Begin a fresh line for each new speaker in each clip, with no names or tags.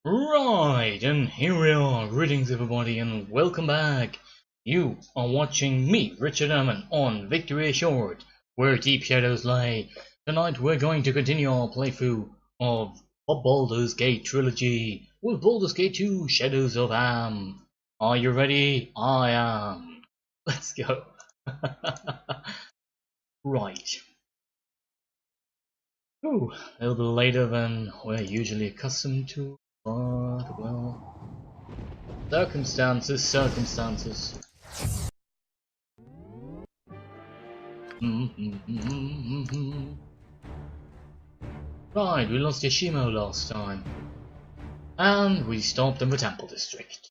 Right, and here we are. Greetings everybody and welcome back. You are watching me, Richard Hammond, on Victory Assured, where deep shadows lie. Tonight we're going to continue our playthrough of Baldur's Gate Trilogy with Baldur's Gate 2 Shadows of Am. Are you ready? I am. Let's go. Right. Ooh, a little bit later than we're usually accustomed to, but well. Circumstances. Right, we lost Yoshimo last time. And we stopped in the Temple District.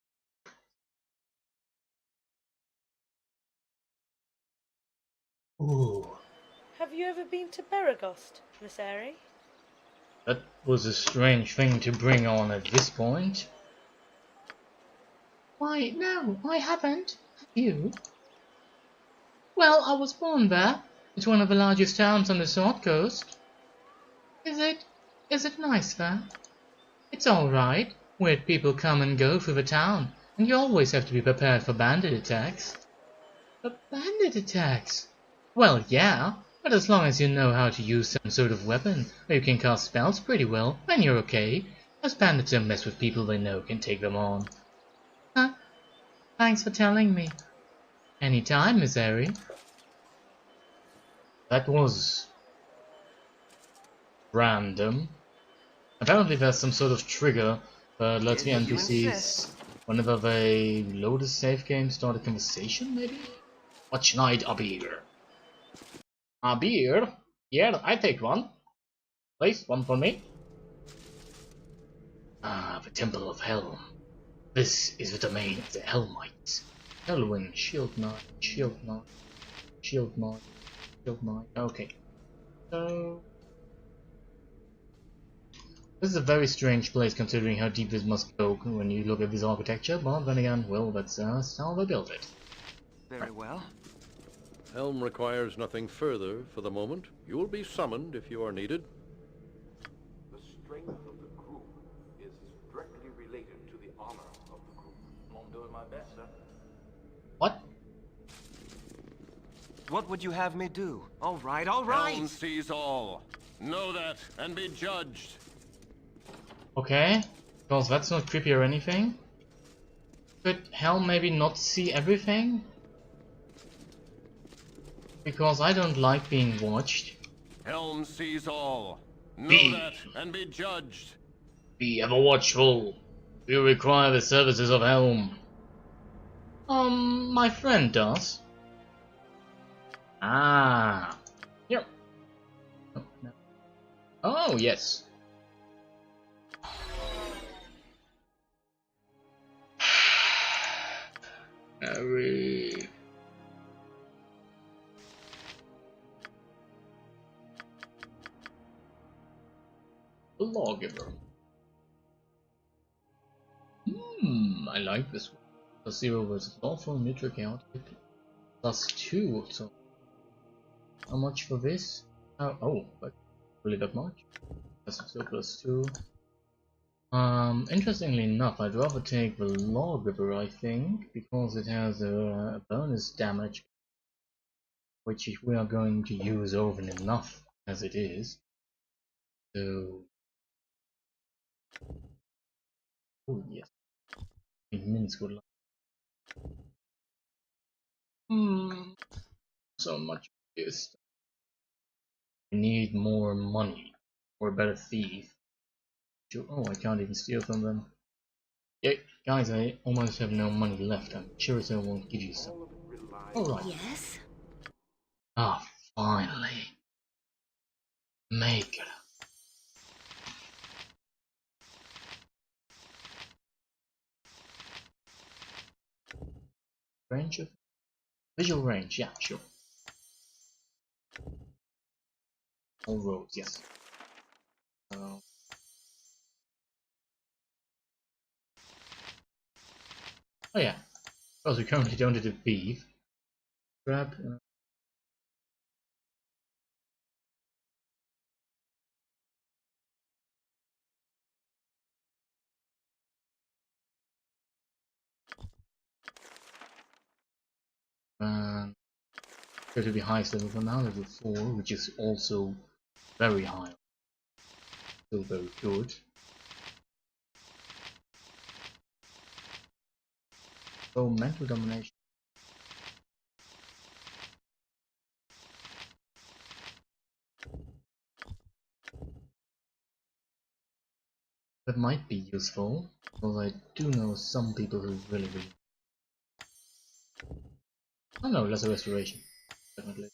Ooh,
Have you ever been to Beregost, Miss Airy?
that was a strange thing to bring on at this point. Why, no, I haven't. Have you? Well, I was born there. It's one of the largest towns on the South Coast. Is it? Is it nice there? It's alright. Weird people come and go through the town, and you always have to be prepared for bandit attacks. But bandit attacks? Well, yeah, but as long as you know how to use some sort of weapon, or you can cast spells pretty well, then you're okay. Most bandits don't mess with people they know can take them on. Huh? Thanks for telling me. Anytime, Miss Airy. That was random. Apparently there's some sort of trigger that lets the NPCs, whenever they load a save game, start a conversation, maybe? What night a beer? A beer? Yeah, I take one. Please, one for me. Ah, the Temple of Hell. This is the domain of the Hellmites. Hellwing, Shield Knight, Shield Knight, Shield Knight, Shield Knight. Okay. So this is a very strange place considering how deep this must go when you look at this architecture, but then again, well, that's how they built it.
Very well.
Helm requires nothing further for the moment. You will be summoned if you are needed.
The strength of the group is directly related to the honor of the group. I'm doing my best, sir.
What?
What would you have me do? All right, all right.
Helm sees all. Know that and be judged.
Okay, because that's not creepy or anything. Could Helm maybe not see everything? Because I don't like being watched.
Helm sees all. Know
Be.
that and be judged.
Be ever watchful. You require the services of Helm. My friend does. Ah. Yep. Oh, no. Oh yes. Harry. The Lawgiver. I like this one. Plus 0 versus lawful, neutral, chaotic. Plus 2, so how much for this? Oh, but really that much? So plus 2. Interestingly enough, I'd rather take the Lawgiver, I think, because it has a bonus damage, which we are going to use over and enough as it is. So, oh yes, minutes good luck. So much is. We need more money, or a better thief. Oh, I can't even steal from them. Yeah, guys, I almost have no money left. I'm sure I won't give you some. Alright.
Yes?
Ah, finally. Make it. Range of visual range, yeah, sure. All roads, yes. Oh yeah, because we currently don't have a thief. Grab. And go to the highest level for now, level 4, which is also very high. Still very good. So mental domination. That might be useful, although I do know some people who really. Oh no, lesser restoration. Definitely.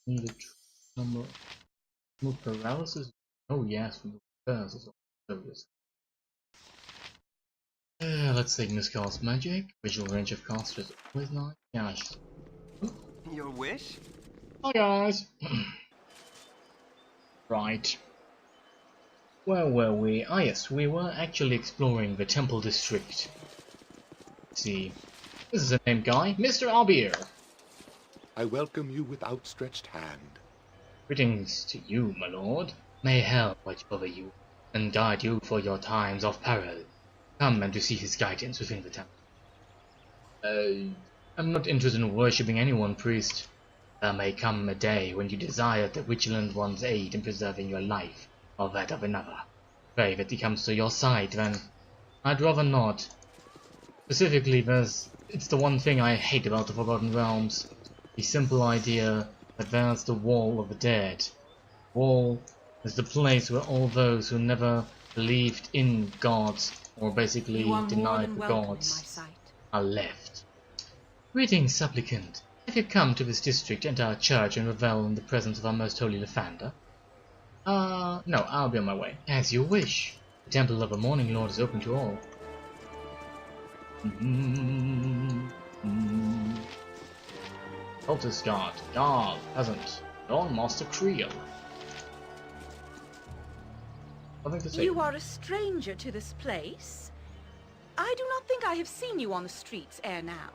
Need a number. Remove paralysis? Oh yes, remove paralysis. Let's take miscast magic. Visual range of cast is always nice. Yeah,
Your wish?
hi guys! Right. Where were we? Ah yes, we were actually exploring the temple district. Let's see. This is a named guy, Mr. Albir.
I welcome you with outstretched hand.
Greetings to you, my lord. May hell watch over you, and guide you for your times of peril. Come and receive his guidance within the temple. I'm not interested in worshipping anyone, priest. There may come a day when you desire the vigilant one's aid in preserving your life, or that of another. Pray that he comes to your side, then. I'd rather not. Specifically, it's the one thing I hate about the Forgotten Realms. The simple idea that there's the Wall of the Dead. Wall is the place where all those who never believed in gods, or basically denied the gods, are left. Greetings, supplicant. Have you come to this district, enter our church, and revel in the presence of our most holy Lathander? No, I'll be on my way. As you wish. The Temple of the Morning Lord is open to all. Cultist Guard, Guard, Peasant, Dawn Master Creel. Nothing to say.
You are a stranger to this place? I do not think I have seen you on the streets ere now.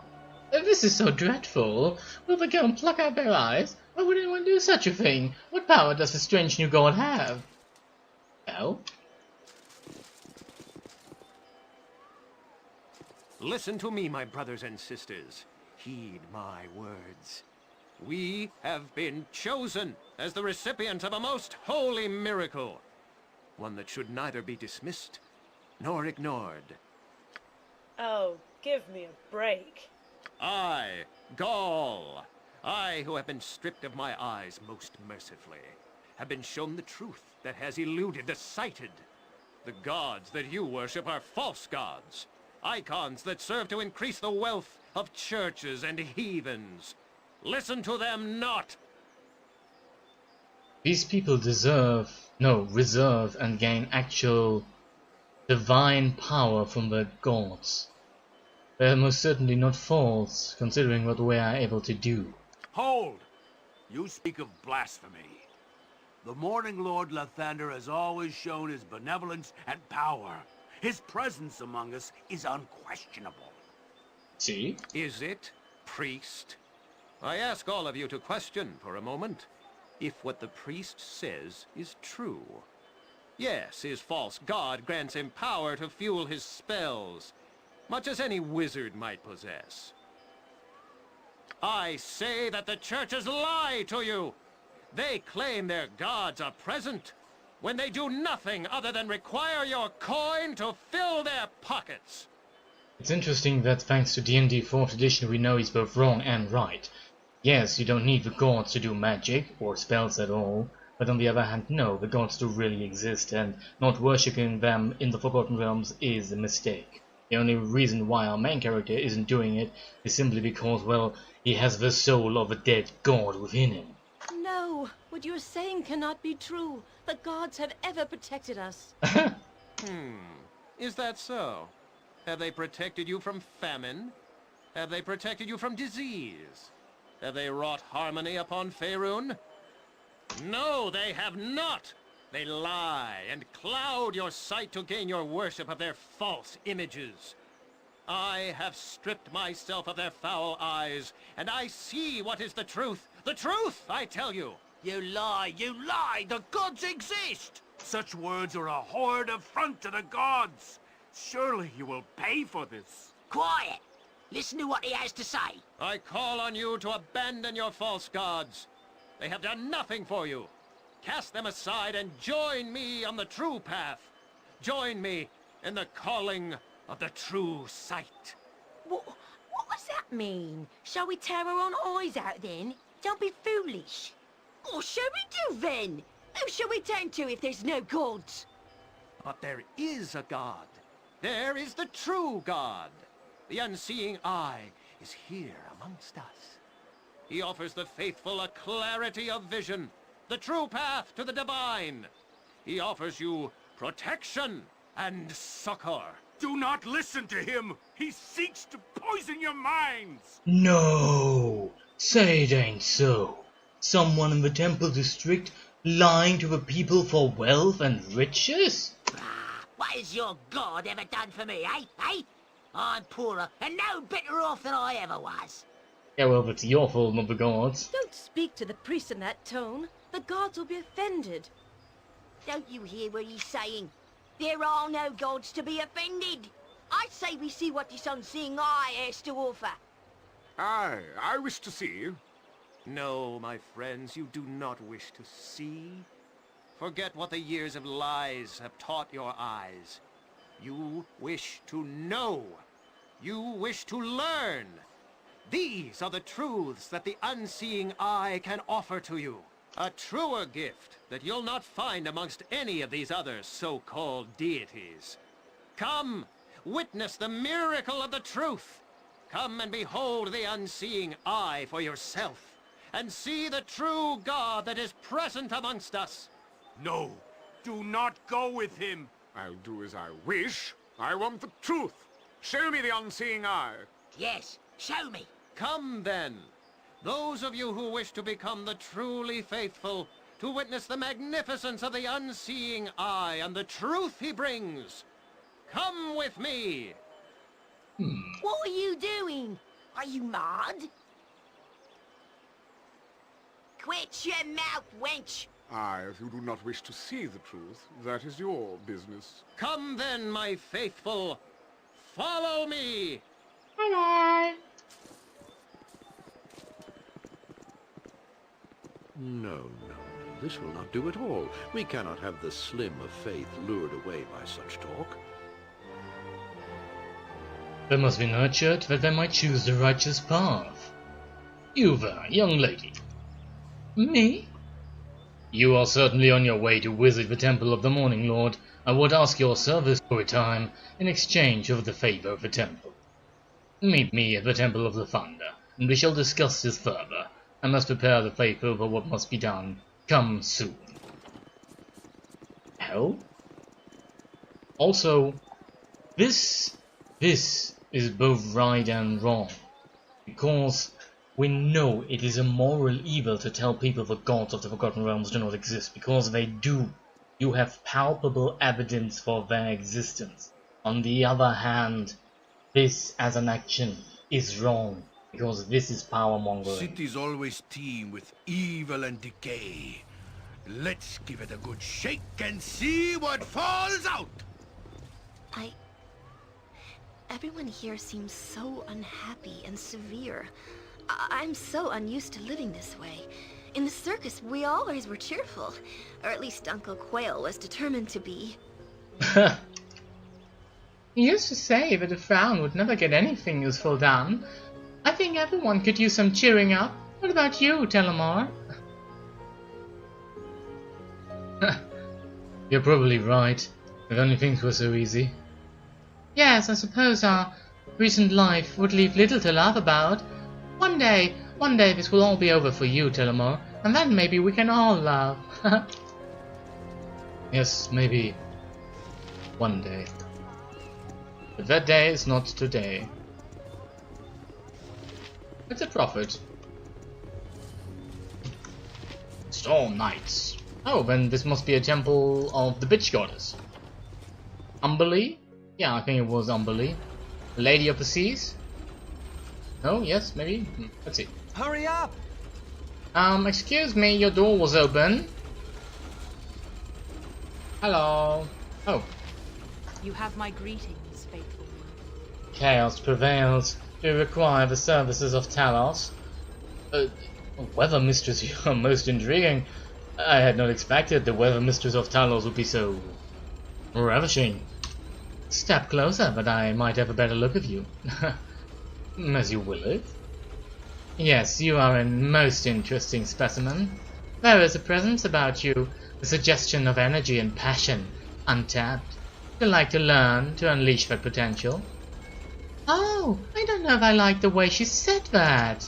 This is so dreadful. Will they go and pluck out their eyes? Why would anyone do such a thing? What power does the strange new god have? Well?
Listen to me, my brothers and sisters. Heed my words. We have been chosen as the recipients of a most holy miracle. One that should neither be dismissed nor ignored.
Oh, give me a break.
I, Gaul, I who have been stripped of my eyes most mercifully, have been shown the truth that has eluded the sighted. The gods that you worship are false gods, icons that serve to increase the wealth of churches and heathens. Listen to them not!
These people reserve and gain actual divine power from the gods. They are most certainly not false, considering what we are able to do.
Hold! You speak of blasphemy. The Morning Lord Lathander has always shown his benevolence and power. His presence among us is unquestionable.
See?
Is it, priest? I ask all of you to question for a moment if what the priest says is true. Yes, his false god grants him power to fuel his spells, much as any wizard might possess. I say that the churches lie to you. They claim their gods are present when they do nothing other than require your coin to fill their pockets.
It's interesting that thanks to D&D 4th edition we know he's both wrong and right. Yes, you don't need the gods to do magic, or spells at all, but on the other hand, no, the gods do really exist, and not worshipping them in the Forgotten Realms is a mistake. The only reason why our main character isn't doing it is simply because, well, he has the soul of a dead god within him.
No, what you are saying cannot be true. The gods have ever protected us.
Is that so? Have they protected you from famine? Have they protected you from disease? Have they wrought harmony upon Faerun? No, they have not! They lie and cloud your sight to gain your worship of their false images. I have stripped myself of their foul eyes, and I see what is the truth. The truth, I tell you!
You lie! You lie! The gods exist! Such words are a horrid affront to the gods! Surely you will pay for this.
Quiet! Listen to what he has to say.
I call on you to abandon your false gods. They have done nothing for you. Cast them aside and join me on the true path. Join me in the calling of the true sight.
What does that mean? Shall we tear our own eyes out then? Don't be foolish.
What shall we do then? Who shall we turn to if there's no gods?
But there is a God. There is the true God. The unseeing eye is here amongst us. He offers the faithful a clarity of vision, the true path to the divine. He offers you protection and succor.
Do not listen to him. He seeks to poison your minds.
No, say it ain't so. Someone in the temple district lying to the people for wealth and riches?
What has your god ever done for me, eh? Eh? I'm poorer and no better off than I ever was.
Yeah, well, it's your fault, not the gods.
Don't speak to the priest in that tone. The gods will be offended.
Don't you hear what he's saying? There are no gods to be offended. I say we see what this unseeing eye has to offer.
Aye, I wish to see.
No, my friends, you do not wish to see. Forget what the years of lies have taught your eyes. You wish to know. You wish to learn. These are the truths that the unseeing eye can offer to you. A truer gift that you'll not find amongst any of these other so-called deities. Come, witness the miracle of the truth. Come and behold the unseeing eye for yourself, and see the true God that is present amongst us.
No, do not go with him.
I'll do as I wish. I want the truth. Show me the unseeing eye.
Yes, show me.
Come then, those of you who wish to become the truly faithful, to witness the magnificence of the unseeing eye and the truth he brings. Come with me.
What are you doing? Are you mad?
Quit your mouth, wench.
Aye, if you do not wish to see the truth, that is your business.
Come then, my faithful. Follow me.
Hello.
No, this will not do at all. We cannot have the slim of faith lured away by such talk.
They must be nurtured that they might choose the righteous path. You there, young lady. Me? You are certainly on your way to visit the Temple of the Morning Lord. I would ask your service for a time in exchange of the favor of the temple. Meet me at the Temple of the Thunder, and we shall discuss this further. I must prepare the faithful for what must be done. Come soon. Hell? Also, this is both right and wrong, because we know it is a moral evil to tell people the gods of the Forgotten Realms do not exist, because they do. You have palpable evidence for their existence. On the other hand, this as an action is wrong, because this is power-mongering.
Cities always teem with evil and decay. Let's give it a good shake and see what falls out!
Everyone here seems so unhappy and severe. I'm so unused to living this way. In the circus, we always were cheerful. Or at least Uncle Quail was determined to be.
He used to say that a frown would never get anything useful done. I think everyone could use some cheering up. What about you, Telemar? You're probably right. If only things were so easy. Yes, I suppose our recent life would leave little to laugh about. One day this will all be over for you, Telemar, and then maybe we can all laugh. Yes, maybe. One day. But that day is not today. It's a prophet. Storm Knights. Oh, then this must be a temple of the bitch goddess. Umberlee? Yeah, I think it was Umberlee. Lady of the Seas? No? Yes? Maybe? Let's see.
Hurry up!
Excuse me, your door was open. Hello. Oh.
You have my greetings, faithful one.
Chaos prevails. Do you require the services of Talos? Weather Mistress, you are most intriguing. I had not expected the Weather Mistress of Talos would be so ravishing. Step closer, but I might have a better look at you. As you will it. Yes, you are a most interesting specimen. There is a presence about you, a suggestion of energy and passion, untapped. You like to learn, to unleash that potential. Oh, I don't know if I like the way she said that.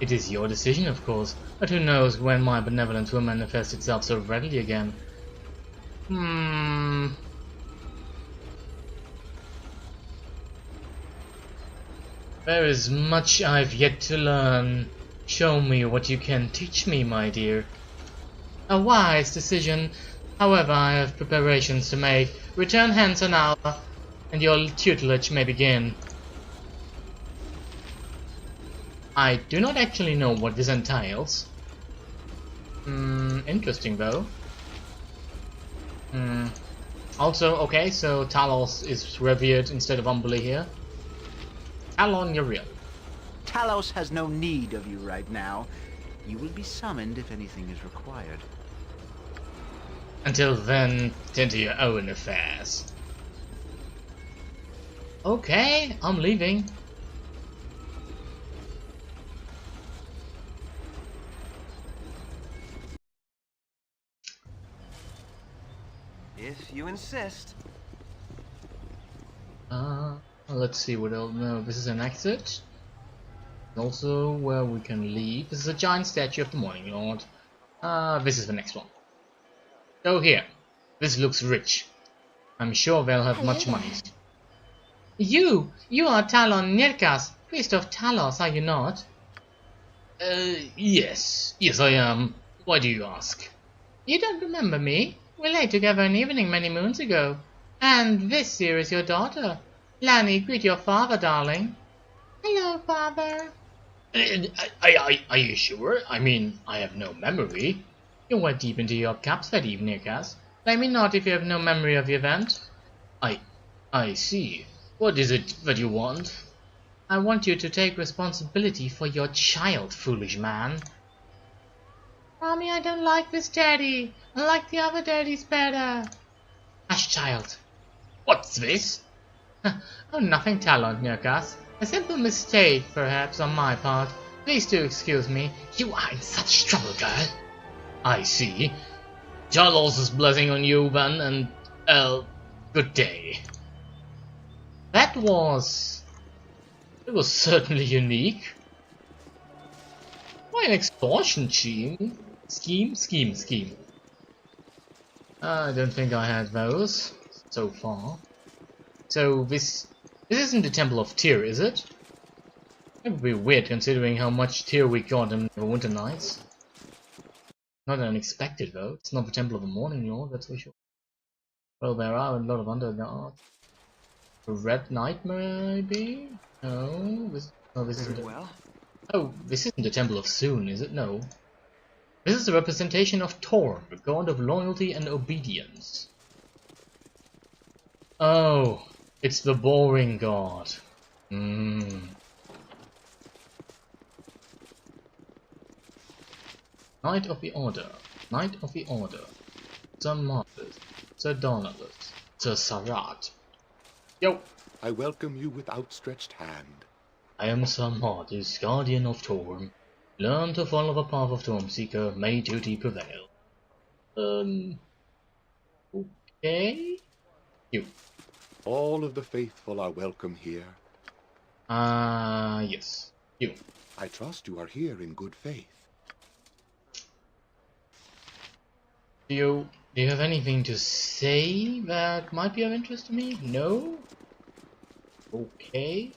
It is your decision, of course, but who knows when my benevolence will manifest itself so readily again. There is much I've yet to learn. Show me what you can teach me, my dear. A wise decision. However, I have preparations to make. Return hence an hour, and your tutelage may begin. I do not actually know what this entails. Interesting though. Also, okay, so Talos is revered instead of Umbly here. Talon, you're real.
Talos has no need of you right now. You will be summoned if anything is required.
Until then, tend to your own affairs. Okay, I'm leaving.
If you insist.
Let's see what else. No, this is an exit. Also where we can leave. This is a giant statue of the Morning Lord. This is the next one. So here. This looks rich. I'm sure they'll have much money. You are Talon Nirkas, priest of Talos, are you not?
Yes, I am. Why do you ask?
You don't remember me? We lay together an evening many moons ago. And this here is your daughter. Lani, greet your father, darling. Hello, father.
Are you sure? I mean, I have no memory.
You were deep into your cups that evening, Nirkas. Blame me not if you have no memory of the event.
I see. What is it that you want?
I want you to take responsibility for your child, foolish man. Mommy, I don't like this daddy. I like the other daddies better. Hush, child.
What's this?
Oh, nothing, Talon, Nirkas. A simple mistake, perhaps, on my part. Please do excuse me.
You are in such trouble, girl. I see. Talos' blessing on you, then, and, good day.
It was certainly unique. Why an extortion scheme? Scheme. I don't think I had those so far. So this isn't the Temple of Tyr, is it? It would be weird considering how much Tyr we got in the Winter Nights. Not unexpected though. It's not the Temple of the Morning Lord, that's for sure. Well, there are a lot of underguards. A Red Nightmare, maybe? No, this isn't. Oh, this isn't the Temple of Soon, is it? No. This is a representation of Thor, the god of loyalty and obedience. Oh, it's the boring god. Knight of the Order. Knight of the Order. Sir Marcus. Sir Donalus. Sir Sarat. Yo!
I welcome you with outstretched hand.
I am Sir Marcus, guardian of Torm. Learn to follow the path of Stormseeker, may duty prevail. Okay? You.
All of the faithful are welcome here.
Yes. You.
I trust you are here in good faith.
Do you have anything to say that might be of interest to me? No? Okay.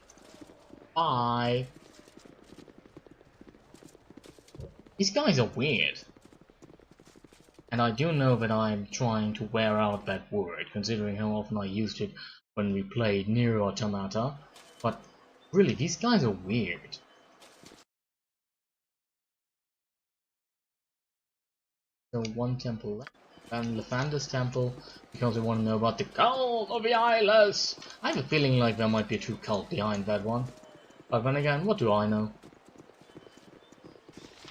Bye. These guys are weird. And I do know that I'm trying to wear out that word, considering how often I used it when we played Nier Automata. But really, these guys are weird. So one temple left.
and Lathander's temple because we want to know about the cult of the Eyeless. I have a feeling like there might be a true cult behind that one. But then again, what do I know?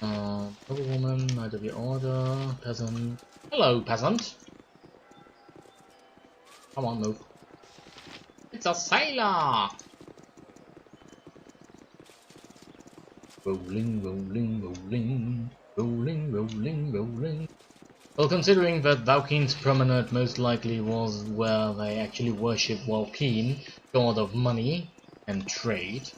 Noblewoman, Knight of the Order, Peasant. Hello, Peasant. Come on, move. It's a sailor! Rolling, rolling, rolling, rolling, rolling, rolling. Well, considering that Valkeen's promenade most likely was where they actually worship Valkeen, god of money and trade,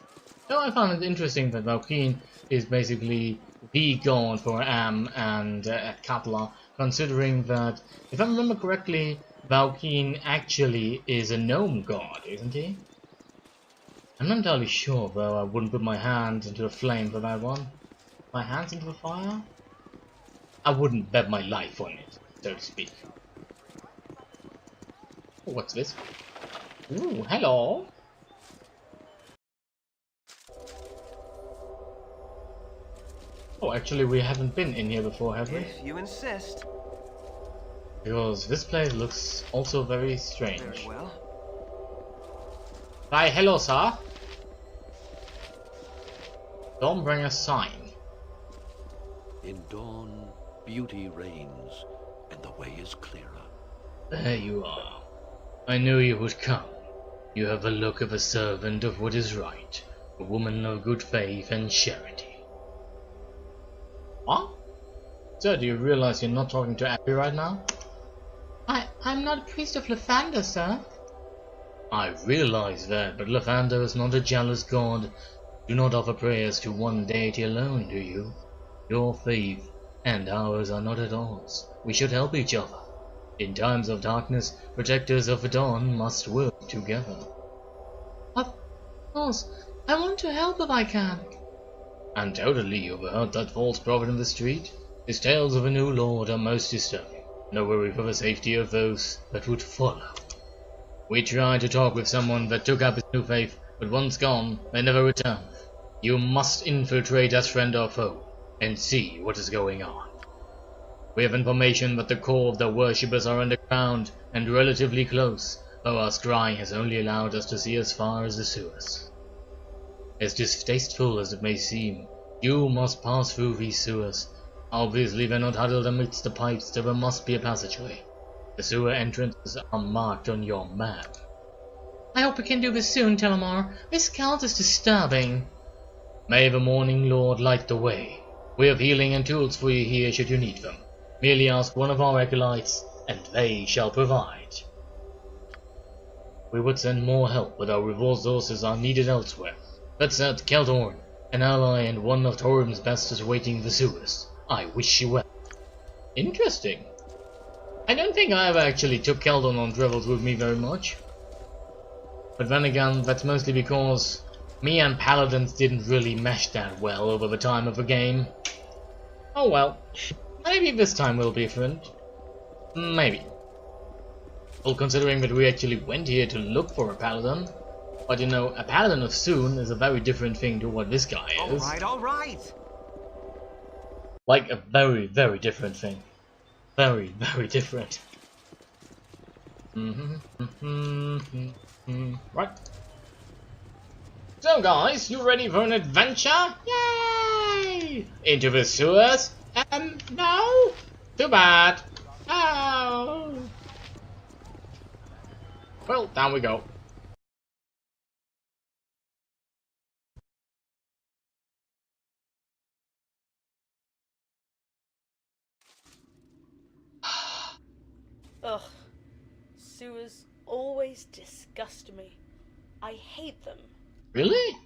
though I found it interesting that Valkeen is basically the god for Am and Katla, considering that, if I remember correctly, Valkeen actually is a gnome god, isn't he? I'm not entirely sure, though I wouldn't put my hand into the flame for that one. My hands into the fire? I wouldn't bet my life on it, so to speak. Oh, what's this? Ooh, hello! Oh, actually we haven't been in here before, have we?
If you insist.
Because this place looks also very strange.
Very well.
Hi, hello, sir. Don't bring a sign.
In dawn, beauty reigns, and the way is clearer.
There you are. I knew you would come. You have the look of a servant of what is right, a woman of good faith and charity. What? Sir, do you realize you're not talking to Abby right now? I'm not a priest of Lathander, sir. I realize that, but Lathander is not a jealous god. Do not offer prayers to one deity alone, do you? Your faith and ours are not at odds. We should help each other. In times of darkness, protectors of the dawn must work together. Of course, I want to help if I can. Undoubtedly you've heard that false prophet in the street. His tales of a new lord are most disturbing. No worry for the safety of those that would follow. We tried to talk with someone that took up his new faith, but once gone, they never return. You must infiltrate as friend or foe, and see what is going on. We have information that the core of their worshippers are underground and relatively close, though our scrying has only allowed us to see as far as the sewers. As distasteful as it may seem, you must pass through these sewers. Obviously they're not huddled amidst the pipes, so there must be a passageway. The sewer entrances are marked on your map. I hope we can do this soon, Telemar. This cult is disturbing. May the Morning Lord light the way. We have healing and tools for you here should you need them. Merely ask one of our acolytes, and they shall provide. We would send more help, but our resources are needed elsewhere. That said, Keldorn, an ally and one of Torum's best, is waiting in the sewers. I wish you well. Interesting. I don't think I ever actually took Keldorn on travels with me very much. But then again, that's mostly because me and Paladins didn't really mesh that well over the time of the game. Oh well, maybe this time will be different. Maybe. Well, considering that we actually went here to look for a Paladin, but you know, a Paladin of Soon is a very different thing to what this guy is.
Alright.
Like a very, very different thing. Very, very different. Right. So guys, you ready for an adventure? Yay! Into the sewers? No? Too bad. Oh. Well, down we go.
Ugh. Sewers always disgust me. I hate them.
Really?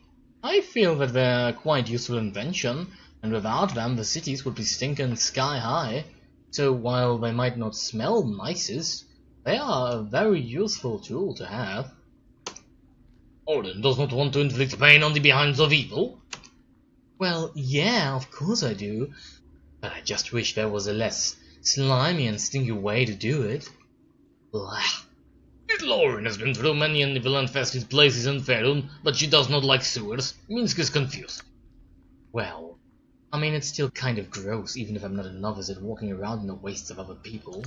I feel that they're a quite useful invention, and without them the cities would be stinking sky high. So while they might not smell nicest, they are a very useful tool to have. Odin does not want to inflict pain on the behinds of evil. Well, yeah, of course I do, but I just wish there was a less slimy and stinky way to do it. Blah. Lauren has been through many and evil-infested places in Faerun, but she does not like sewers. Minsk is confused. Well, I mean, it's still kind of gross, even if I'm not a novice at walking around in the wastes of other people.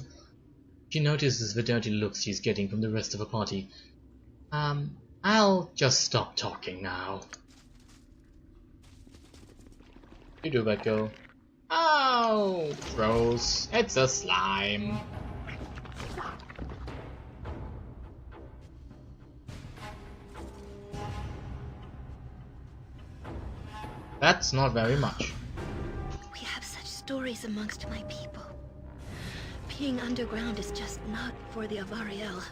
She notices the dirty looks she's getting from the rest of the party. I'll just stop talking now. You do that, girl. Oh, gross. It's a slime. That's not very much.
We have such stories amongst my people. Being underground is just not for the Avariel.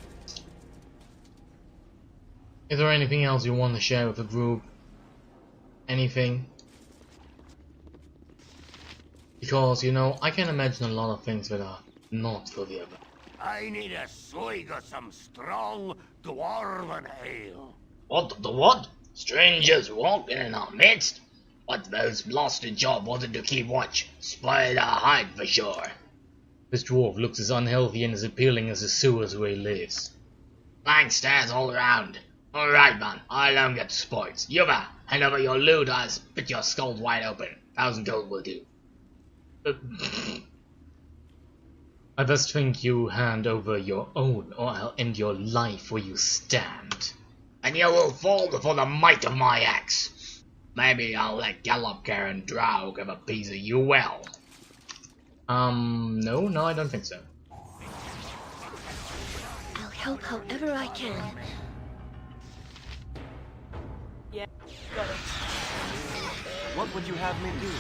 Is there anything else you want to share with the group? Anything? Because, you know, I can imagine a lot of things that are not for the other.
I need a swig of some strong dwarven ale.
What the what? Strangers walking in our midst? What those blasted job wanted to keep watch. Spoiled our hide for sure.
This dwarf looks as unhealthy and as appealing as the sewers where he lives.
Blank stares all around. Alright man, I don't get spoils. Yuba, hand over your loot or I'll spit your skull wide open. 1,000 gold will do.
I best think you hand over your own, or I'll end your life where you stand.
And you will fall before the might of my axe. Maybe I'll let Gallopcare and Drow give a piece of you well.
No, I don't think so.
I'll help however I can.
Yeah, got it.
What would you have me do?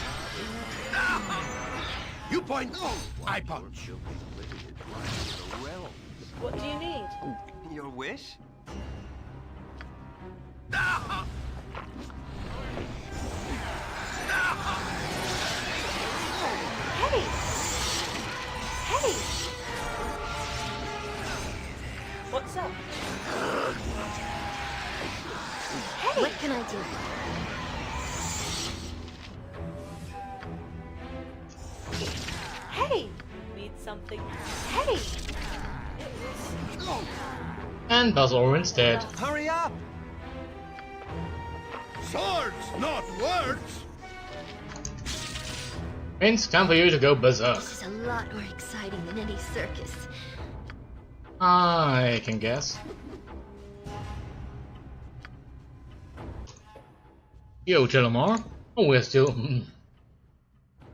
You point, I punch.
What do you need?
Your wish?
Hey! Hey! What's up? Hey!
What can I do?
Hey! Need something. Hey!
And Baldur instead.
Hurry up!
Swords, not words!
It's time for you to go berserk.
This is a lot more exciting than any circus.
I can guess. Yo, Telemar. Oh, we're still...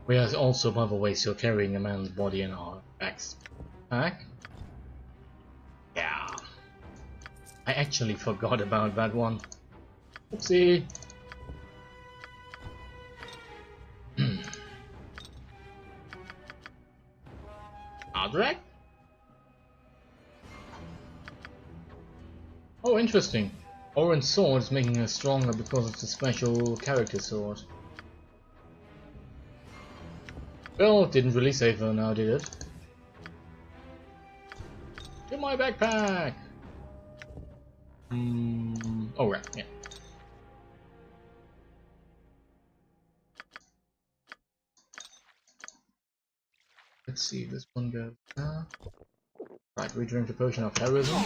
We are also, by the way, still carrying a man's body in our backpack. Yeah. I actually forgot about that one. Oopsie. Adrek? Oh, interesting. Orange sword is making us stronger because it's a special character sword. Well, it didn't really save her now, did it? To my backpack! Oh right, yeah. Let's see, this one goes there. Right, we drink the potion of heroism.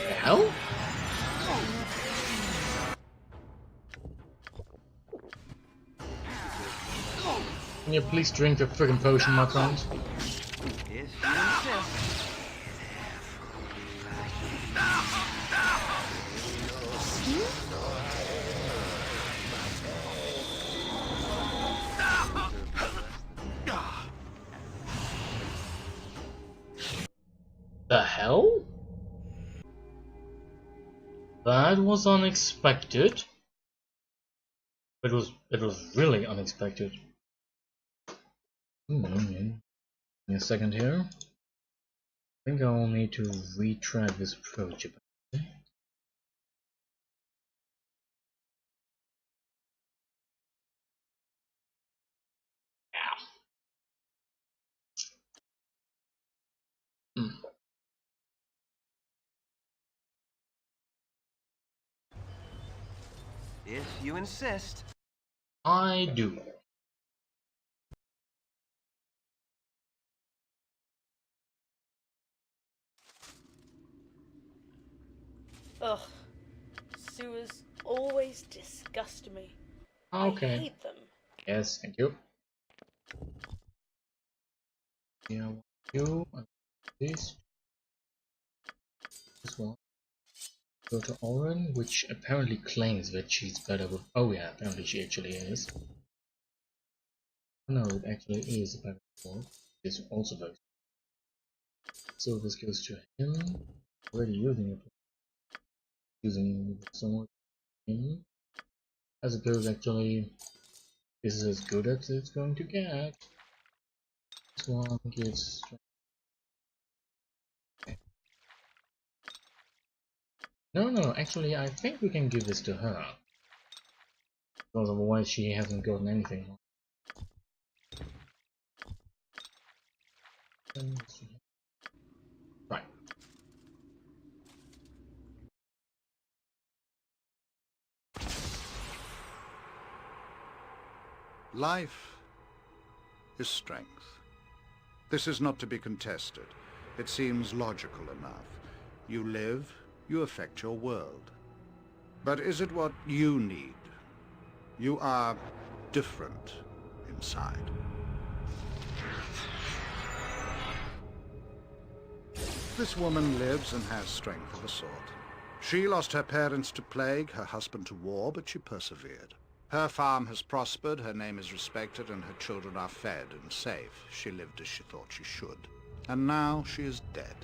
The hell? Can you please drink the friggin' potion, my friend?
If you insist.
The hell? That was unexpected. It was really unexpected. Give me a second here. I think I'll need to retry this approach a bit.
If you insist.
I do.
Ugh. Sewers always disgust me.
Okay.
I hate them.
Yes, thank you. Yeah, you and this one. Go to Oren, which apparently claims that she's better with. Oh yeah, apparently she actually is. No, it actually is a better sword. It's also very. So this goes to him. Already using it. Using the sword. Him. I suppose actually this is as good as it's going to get. This one gives. No, actually I think we can give this to her. Because otherwise she hasn't gotten anything. Right.
Life is strength. This is not to be contested. It seems logical enough. You live, you affect your world. But is it what you need? You are different inside. This woman lives and has strength of a sort. She lost her parents to plague, her husband to war, but she persevered. Her farm has prospered, her name is respected, and her children are fed and safe. She lived as she thought she should. And now she is dead.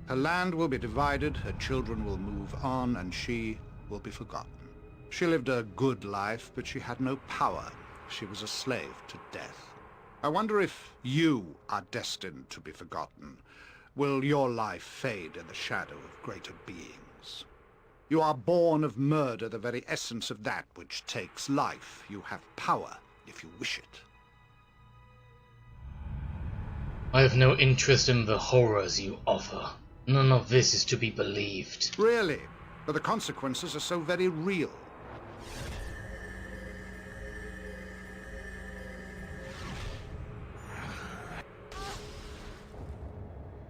Her land will be divided, her children will move on, and she will be forgotten. She lived a good life, but she had no power. She was a slave to death. I wonder if you are destined to be forgotten. Will your life fade in the shadow of greater beings? You are born of murder, the very essence of that which takes life. You have power if you wish it.
I have no interest in the horrors you offer. None of this is to be believed.
Really? But the consequences are so very real.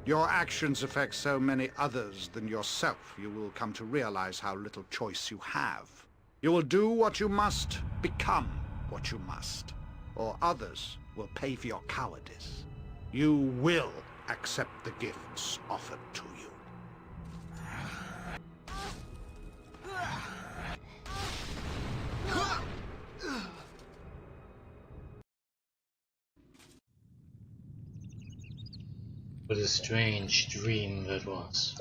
Your actions affect so many others than yourself. You will come to realize how little choice you have. You will do what you must, become what you must, or others will pay for your cowardice. You will accept the gifts offered to you.
What a strange dream that was.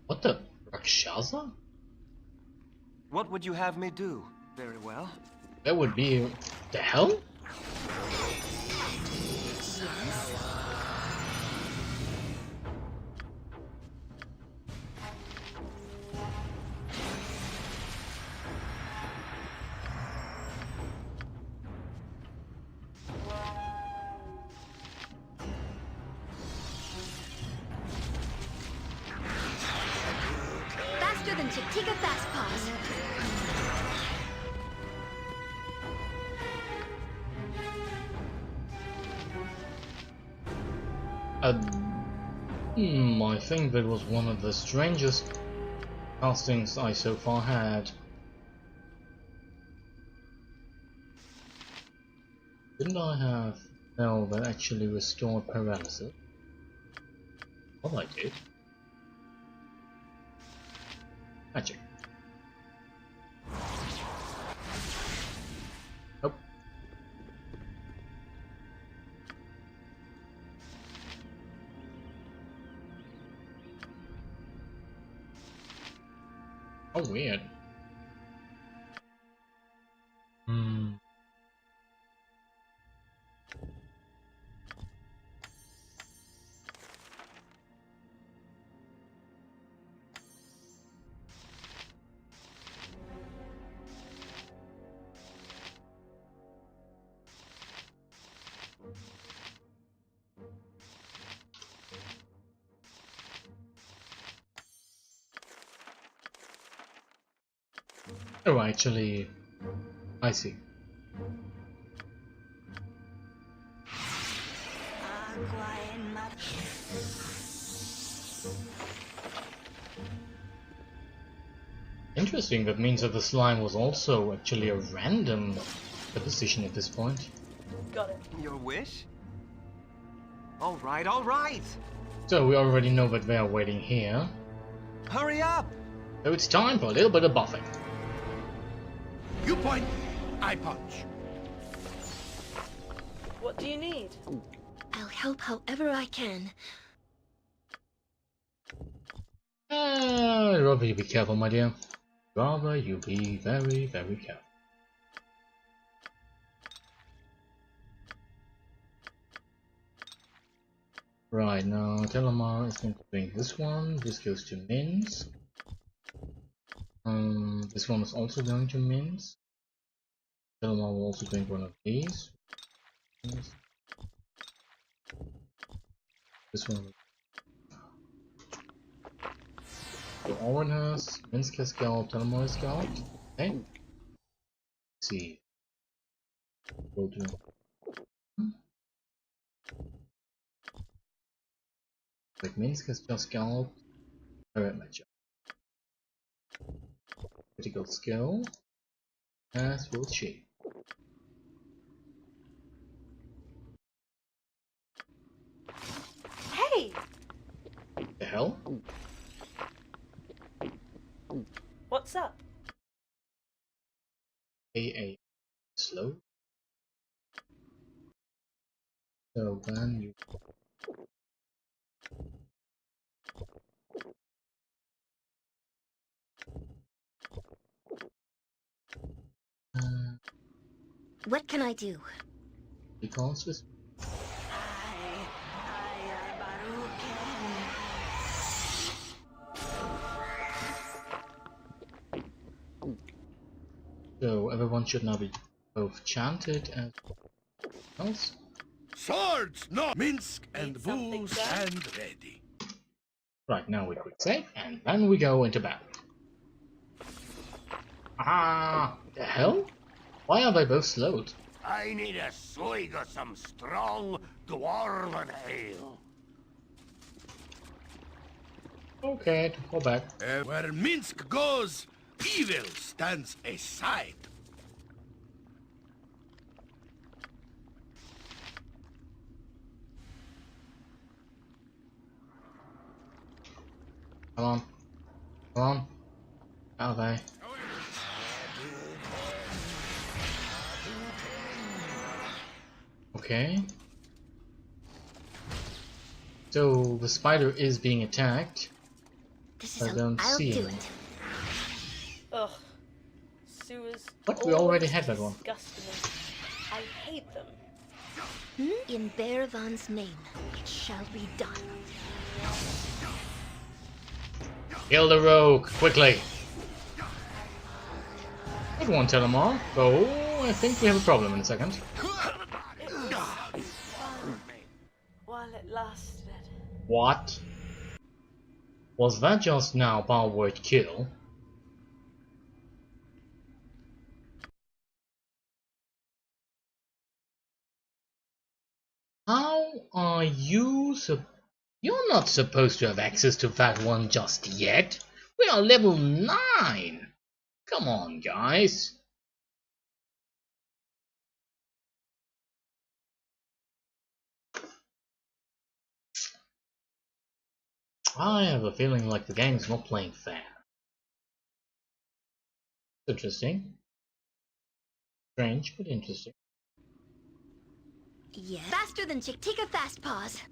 What the Rakshasa?
What would you have me do? Very well.
That would be the hell?
Faster than Chitika Fast Paws.
I think that was one of the strangest castings I so far had. Didn't I have spell that actually restored paralysis? Well, I did. Magic. Nope. Oh, weird. Oh, actually, I see. Interesting, that means that the slime was also actually a random position at this point.
Got it.
Your wish? All right, all right.
So we already know that they are waiting here.
Hurry up!
So it's time for a little bit of buffing.
You point, I punch.
What do you need?
I'll help however I can.
Rather you be careful, my dear. Rather you be very, very careful. Right, now Telemar is going to bring this one. This goes to Min's. This one is also going to Min's. Telemar will also bring one of these. This one. So Owen has Minsk Scout, Telemar Scout. Okay. Let's see. We'll do. Like Minsk has just Scout. Alright, matchup. Critical skill. As will she.
Hey!
The hell?
What's up?
AA slow. So then you
What can I do?
because this so everyone should now be both chanted as else.
Swords, no! Minsk and Bull stand ready.
Right, now we quick save and then we go into battle. Ah, the hell? Why are they both slowed?
I need a swig of some strong dwarven ale.
Okay, go back.
Where Minsk goes, evil stands aside.
Come on. Come on. Out of there. Okay. So the spider is being attacked. I don't see him.
Ugh. Sewers.
But we already had that one.
Disgust me. I hate them.
In Bearvan's name, it shall be done.
Kill the rogue, quickly! Good one, Telemar. Oh, I think we have a problem in a second.
While it lasted.
What? Was that just now power word kill? How are you You're not supposed to have access to that one just yet. We are level 9. Come on, guys. I have a feeling like the game's not playing fair. Interesting. Strange, but interesting.
Yes. Faster than Chick. Take a fast pause.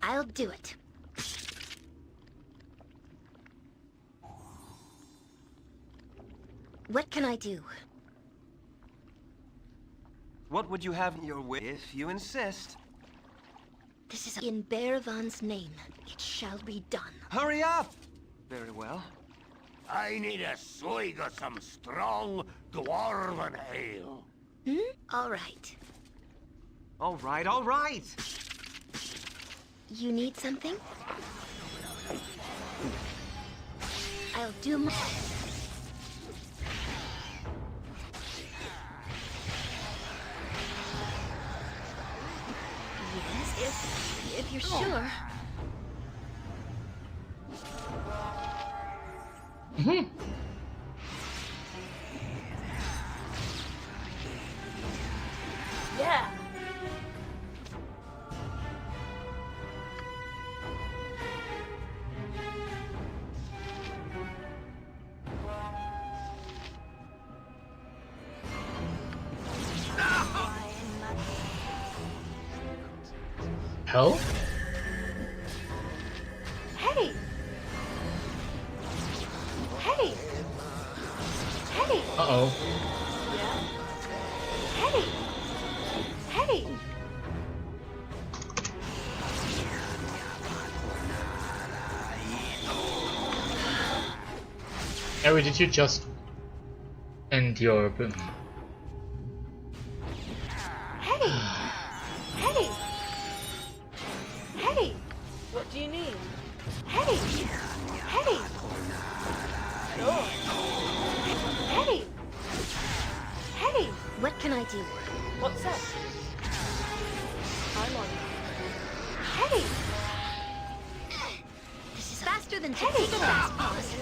I'll do it. What can I do?
What would you have your way if you insist?
This is in Bearvan's name. It shall be done.
Hurry up! Very well.
I need a swig of some strong dwarven ale.
All right.
All right, all right!
You need something? I'll do my... if you're sure.
Mm-hmm.
Yeah.
Hell?
Hey! Hey! Hey!
Uh-oh.
Yeah? Hey! Hey!
Harry, did you just end your...
Hey! Hey! Hey! What do you need? Hey! Hey! Sure. Hey! Hey!
What can I do?
What's up? I'm on it. Hey!
This is faster than
Hey!
potato fast paws.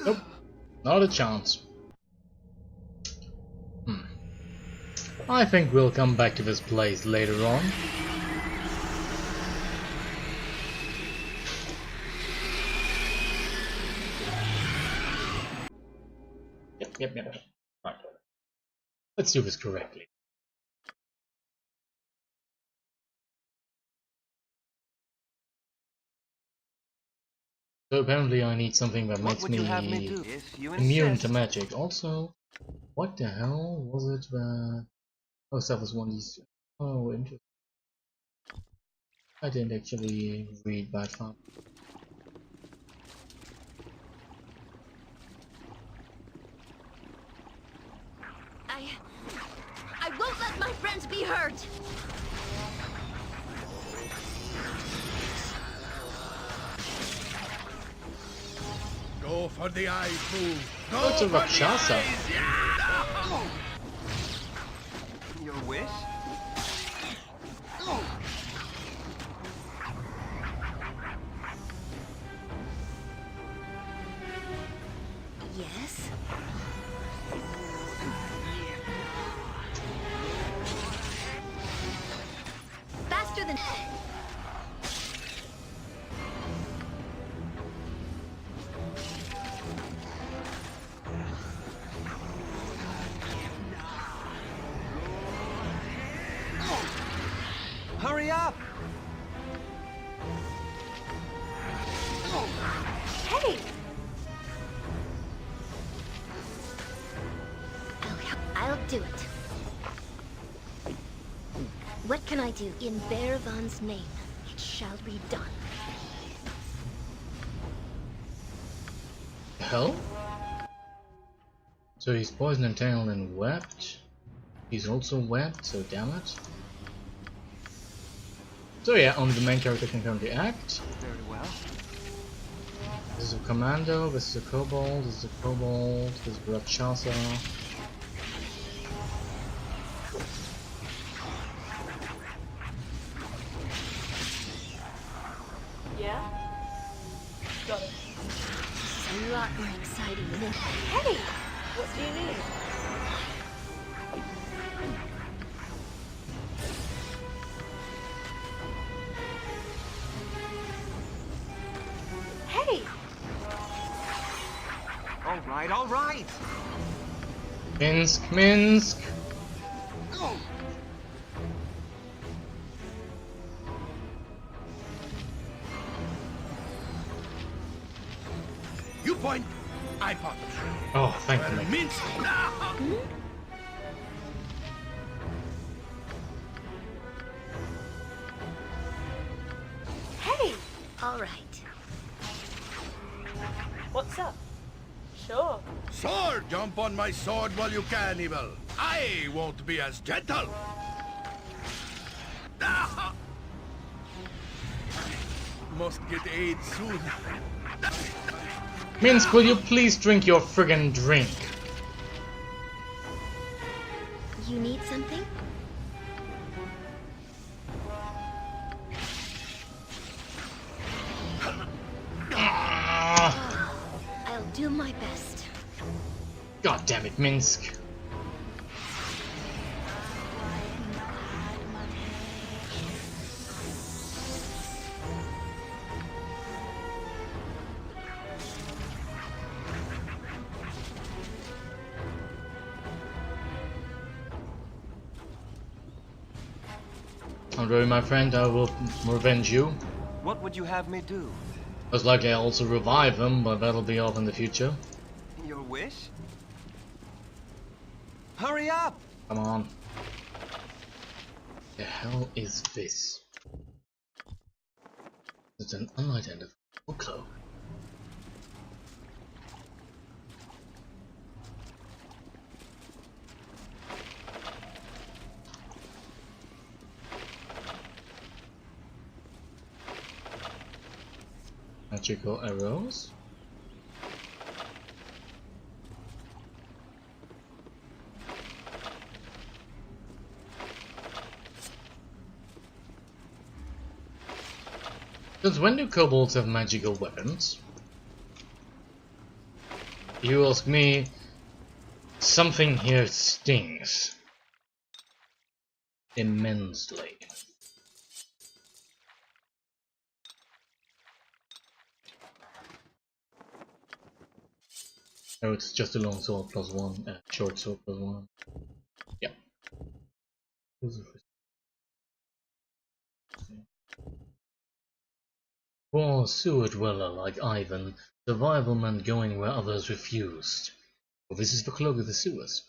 Nope. Not a chance. I think we'll come back to this place later on. Yep. Right. Let's do this correctly. So apparently I need something that makes me immune to magic. Also, what the hell was it that... Oh, that was one of these... Oh, interesting. I didn't actually read that far.
I won't let my friends be hurt!
Go for the eyes, fool!
Oh, it's a Rakshasa!
Your wish?
Yes? Faster than...
Hurry up!
Hey!
I'll do it. What can I do? In Baravan's name, it shall be done.
Hell? So he's poisoned and tangled and webbed. He's also webbed, so damn it. So yeah, only the main character can currently act.
Very well.
This is a commando, this is a kobold, this is a kobold, this is a Rakshasa.
Yeah? Got it.
This is a lot more exciting than...
Hey! What do you need? Hey!
All right.
Minsk!
You point, I punch.
Oh, thank you.
Minsk.
Hey!
All right.
What's up? Sure.
Sword! Jump on my sword while you can, Evil. I won't be as gentle. Must get aid soon.
Minsk, will you please drink your friggin' drink?
You need something? I'll do my best.
God damn it, Minsk. Don't worry, my friend, I will revenge you.
What would you have me do?
Most likely I'll also revive him, but that'll be off in the future.
Your wish? Hurry up!
Come on. The hell is this? It's an unidentified cloak. Magical arrows. Since when do kobolds have magical weapons? You ask me, something here stings immensely. Oh, it's just a long sword plus one, short sword plus one. Yeah. For a sewer dweller like Ivan, survival meant going where others refused. Well, this is the cloak of the sewers.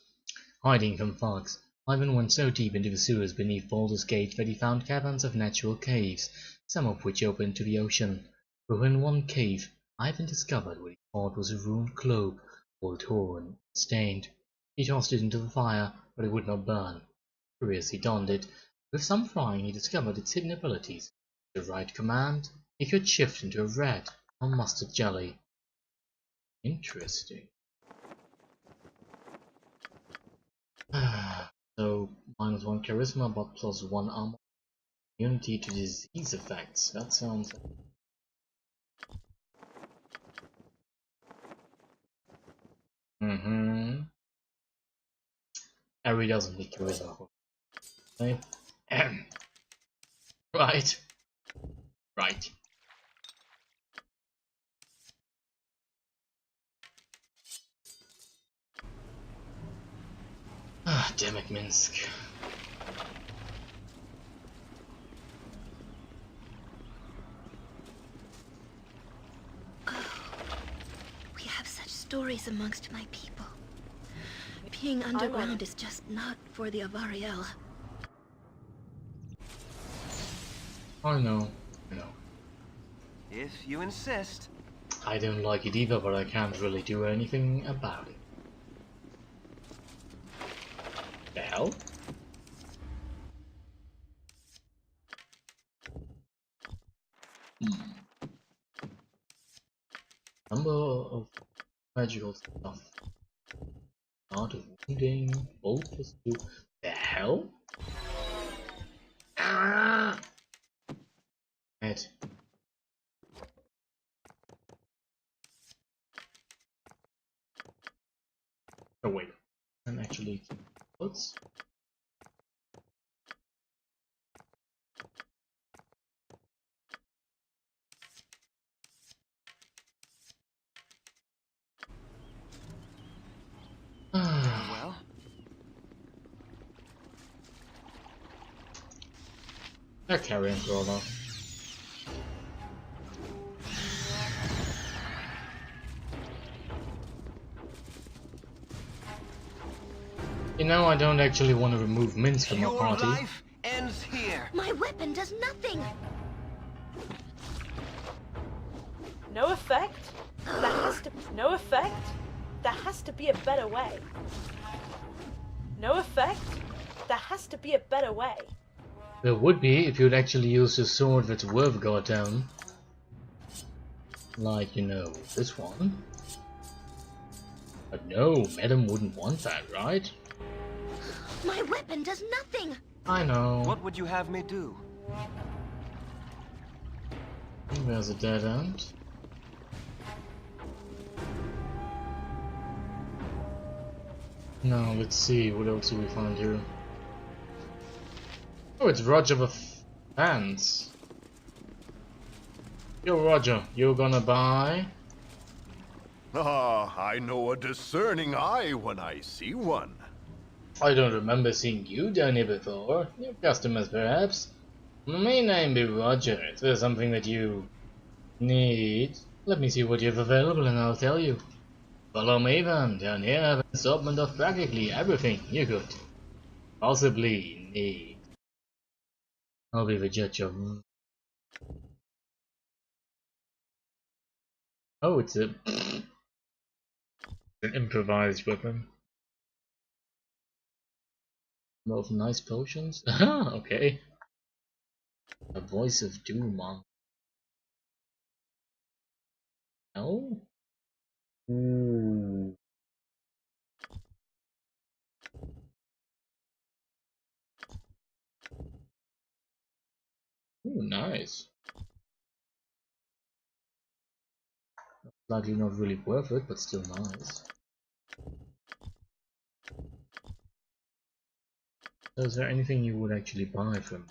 Hiding from fogs, Ivan went so deep into the sewers beneath Baldur's Gate that he found caverns of natural caves, some of which opened to the ocean. But in one cave, Ivan discovered what he thought was a ruined cloak, all torn and stained. He tossed it into the fire, but it would not burn. Curious, he donned it. With some frying, he discovered its hidden abilities. With the right command, he could shift into a red or mustard jelly. Interesting. So, -1 charisma, but +1 armor. Immunity to disease effects. That sounds... Harry doesn't need charisma. Okay. Right. Right. Ah, damn it, Minsk.
We have such stories amongst my people. Being underground is just not for the Avariel.
I know.
If you insist.
I don't like it either, but I can't really do anything about it. The hell? Number of magical stuff. Art of wounding, bolt +2. The hell? Ah! Head. Oh wait, I'm actually close.
Well.
They're carrying through now. You know, I don't actually want to remove Minsk from my party.
Your life ends here.
My weapon does nothing.
No effect? No effect? There has to be a better way. No effect? There has to be a better way.
There would be if you'd actually use a sword that's worth goddamn. Like, you know, this one. But no, Madam wouldn't want that, right?
My weapon does nothing.
I know.
What would you have me do?
There's a dead end. Now let's see, what else do we find here? Oh, it's Roger the Fans. Yo, Roger, you gonna buy?
Ah, I know a discerning eye when I see one.
I don't remember seeing you down here before. New customers, perhaps? My name be Roger. If there's something that you need, let me see what you have available and I'll tell you. Follow me then. Down here I have an assortment of practically everything you could possibly need. I'll be the judge of... Oh, it's an improvised weapon. Of nice potions? Okay. A voice of doom on. No? Ooh. Ooh, nice. Likely not really worth it, but still nice. So is there anything you would actually buy from?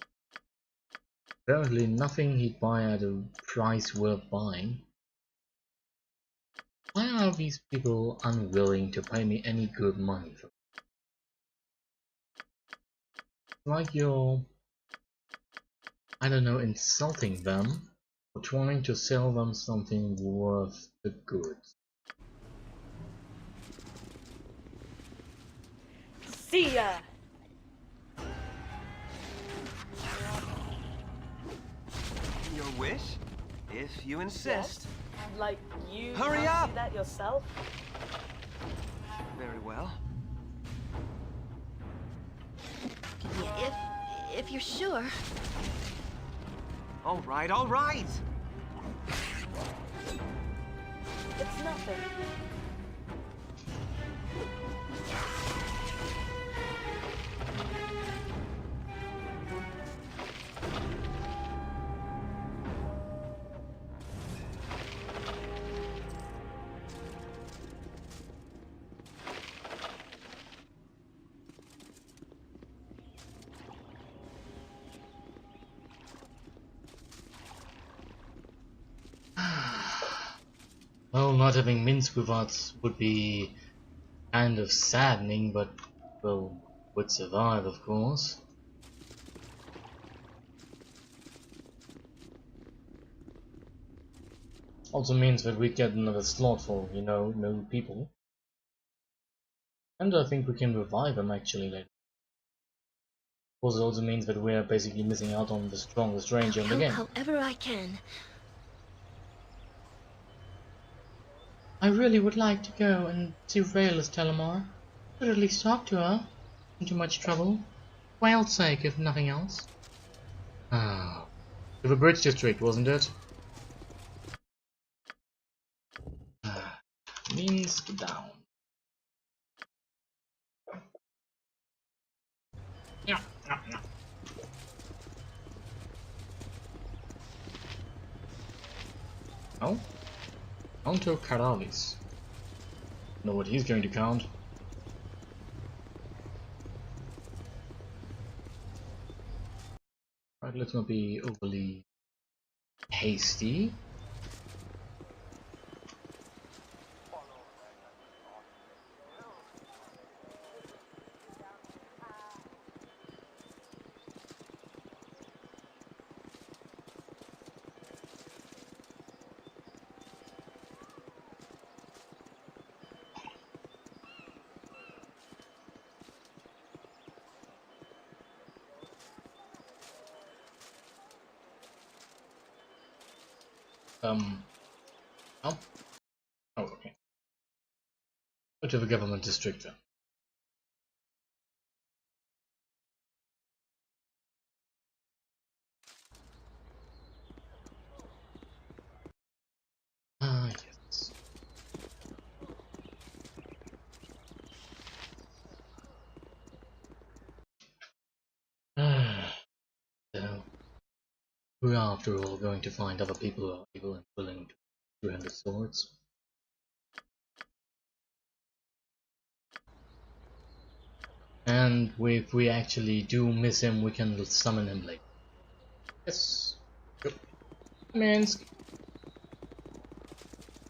Apparently nothing he'd buy at a price worth buying. Why are these people unwilling to pay me any good money for? Like you're, I don't know, insulting them or trying to sell them something worth the goods.
See ya!
Your wish? If you insist.
Yes? Like you
Hurry
can't
up!
do that yourself?
Very well.
Yeah, if you're sure.
All right, all right.
It's nothing.
Well, not having mints with us would be kind of saddening, but, well, would survive, of course. Also means that we get another slot for, you know, no people. And I think we can revive them actually later. Of course, it also means that we are basically missing out on the strongest ranger in the game.
However I can.
I really would like to go and see Rayless Telemar. Could at least talk to her. In too much trouble. Whale's sake, if nothing else.
Ah, to the bridge district, wasn't it? Means down. Yeah, yeah, yeah. Oh? Counter Caralis. Know what he's going to count. Right, let's not be overly hasty. Oh, oh, okay. Go to the government district then. Ah, yes. So, we're after all going to find other people who are able and willing to handle swords. And if we actually do miss him, we can summon him later. Yes. Go. Minsk.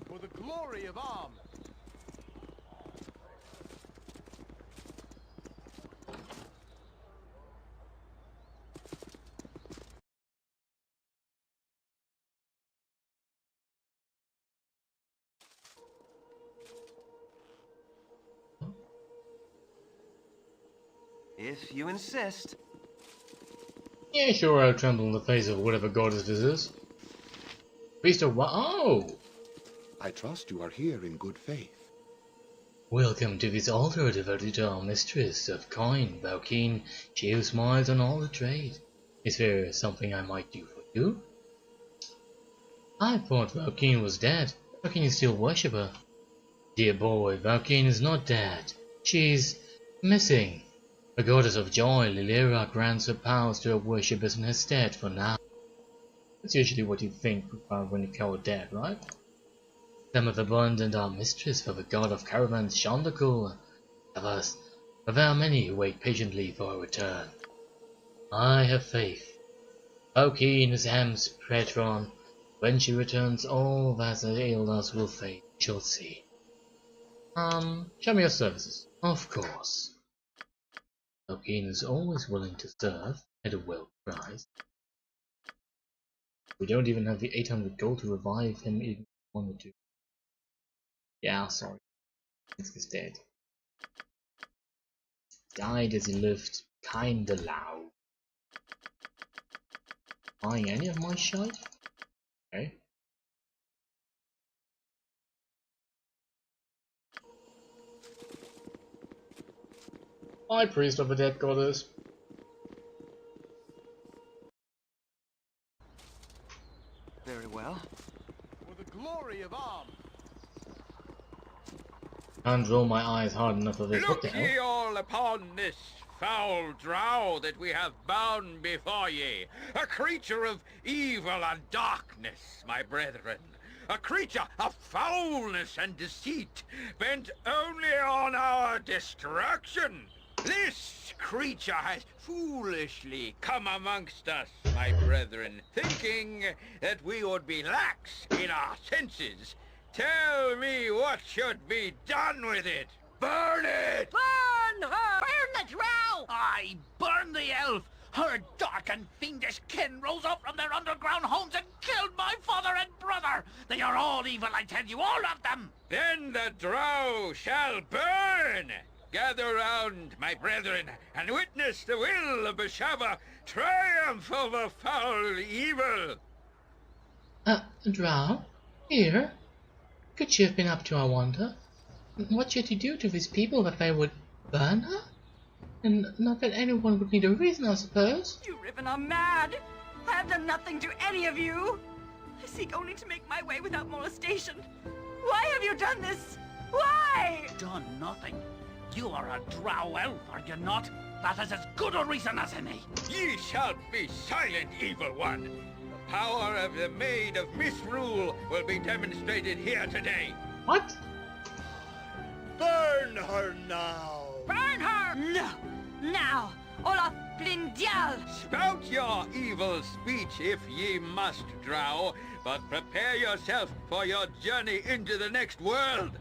For the glory of arms.
If you insist.
Yeah, sure, I'll tremble in the face of whatever goddess this is. Priest of what? Oh!
I trust you are here in good faith.
Welcome to this altar devoted to our mistress of coin, Valkeen. She who smiles on all the trade. Is there something I might do for you? I thought Valkeen was dead. How can you still worship her? Dear boy, Valkeen is not dead. She's missing. The goddess of joy, Lilira, grants her powers to her worshippers in her stead for now. That's usually what you think when you call her dead, right? Some of abundant our mistress for the god of caravans, Shandakul, of us, but there are many who wait patiently for her return. I have faith. Valkeen is Ham's patron. When she returns, all that ailed us will fade. We shall see. Show me your services. Of course. Valkeen is always willing to serve at a well price. We don't even have the 800 gold to revive him even if we wanted to. Yeah, sorry. He's dead. Died as he lived, kinda loud. Buying any of my shite? Okay. High priest of the dead goddess.
Very well.
For the glory of arms.
Can't roll my eyes hard enough for this. What the
Look ye
hell?
all upon this foul drow that we have bound before ye, a creature of evil and darkness, my brethren, a creature of foulness and deceit, bent only on our destruction. This creature has foolishly come amongst us, my brethren, thinking that we would be lax in our senses. Tell me what should be done with it. Burn it!
Burn her! Burn the drow!
I burn the elf! Her dark and fiendish kin rose up from their underground homes and killed my father and brother! They are all evil, I tell you, all of them!
Then the drow shall burn! Gather round, my brethren, and witness the will of Beshava triumph over foul evil!
Drow? Here? Could she have been up to, I wonder? What should you do to these people that they would burn her? And not that anyone would need a reason, I suppose.
You Riven are mad! I have done nothing to any of you! I seek only to make my way without molestation. Why have you done this? Why?
Done nothing. You are a drow elf, are you not? That is as good a reason as any.
Ye shall be silent, evil one! The power of the Maid of Misrule will be demonstrated here today.
What?
Burn her now!
Burn her! No! Now! Olaf Blindial!
Spout your evil speech if ye must, drow, but prepare yourself for your journey into the next world.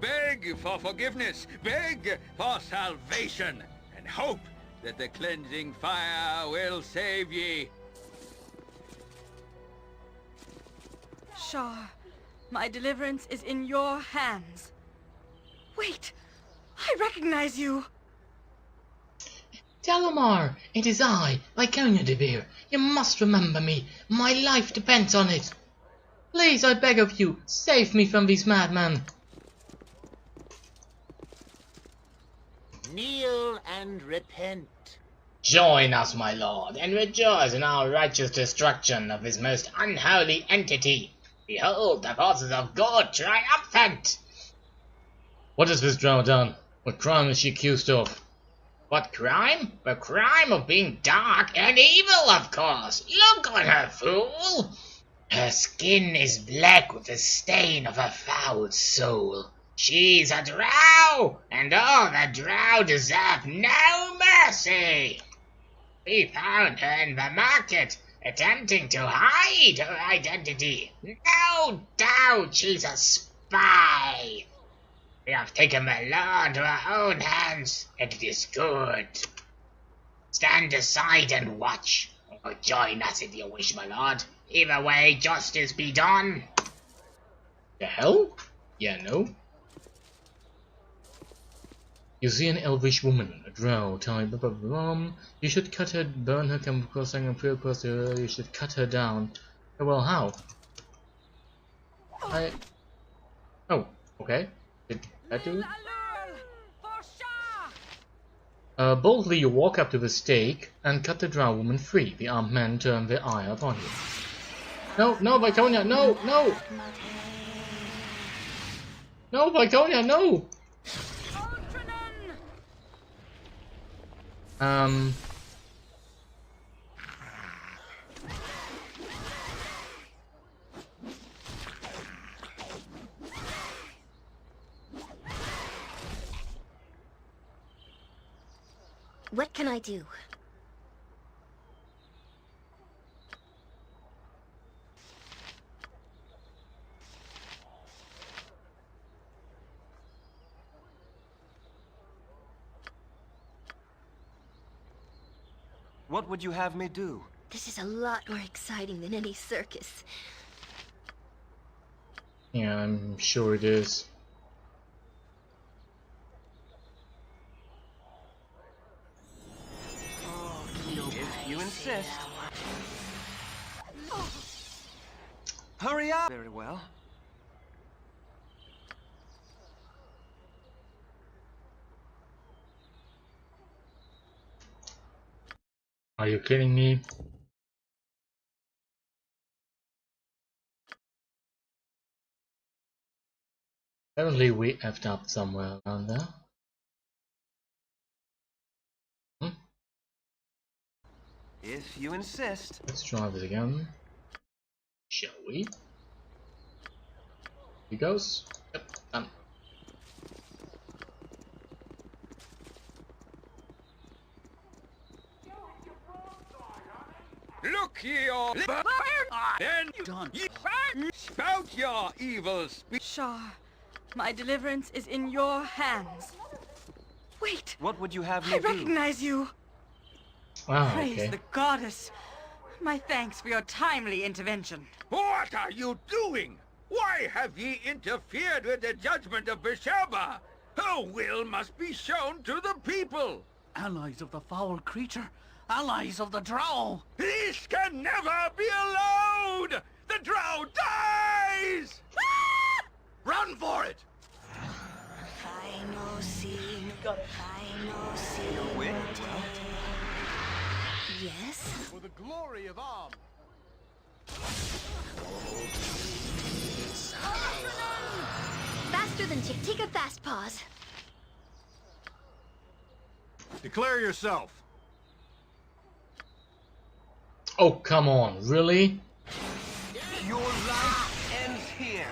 Beg for forgiveness, beg for salvation, and hope that the cleansing fire will save ye.
Shar, my deliverance is in your hands. Wait! I recognize you!
Talamar, it is I, Lyconia de Beer. You must remember me. My life depends on it. Please, I beg of you, save me from these madmen.
Kneel and repent.
Join us, my lord, and rejoice in our righteous destruction of this most unholy entity. Behold the forces of God triumphant!
What has this drow done? What crime is she accused of?
What crime? The crime of being dark and evil, of course. Look on her, fool. Her skin is black with the stain of her foul soul. She's a drow, and all the drow deserve no mercy. We found her in the market, attempting to hide her identity. No doubt she's a spy. We have taken the law into our own hands, and it is good. Stand aside and watch, or join us if you wish, my lord. Either way, justice be done.
The hell? Yeah, no. You see an elvish woman, a drow, type, blah, blah, blah. You should cut her, burn her, come crossing and pure across her. You should cut her down. Well, how? Oh, okay. Did that do it? Boldly you walk up to the stake and cut the drow woman free. The armed men turn their eye upon you. No, no, Viconia, no, no! No, Viconia, no!
What can I do?
What would you have me do?
This is a lot more exciting than any circus.
Yeah, I'm sure it is.
If you insist. Hurry up! Very well.
Are you kidding me? Apparently we effed up somewhere around there.
If you insist.
Let's try this again. Shall we? He goes. Yep, done.
Look ye all, then ye spout your evil speech.
Shar, my deliverance is in your hands. Wait!
What would you have me
I
do?
recognize you!
Wow,
Praise
okay.
the goddess. My thanks for your timely intervention.
What are you doing? Why have ye interfered with the judgment of Besheba? Her will must be shown to the people.
Allies of the foul creature. Allies of the drow.
This can never be allowed! The drow dies!
Run for it!
Got it.
Yes?
For the glory of Am.
Faster than Chick. Take a fast pause.
Declare yourself.
Oh, come on, really?
Your life ends here.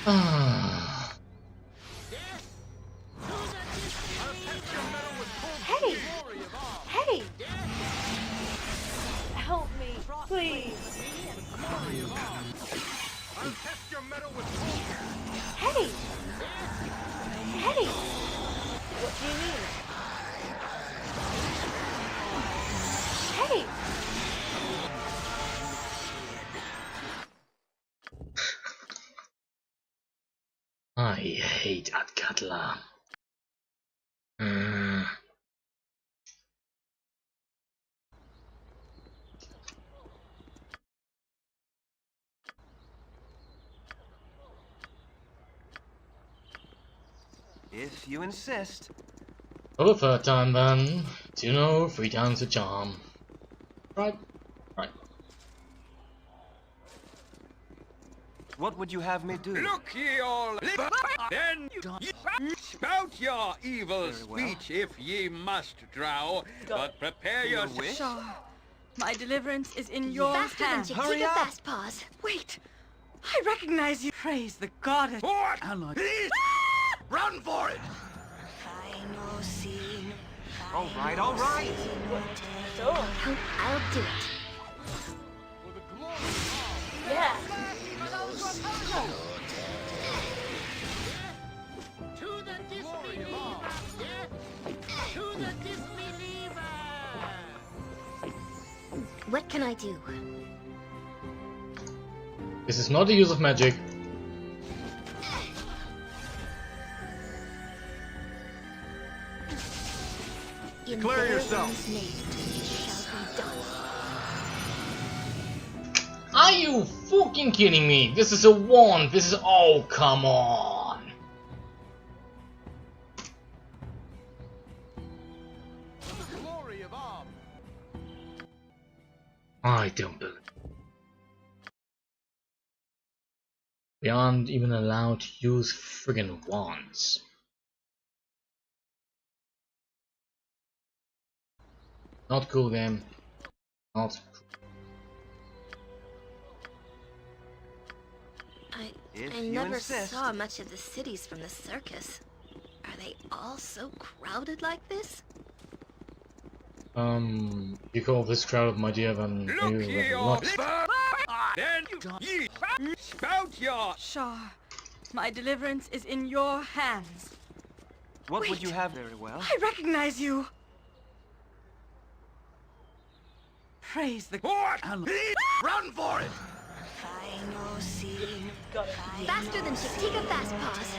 Ah.
Hey! Hey! Help me, please! Hey! Hey! What do you mean? Hey!
I hate Atkatla.
If you insist.
For the third time then. 2-0, 3 times the charm. Right. Right.
What would you have me do?
Look ye all, then ye spout your evil speech if ye must drow, but prepare yourself.
Shaw, my deliverance is in your
Faster than
hands.
Chick. Take a fast pause.
Wait, I recognize you. Praise the goddess.
What?
Run for it!
All right, all right.
I'll do it.
Yeah.
To the disbeliever! Death to the disbeliever!
What can I do?
This is not the use of magic.
Declare yourself.
Are you fucking kidding me? This is a wand. This is... Oh, come on. I don't believe. We aren't even allowed to use friggin' wands. Not cool, game. Not.
I never saw much of the cities from the circus. Are they all so crowded like this?
You call this crowd, my dear, then
Look ye all, then ye spout your...
Shaw, my deliverance is in your hands.
What would you have? Very well.
I recognize you. Praise the...
What? Run for it!
Faster than Chick. Take a fast pause.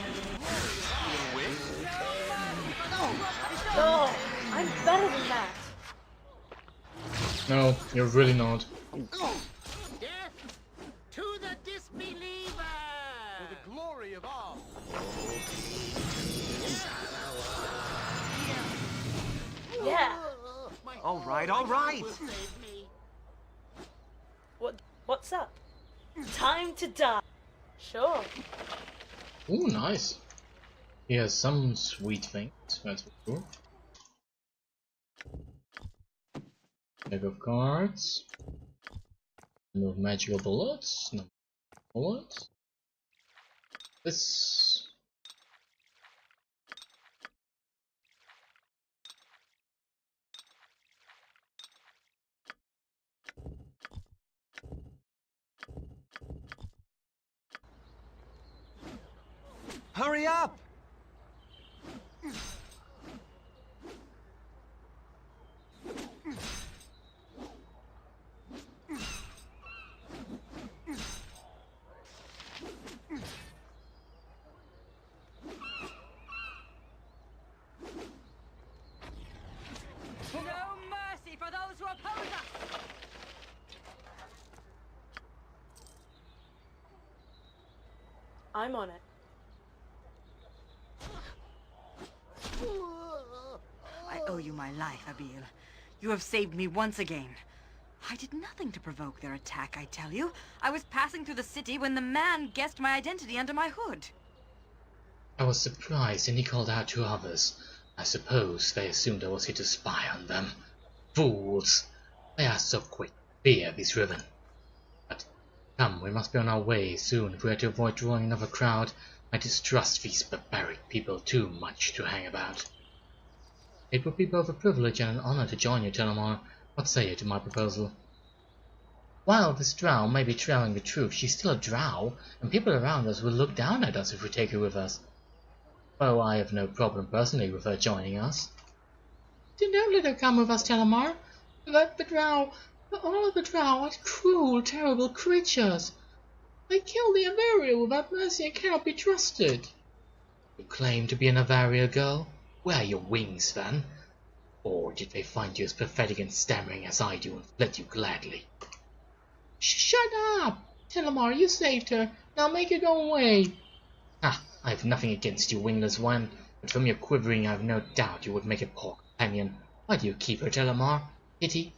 No, I'm better than that.
No, you're really not.
Death to the disbeliever! For the glory of all!
Yeah.
All right, all right.
What's up? Time to die. Sure.
Ooh, nice. He has some sweet things, that's for sure. Deck of cards. No magical bullets. No bullets. This.
Hurry up!
No mercy for those who oppose us.
I'm on it.
I owe you my life, Abil. You have saved me once again. I did nothing to provoke their attack, I tell you. I was passing through the city when the man guessed my identity under my hood.
I was surprised and he called out to others. I suppose they assumed I was here to spy on them. Fools! They are so quick to fear this ribbon. But come, we must be on our way soon if we are to avoid drawing another crowd. I distrust these barbaric people too much to hang about. It would be both a privilege and an honor to join you, Telemar. What say you to my proposal? While this drow may be trailing the truth, she's still a drow, and people around us will look down at us if we take her with us. Though I have no problem personally with her joining us.
Don't let her come with us, Telemar. The drow, all of the drow are cruel, terrible creatures. They kill the Avaria without mercy and cannot be trusted.
You claim to be an Avaria girl? Where are your wings, then? Or did they find you as pathetic and stammering as I do and fled you gladly?
Shut up! Telemar, you saved her. Now make her go away.
Ah, I have nothing against you, wingless one, but from your quivering I have no doubt you would make a poor companion. Why do you keep her, Telemar? Pity?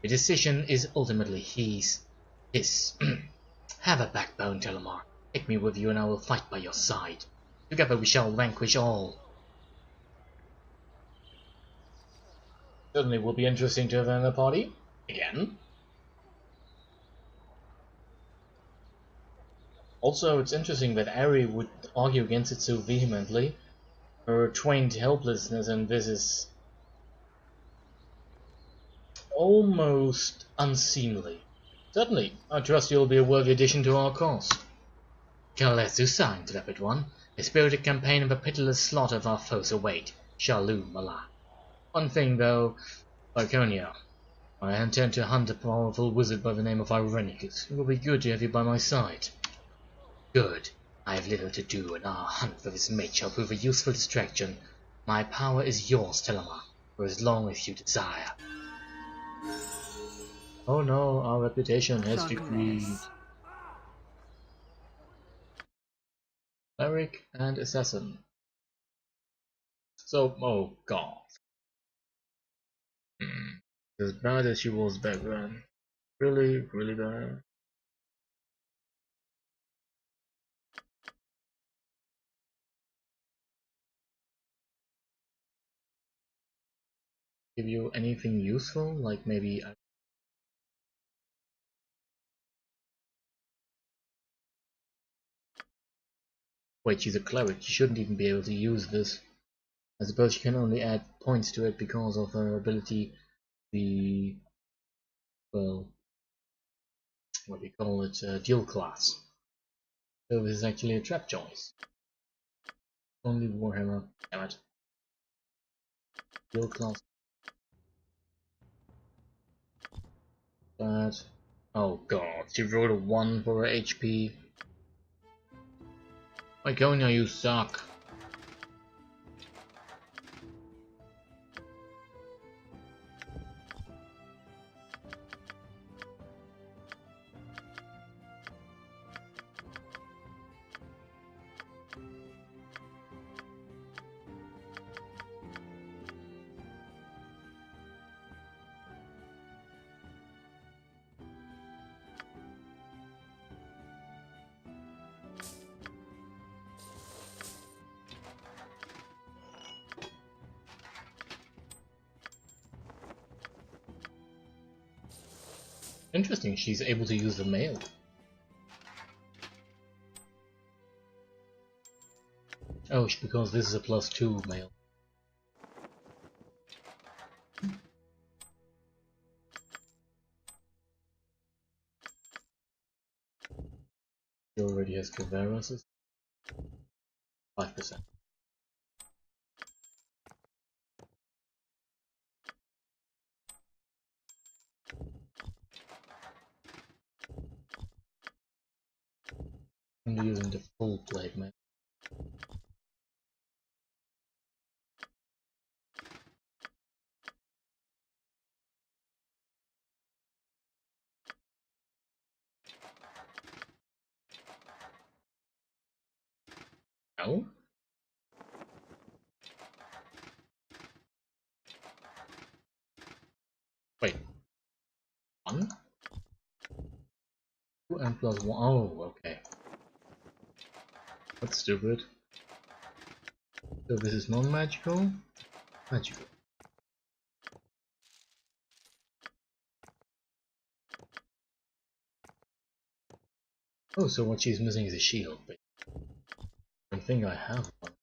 The decision is ultimately his. Have a backbone, Telemar. Take me with you and I will fight by your side. Together we shall vanquish all. Certainly will be interesting to have another party. Again. Also, it's interesting that Ari would argue against it so vehemently. Her trained helplessness, and this is almost unseemly. Certainly, I trust you'll be a worthy addition to our cause. Kalesusa, intrepid one. A spirited campaign of a pitiless slaughter of our foes await. Shalom Allah. One thing though, Lyconia. I intend to hunt a powerful wizard by the name of Irenicus. It will be good to have you by my side. Good. I have little to do, and our hunt for this mate shall prove a useful distraction. My power is yours, Telemar, for as long as you desire. Oh no, our reputation has decreased. Cleric and Assassin. So, oh god. As bad as she was back then. Really, really bad. Give you anything useful, like maybe... Wait, she's a cleric, she shouldn't even be able to use this. I suppose she can only add points to it because of her ability, the... well... what do you call it? Dual class. So this is actually a trap choice. Only Warhammer, damn it. Dual class. That... oh god, she rolled a 1 for her HP. Lyconia, you suck. Interesting, she's able to use the mail. Oh, because this is a +2 mail. She already has Caveras. 5%. I'm using the full blade mail. No? Wait. 1? 2 and +1. Oh, okay. That's stupid. So this is non-magical? Magical. Oh, so what she's missing is a shield. But I think I have one.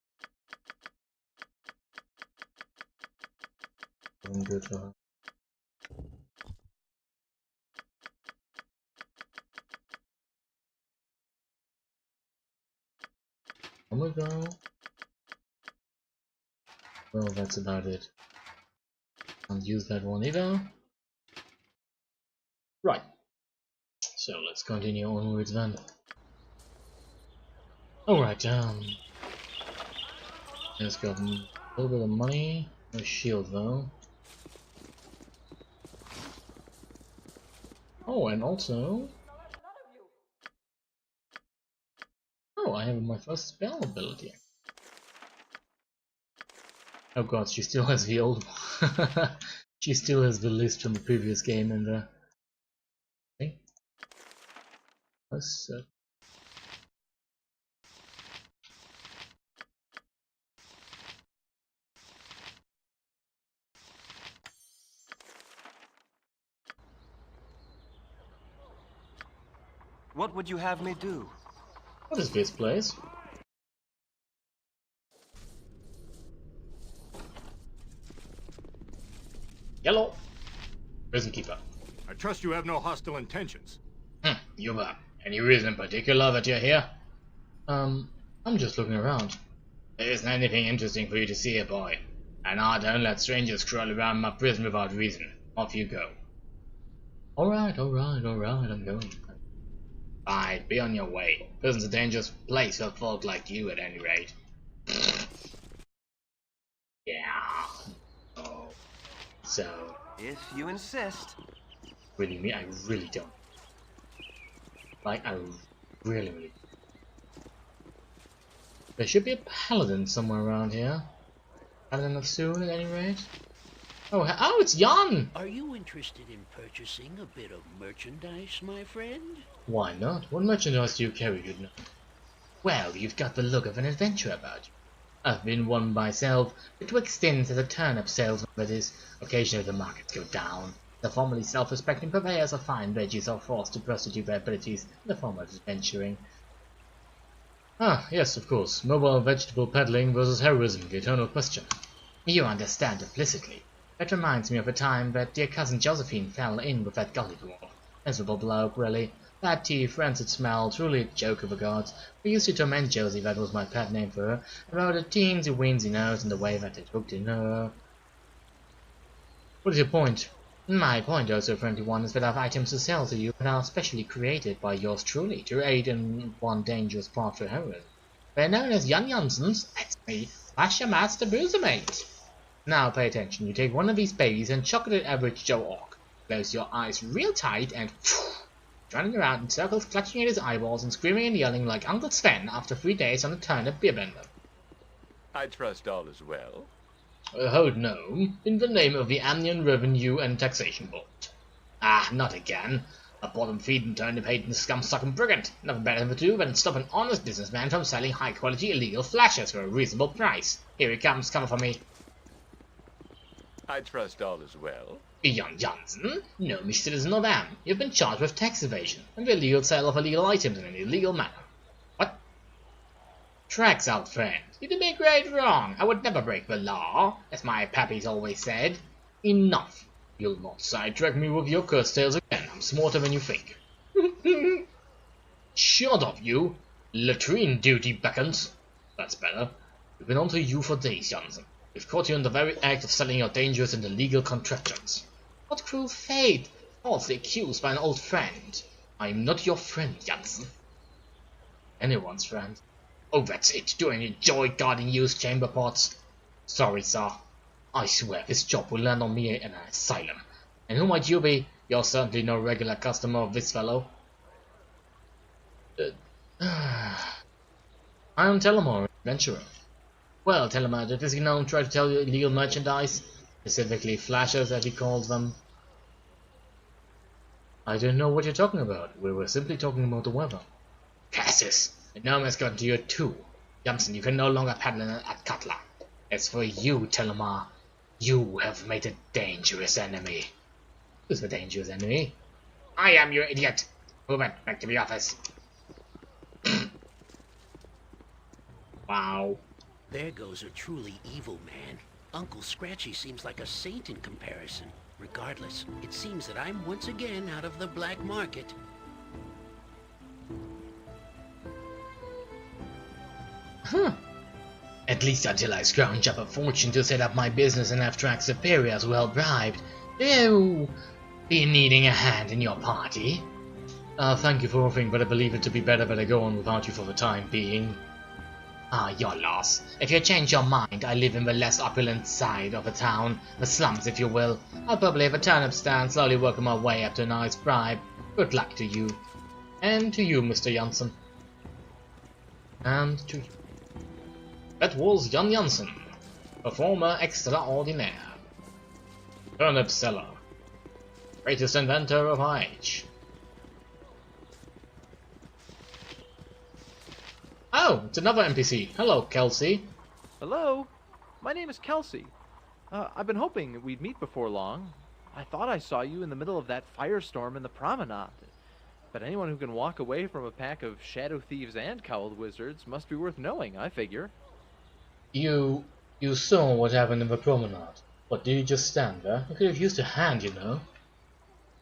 I'm good for her. Omega. Well, that's about it. Can't use that one either. Right. So let's continue onwards then. Alright, let's got a little bit of money. No shield though. Oh, and also... oh, I have my first spell ability. Oh god, she still has the old one. She still has the list from the previous game in there. Okay. Let's
What would you have me do?
What is this place? Yellow. Prison keeper.
I trust you have no hostile intentions.
Yuba. Any reason in particular that you're here? I'm just looking around. There isn't anything interesting for you to see here, boy. And I don't let strangers crawl around my prison without reason. Off you go. Alright, I'm going. Fine, be on your way. Prison's a dangerous place for folk like you at any rate. Yeah. Oh. So.
If you insist.
Really, me? I really don't. Like, I really. There should be a paladin somewhere around here. Paladin of Soon at any rate. Oh, it's Jan!
Are you interested in purchasing a bit of merchandise, my friend?
Why not? What merchandise do you carry, good enough? Well, you've got the look of an adventurer about you. I've been one myself, betwixt stints as a turnip salesman, that is, occasionally the markets go down. The formerly self-respecting purveyors of fine veggies are forced to prostitute their abilities in the form of adventuring. Ah, yes, of course. Mobile vegetable peddling versus heroism, the eternal question. You understand implicitly. That reminds me of a time that dear cousin Josephine fell in with that gully dwarf. Miserable bloke, really. Bad teeth, rancid smell, truly a joke of the gods. We used to torment Josie, that was my pet name for her, about her teensy-weensy nose and the way that it hooked in her. What is your point? My point, oh so friendly one, is that I have items to sell to you that are specially created by yours truly to aid in one dangerous path to heroin. They're known as Jan Janssens, that's me, Pasha Master Boozemate. Now pay attention, you take one of these babies and chuck it at average Joe Orc. Close your eyes real tight and running around in circles clutching at his eyeballs and screaming and yelling like Uncle Sven after 3 days on a turnip beer bender.
I trust all is well.
Hold no, in the name of the Anion Revenue and Taxation Board. Ah, not again. A bottom-feeding, turnip-hating, scum-sucking brigand. Nothing better to do than stop an honest businessman from selling high-quality illegal flashes for a reasonable price. Here he comes, cover for me.
I trust all is well.
Jan Jansen? No, Mr. Citizen of Am. You've been charged with tax evasion and the illegal sale of illegal items in an illegal manner. What? Tracks out, friend. You did me great wrong. I would never break the law, as my pappies always said. Enough. You'll not sidetrack me with your curse tales again. I'm smarter than you think. Shut up, you. Latrine duty beckons. That's better. We've been on to you for days, Jansen. We've caught you in the very act of selling your dangerous and illegal contraptions. What cruel fate! Falsely accused by an old friend. I'm not your friend, Jansen. Anyone's friend. Oh, that's it. Do I enjoy guarding used chamber pots? Sorry, sir. I swear this job will land on me in an asylum. And who might you be? You're certainly no regular customer of this fellow. I am Telemar, adventurer. Well, Telemar, does he now try to tell you illegal merchandise? Specifically flashers, as he calls them. I don't know what you're talking about. We were simply talking about the weather. Cassis! The gnome has gotten to you too. Jansen, you can no longer paddle at Cutler. As for you, Telemar, you have made a dangerous enemy. Who's the dangerous enemy? I am, you idiot! Move it, back to the office. Wow.
There goes a truly evil man. Uncle Scratchy seems like a saint in comparison. Regardless, it seems that I'm once again out of the black market.
Huh. At least until I scrounge up a fortune to set up my business and have track superiors well bribed. You be needing a hand in your party. Thank you for offering, but I believe it to be better that I go on without you for the time being. Ah, your loss. If you change your mind, I live in the less opulent side of the town, the slums if you will. I'll probably have a turnip stand, slowly working my way up to a nice bribe. Good luck to you. And to you, Mr. Jansen. And to you. That was Jan Jansen, performer extraordinaire. Turnip seller. Greatest inventor of our age. it's another NPC. Hello, Kelsey.
Hello, my name is Kelsey. I've been hoping we'd meet before long. I thought I saw you in the middle of that firestorm in the promenade. But anyone who can walk away from a pack of shadow thieves and cowled wizards must be worth knowing, I figure.
You saw what happened in the promenade. But did you just stand there? You could have used a hand, you know.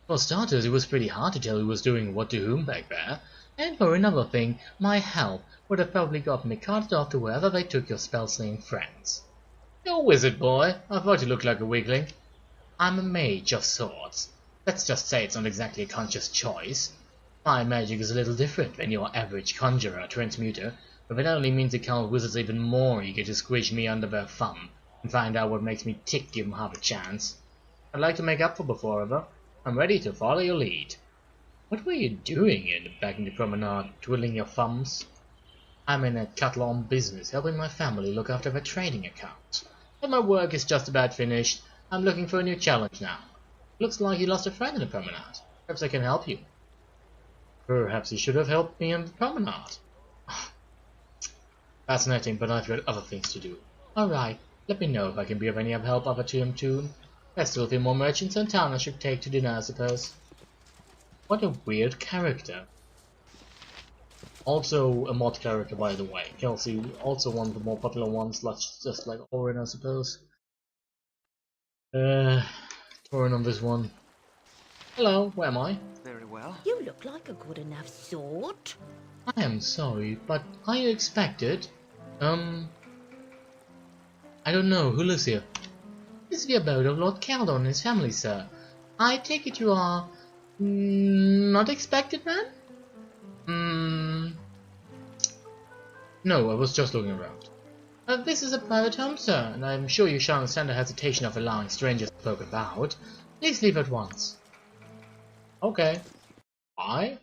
For starters, it was pretty hard to tell who was doing what to whom back there. And for another thing, my help would have probably gotten me carted off to wherever they took your spell-slaying friends. You're a wizard, boy. I thought you looked like a weakling. I'm a mage of sorts. Let's just say it's not exactly a conscious choice. My magic is a little different than your average conjurer or transmuter, but that only means the cowled wizards are even more eager to squish me under their thumb and find out what makes me tick give them half a chance. I'd like to make up for before ever. I'm ready to follow your lead. What were you doing back in the promenade, twiddling your thumbs? I'm in a cut-long business, helping my family look after their trading accounts. But my work is just about finished. I'm looking for a new challenge now. Looks like you lost a friend in the promenade. Perhaps I can help you. Perhaps you should have helped me in the promenade. Fascinating, but I've got other things to do. Alright, let me know if I can be of any help over to Toon. There's still a few more merchants in town I should take to dinner, I suppose. What a weird character. Also a mod character, by the way. Kelsey, also one of the more popular ones, just like Orin, I suppose. Touring on this one. Hello, where am I?
Very well.
You look like a good enough sort.
I am sorry, but are you expected? I don't know, who lives here? This is the abode of Lord Caldor and his family, sir. I take it you are... not expected, man? No, I was just looking around. This is a private home, sir, and I'm sure you shan't stand the hesitation of allowing strangers to poke about. Please leave at once. Okay. Bye.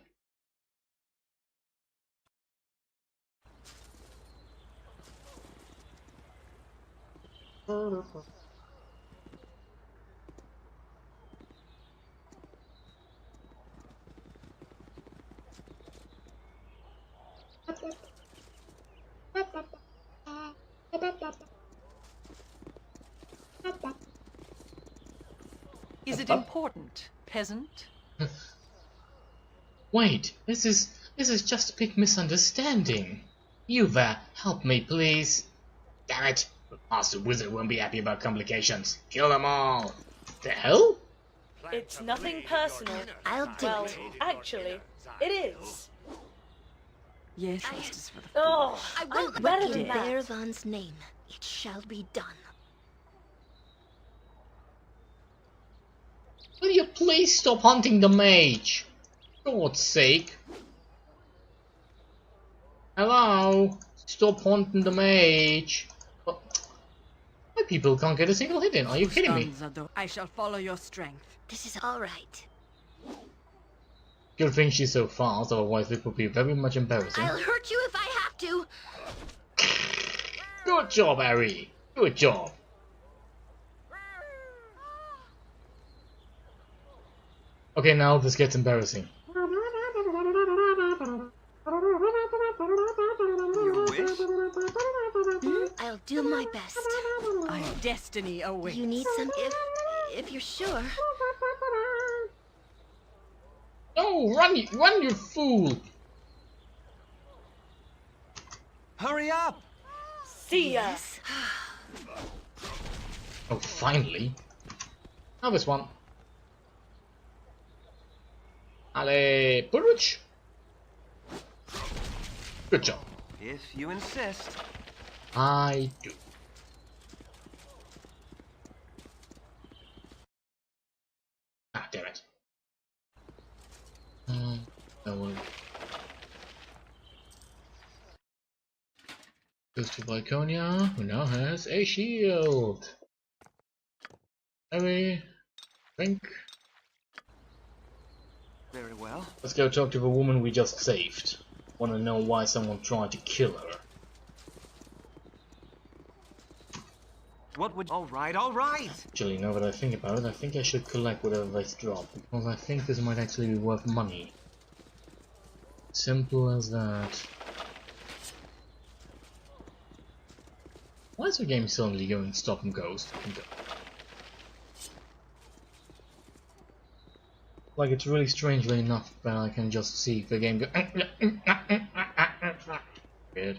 Is it important, peasant?
Wait, this is just a big misunderstanding. You there, help me, please. Damn it, the master wizard won't be happy about complications. Kill them all. The hell?
It's nothing personal.
I'll do
well,
it.
actually, it is.
Yes, justice for the
Oh,
I will
I'm better
in
than that.
Bearvan's name. It shall be done.
Will you please stop hunting the mage? For God's sake. Hello? Stop hunting the mage. My people can't get a single hit in. Are you kidding me?
I shall follow your strength.
This is all right.
Good thing she's so fast, otherwise it would be very much embarrassing.
I'll hurt you if I have to.
Good job, Harry. Good job. Okay, now this gets embarrassing.
I'll do my best.
Our destiny awaits.
You need some if you're sure.
No, run, you fool!
Hurry up!
See ya!
Yes.
Oh, finally. Now this one. Allez, Puruch! Good job.
If you insist.
I do. Ah, damn it. That one. Goes to Viconia, who now has a shield. Harry, drink.
Very well.
Let's go talk to the woman we just saved. Want to know why someone tried to kill her.
What would... All right!
Actually, now that I think about it, I think I should collect whatever they drop, because I think this might actually be worth money. Simple as that. Why is the game suddenly going stop and go, Like, it's really strangely enough when I can just see the game go. Weird.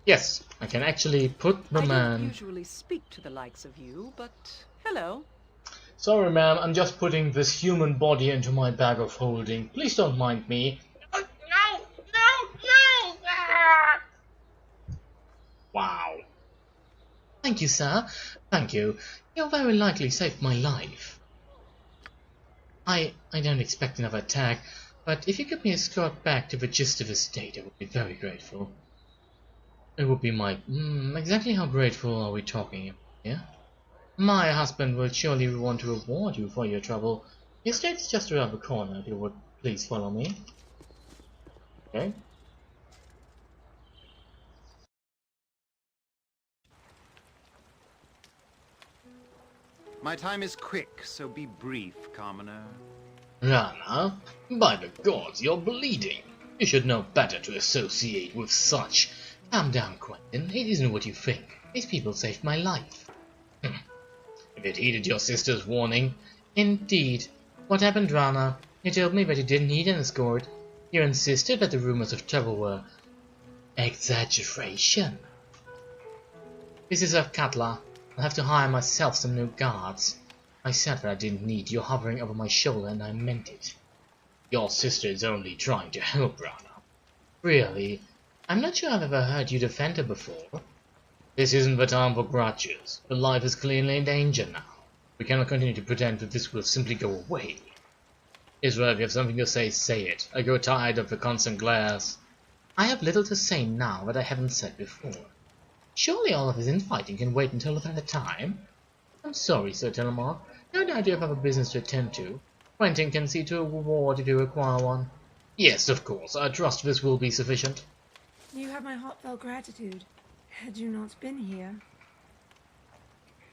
Yes, I can actually put the
I
man.
don't usually speak to the likes of you, but hello.
Sorry, ma'am, I'm just putting this human body into my bag of holding. Please don't mind me. Wow. Thank you, sir. Thank you. You very likely saved my life. I don't expect another attack, but if you could me escort back to the gist of estate, I would be very grateful. It would be my... exactly how grateful are we talking about here? My husband will surely want to reward you for your trouble. The estate's just around the corner, if you would please follow me. Okay.
My time is quick, so be brief, commoner.
Rana, by the gods, you're bleeding. You should know better to associate with such. Calm down, Quentin. It isn't what you think. These people saved my life. If you'd heeded your sister's warning. Indeed. What happened, Rana? You told me that you didn't need an escort. You insisted that the rumors of trouble were exaggeration. This is Katla. I'll have to hire myself some new guards. I said that I didn't need you hovering over my shoulder, and I meant it. Your sister is only trying to help, Rana. Really? I'm not sure I've ever heard you defend her before. This isn't the time for grudges. Her life is clearly in danger now. We cannot continue to pretend that this will simply go away. Israel, if you have something to say, say it. I grow tired of the constant glares. I have little to say now that I haven't said before. Surely all of his infighting can wait until another time? I'm sorry, Sir Telemar. No doubt you have other business to attend to. Quentin can see to a reward if you require one. Yes, of course. I trust this will be sufficient.
You have my heartfelt gratitude. Had you not been here...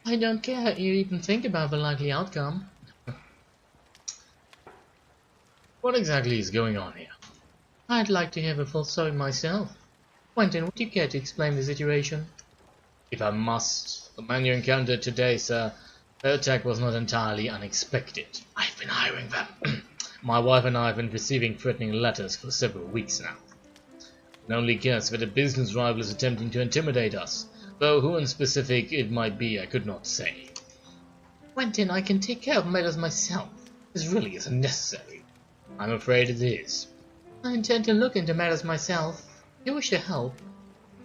I don't care that you even think about the likely outcome. What exactly is going on here? I'd like to hear the full story myself. Quentin, would you care to explain the situation? If I must, the man you encountered today, sir, the attack was not entirely unexpected. I've been hiring them. My wife and I have been receiving threatening letters for several weeks now. I can only guess that a business rival is attempting to intimidate us, though who in specific it might be I could not say. Quentin, I can take care of matters myself. This really isn't necessary. I'm afraid it is. I intend to look into matters myself. If you wish to help,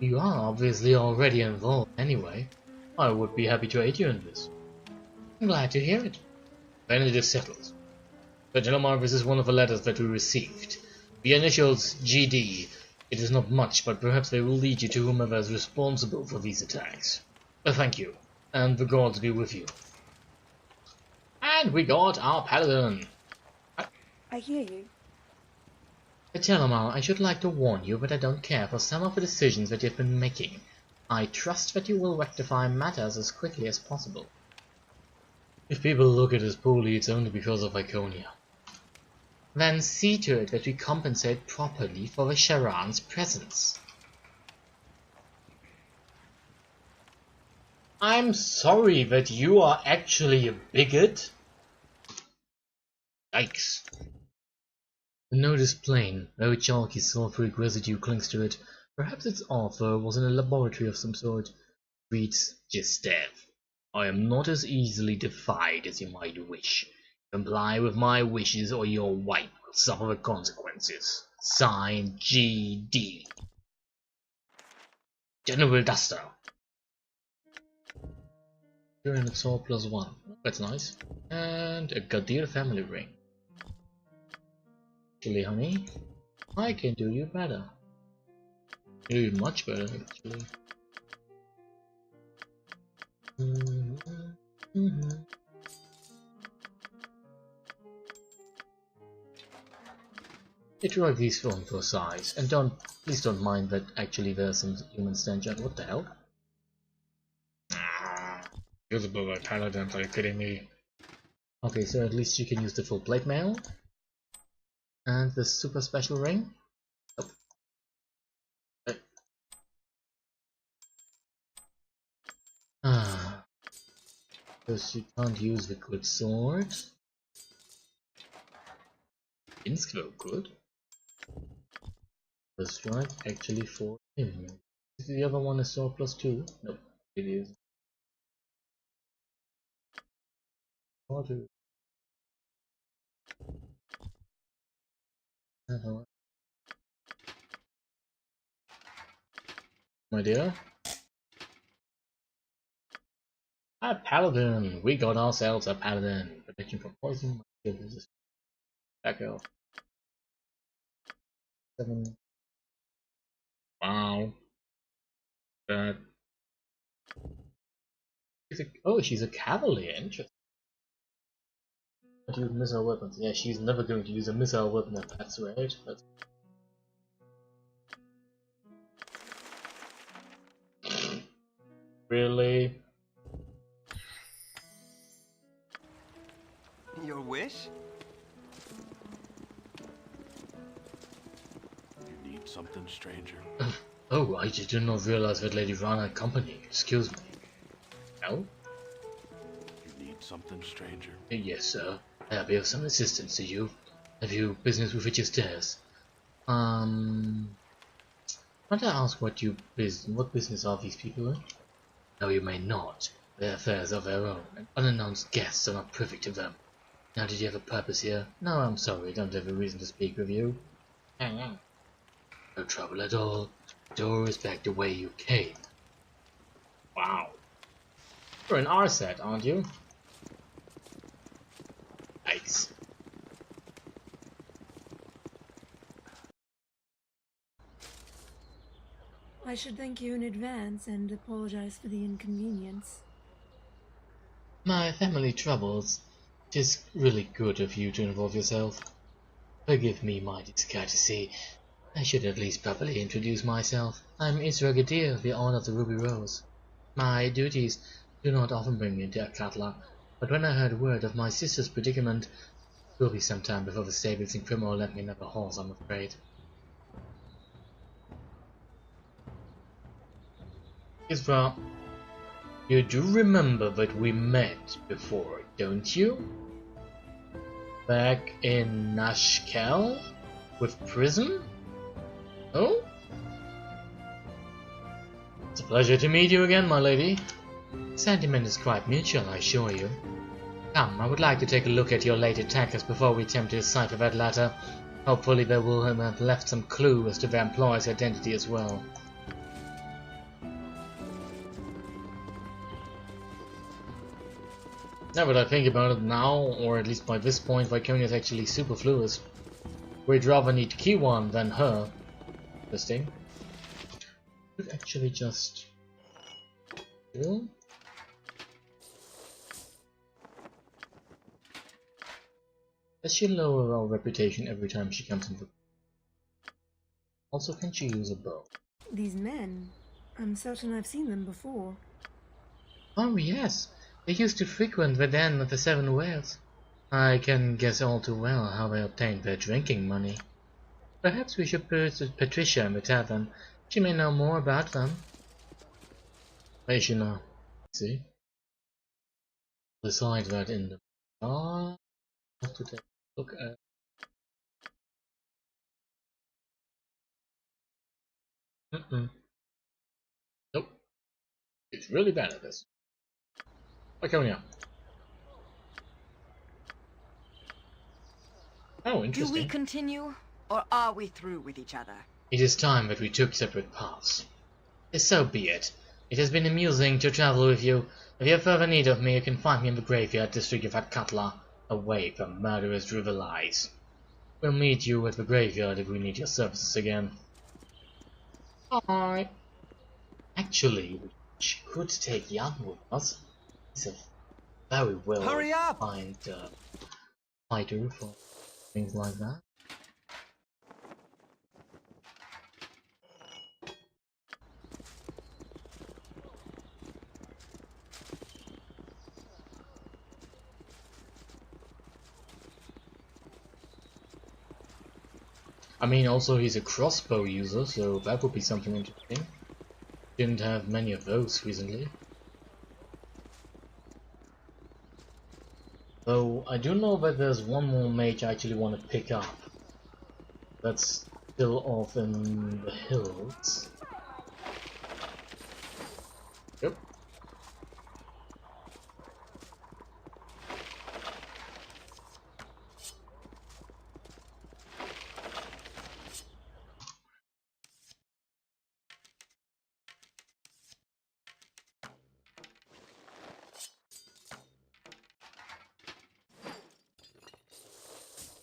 you are obviously already involved anyway. I would be happy to aid you in this. I'm glad to hear it. Then it is settled. But Telemar, this is one of the letters that we received. The initials GD. It is not much, but perhaps they will lead you to whomever is responsible for these attacks. Thank you, and the gods be with you. And we got our paladin.
I hear you.
Telemar, I should like to warn you that I don't care for some of the decisions that you've been making. I trust that you will rectify matters as quickly as possible. If people look at us poorly, it's only because of Iconia. Then see to it that we compensate properly for the Charan's presence. I'm sorry that you are actually a bigot. Yikes. The note is plain, very chalky sulfuric residue clings to it. Perhaps its author was in a laboratory of some sort. Reads, Gistev. I am not as easily defied as you might wish. Comply with my wishes or your wife will suffer the consequences. Signed, G.D. General Duster. You're in the sword +1. That's nice. And a Gadir family ring. Actually, honey, I can do you better. Do you much better, actually. Drive these films for size, and please don't mind that actually there's some human stench. What the hell? Usable by paladins, are you kidding me? Okay, so at least you can use the full plate mail. And the super special ring. Oh. Okay. Ah. Because you can't use the good sword. Insclo good. The strike actually for him. Is the other one a sword plus 2? Nope, it is. Water. My dear. A paladin! We got ourselves a paladin. Protection from poison. Back off. 7. Wow. That. She's a cavalier. Interesting. Use missile weapons. Yeah, she's never going to use a missile weapon at that rate. But really?
Your wish?
You need something, stranger?
Oh, I did not realize that Lady Rana had company. Excuse me. No?
You need something, stranger?
Yes, sir. I have here some assistance to you. Have you business with which stairs? Might I ask what business are these people in? No, you may not. Their affairs are their own, and unannounced guests are not privy to them. Now, did you have a purpose here? No, I'm sorry, I don't have a reason to speak with you. No trouble at all. The door is back the way you came. Wow. You're an R-set, aren't you? Nice.
I should thank you in advance and apologize for the inconvenience.
My family troubles. It is really good of you to involve yourself. Forgive me my discourtesy. I should at least properly introduce myself. I'm Isragadier of the Order of the Ruby Rose. My duties do not often bring me into Akatla, but when I heard word of my sister's predicament, it will be some time before the stables in Primor let me another horse, I'm afraid. Isra, you do remember that we met before, don't you? Back in Nashkel? With Prism? Oh? It's a pleasure to meet you again, my lady. Sentiment is quite mutual, I assure you. Come, I would like to take a look at your late attackers before we attempt to decipher that letter. Hopefully they will have left some clue as to their employer's identity as well. Now that I think about it now, or at least by this point, Viconia is actually superfluous. We'd rather need Kiwan than her. Interesting. Could actually just do. Does she lower our reputation every time she comes into? Also, can she use a bow?
These men, I'm certain I've seen them before.
Oh yes, they used to frequent the den of the Seven Whales. I can guess all too well how they obtained their drinking money. Perhaps we should visit Patricia in the tavern. She may know more about them. Where is she now? See? Decide that in the bar. Have to take a look at. Nope. It's really bad at this. Laconia. Oh, interesting.
Do we continue, or are we through with each other?
It is time that we took separate paths. So be it. It has been amusing to travel with you. If you have further need of me, you can find me in the graveyard district of Atkatla, away from murderous Druvalize. We'll meet you at the graveyard if we need your services again. Bye. Actually, we could take Jan with us. He's a very well defined fighter for things like that. I mean, also he's a crossbow user, so that would be something interesting. Didn't have many of those recently. Though I do know that there's one more mage I actually want to pick up. That's still off in the hills. Yep.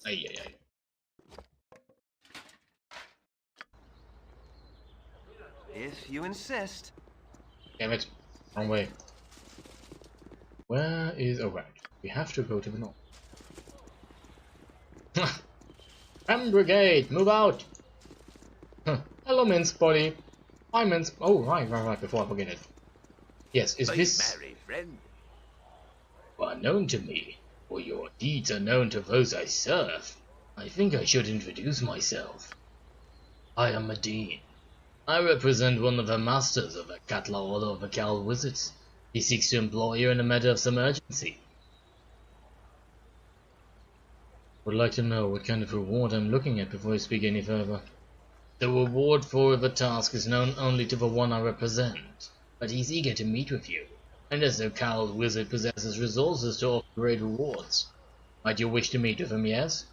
Ay, ay, ay.
If you insist.
Damn it. Wrong way. Where is... oh right. We have to go to the north. M Brigade, move out! Hello, Mince Body. Hi, Mince... oh, right, before I forget it. Yes, is this...
merry friend.
You are known to me, for your deeds are known to those I serve. I think I should introduce myself. I am Medine. I represent one of the masters of the Catla Order of the Cal Wizards. He seeks to employ you in a matter of some urgency. Would like to know what kind of reward I'm looking at before I speak any further. The reward for the task is known only to the one I represent, but he's eager to meet with you, and as the Cowled Wizard possesses resources to offer great rewards. Might you wish to meet with him, yes?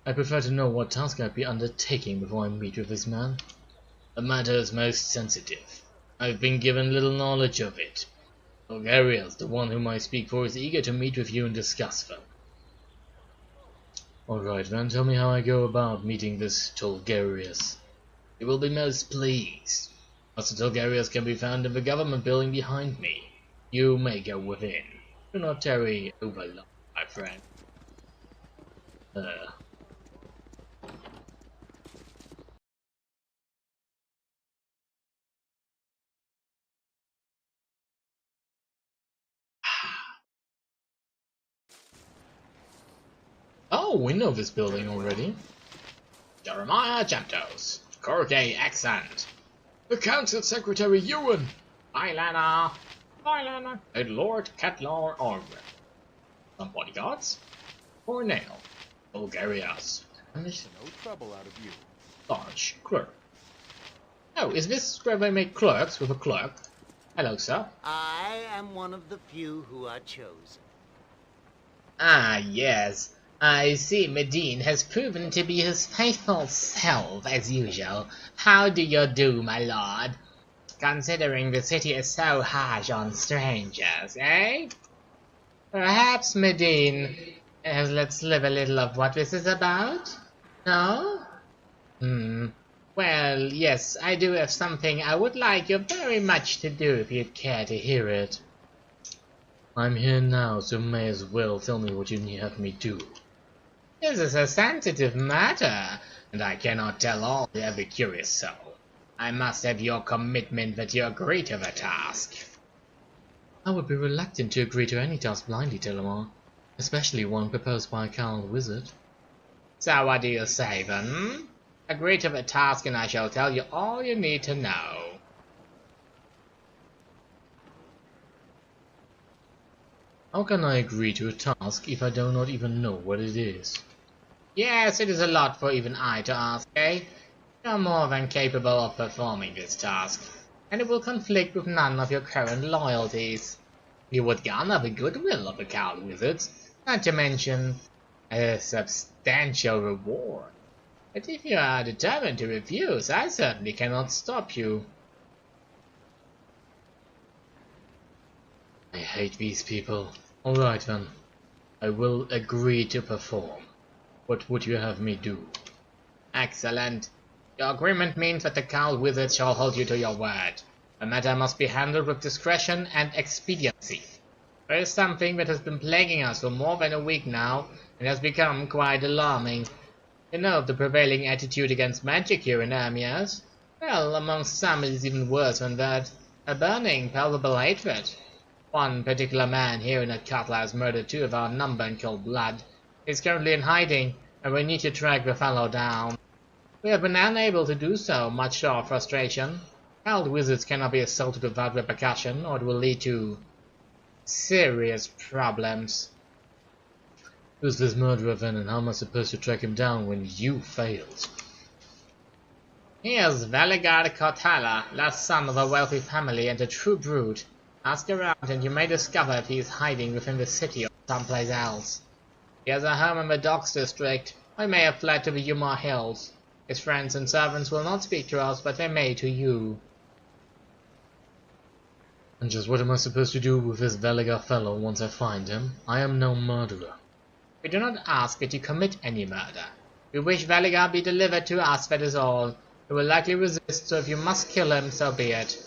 I prefer to know what task I'd be undertaking before I meet with this man. The matter is most sensitive. I've been given little knowledge of it. Bulgaria's the one whom I speak for is eager to meet with you and discuss them. Alright then, tell me how I go about meeting this Tolgarius. He will be most pleased. Master Tolgarius can be found in the government building behind me. You may go within. Do not tarry over long, my friend. Oh, we know this building already. Jeremiah Jantos, Corke accent. The Council Secretary Ewan. Hi, Lana. Hi, Lana. And Lord Catlar Orgren. Some bodyguards. Cornell. Bulgarias.
No trouble out of you.
Large clerk. Oh, is this where they make clerks with a clerk? Hello, sir.
I am one of the few who are chosen.
Ah, yes. I see Medine has proven to be his faithful self, as usual. How do you do, my lord? Considering the city is so harsh on strangers, eh? Perhaps, Medine, let's live a little of what this is about? No? Well, yes, I do have something I would like you very much to do if you'd care to hear it. I'm here now, so may as well tell me what you have me do. This is a sensitive matter, and I cannot tell all to every curious soul. I must have your commitment that you agree to the task. I would be reluctant to agree to any task blindly, Telemar, especially one proposed by a cowled wizard. So what do you say, then? Agree to the task and I shall tell you all you need to know.
How can I agree to a task if I do not even know what it is?
Yes, it is a lot for even I to ask, eh? You're more than capable of performing this task, and it will conflict with none of your current loyalties. You would garner the goodwill of the Cowled Wizards, not to mention a substantial reward. But if you are determined to refuse, I certainly cannot stop you.
I hate these people. Alright then. I will agree to perform. What would you have me do?
Excellent. Your agreement means that the Cowled Wizards shall hold you to your word. The matter must be handled with discretion and expediency. There is something that has been plaguing us for more than a week now, and has become quite alarming. You know of the prevailing attitude against magic here in Amiens? Well, amongst some it is even worse than that. A burning, palpable hatred. One particular man here in Atcatla has murdered 2 of our number in cold blood. He is currently in hiding,
and we need to track the fellow down. We have been unable to do so, much to our frustration. Wild wizards cannot be assaulted without repercussion, or it will lead to serious problems. Who's this murderer then, and how am I supposed to track him down when you failed? He is Veligard Cortella, last son of a wealthy family and a true brute. Ask around and you may discover if he is hiding within the city or someplace else. He has a home in the Docks district, or he may have fled to the Yuma Hills. His friends and servants will not speak to us, but they may to you. And just what am I supposed to do with this Veligar fellow once I find him? I am no murderer. We do not ask that you commit any murder. We wish Veligar be delivered to us, that is all. He will likely resist, so if you must kill him, so be it.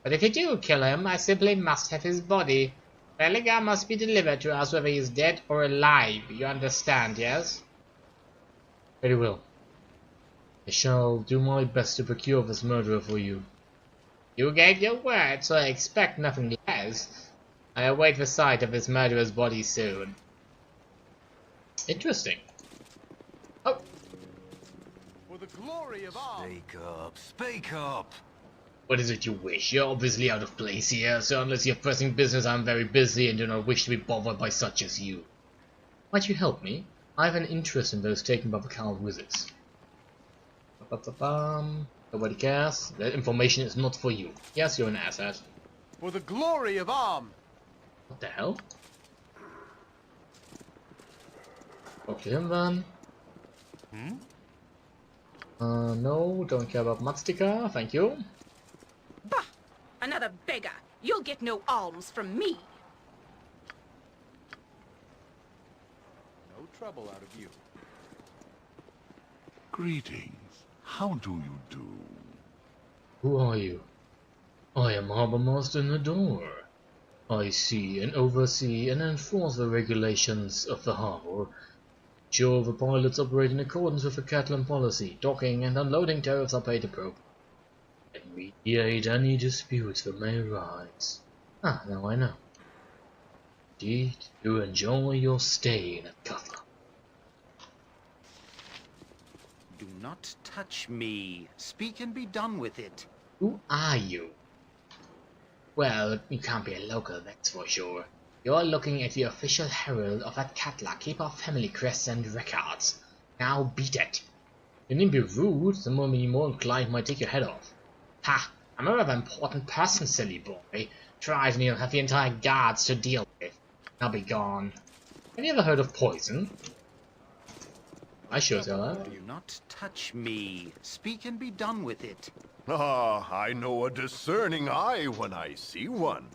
But if you do kill him, I simply must have his body. Veligar must be delivered to us whether he is dead or alive. You understand, yes? Very well. I shall do my best to procure this murderer for you. You gave your word, so I expect nothing less. I await the sight of this murderer's body soon. Interesting. Oh!
For the glory of all.
Speak up, speak up!
What is it you wish? You're obviously out of place here, so unless you have pressing business, I'm very busy and do not wish to be bothered by such as you. Might you help me? I have an interest in those taken by the Cowled Wizards. Nobody cares. That information is not for you. Yes, you're an asset.
For the glory of Arm.
What the hell? Talk to him then. No, don't care about Matstika, thank you.
Bah! Another beggar! You'll get no alms from me!
No trouble out of you.
Greetings. How do you do?
Who are you? I am Harbour Master Nador. I see and oversee and enforce the regulations of the harbour. Sure the pilots operate in accordance with the Catalan policy. Docking and unloading tariffs are paid appropriately. And mediate any disputes that may arise. Ah, now I know. Indeed, you enjoy your stay in Katla.
Do not touch me. Speak and be done with it.
Who are you? Well, you can't be a local, that's for sure. You're looking at the official herald of that Katla, keeper of family crests and records. Now beat it. You needn't be rude, the more inclined might take your head off. Ha! I'm a rather important person, silly boy. Tries me, you'll have the entire guards to deal with. Now be gone. Have you ever heard of poison? I sure as hell have.
Do not touch me. Speak and be done with it.
Ah, I know a discerning eye when I see one.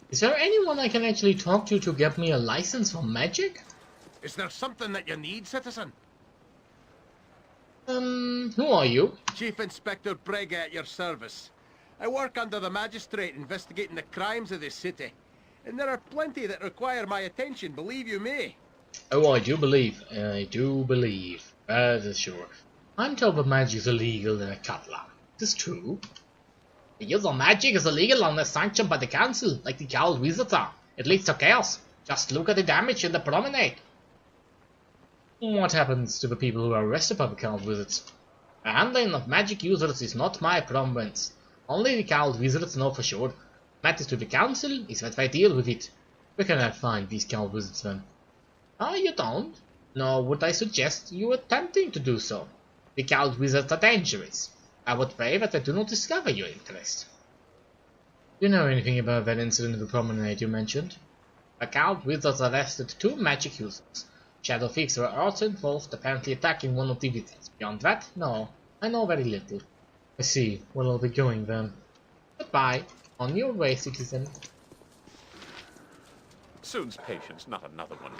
Is there anyone I can actually talk to get me a license for magic?
Is there something that you need, citizen?
Who are you?
Chief Inspector Brega at your service. I work under the magistrate investigating the crimes of this city. And there are plenty that require my attention, believe you me.
Oh, I do believe. That is sure. I'm told that magic is illegal in Katla. Is this true? The use of magic is illegal unless sanctioned by the council, like the Cowled Wizards are. It leads to chaos. Just look at the damage in the promenade. What happens to the people who are arrested by the Cowled Wizards? The handling of magic users is not my province. Only the Cowled Wizards know for sure. Matters to the council is that they deal with it. Where can I find these Cowled Wizards then? Ah, you don't? Nor would I suggest you attempting to do so. The Cowled Wizards are dangerous. I would pray that I do not discover your interest. Do you know anything about that incident in the promenade you mentioned? The Cowled Wizards arrested 2 magic users. Shadow Thieves were also involved, apparently attacking one of the wizards. Beyond that, no. I know very little. I see. Well, I'll be going then. Goodbye. On your way, citizen.
Soon's patience, not another one.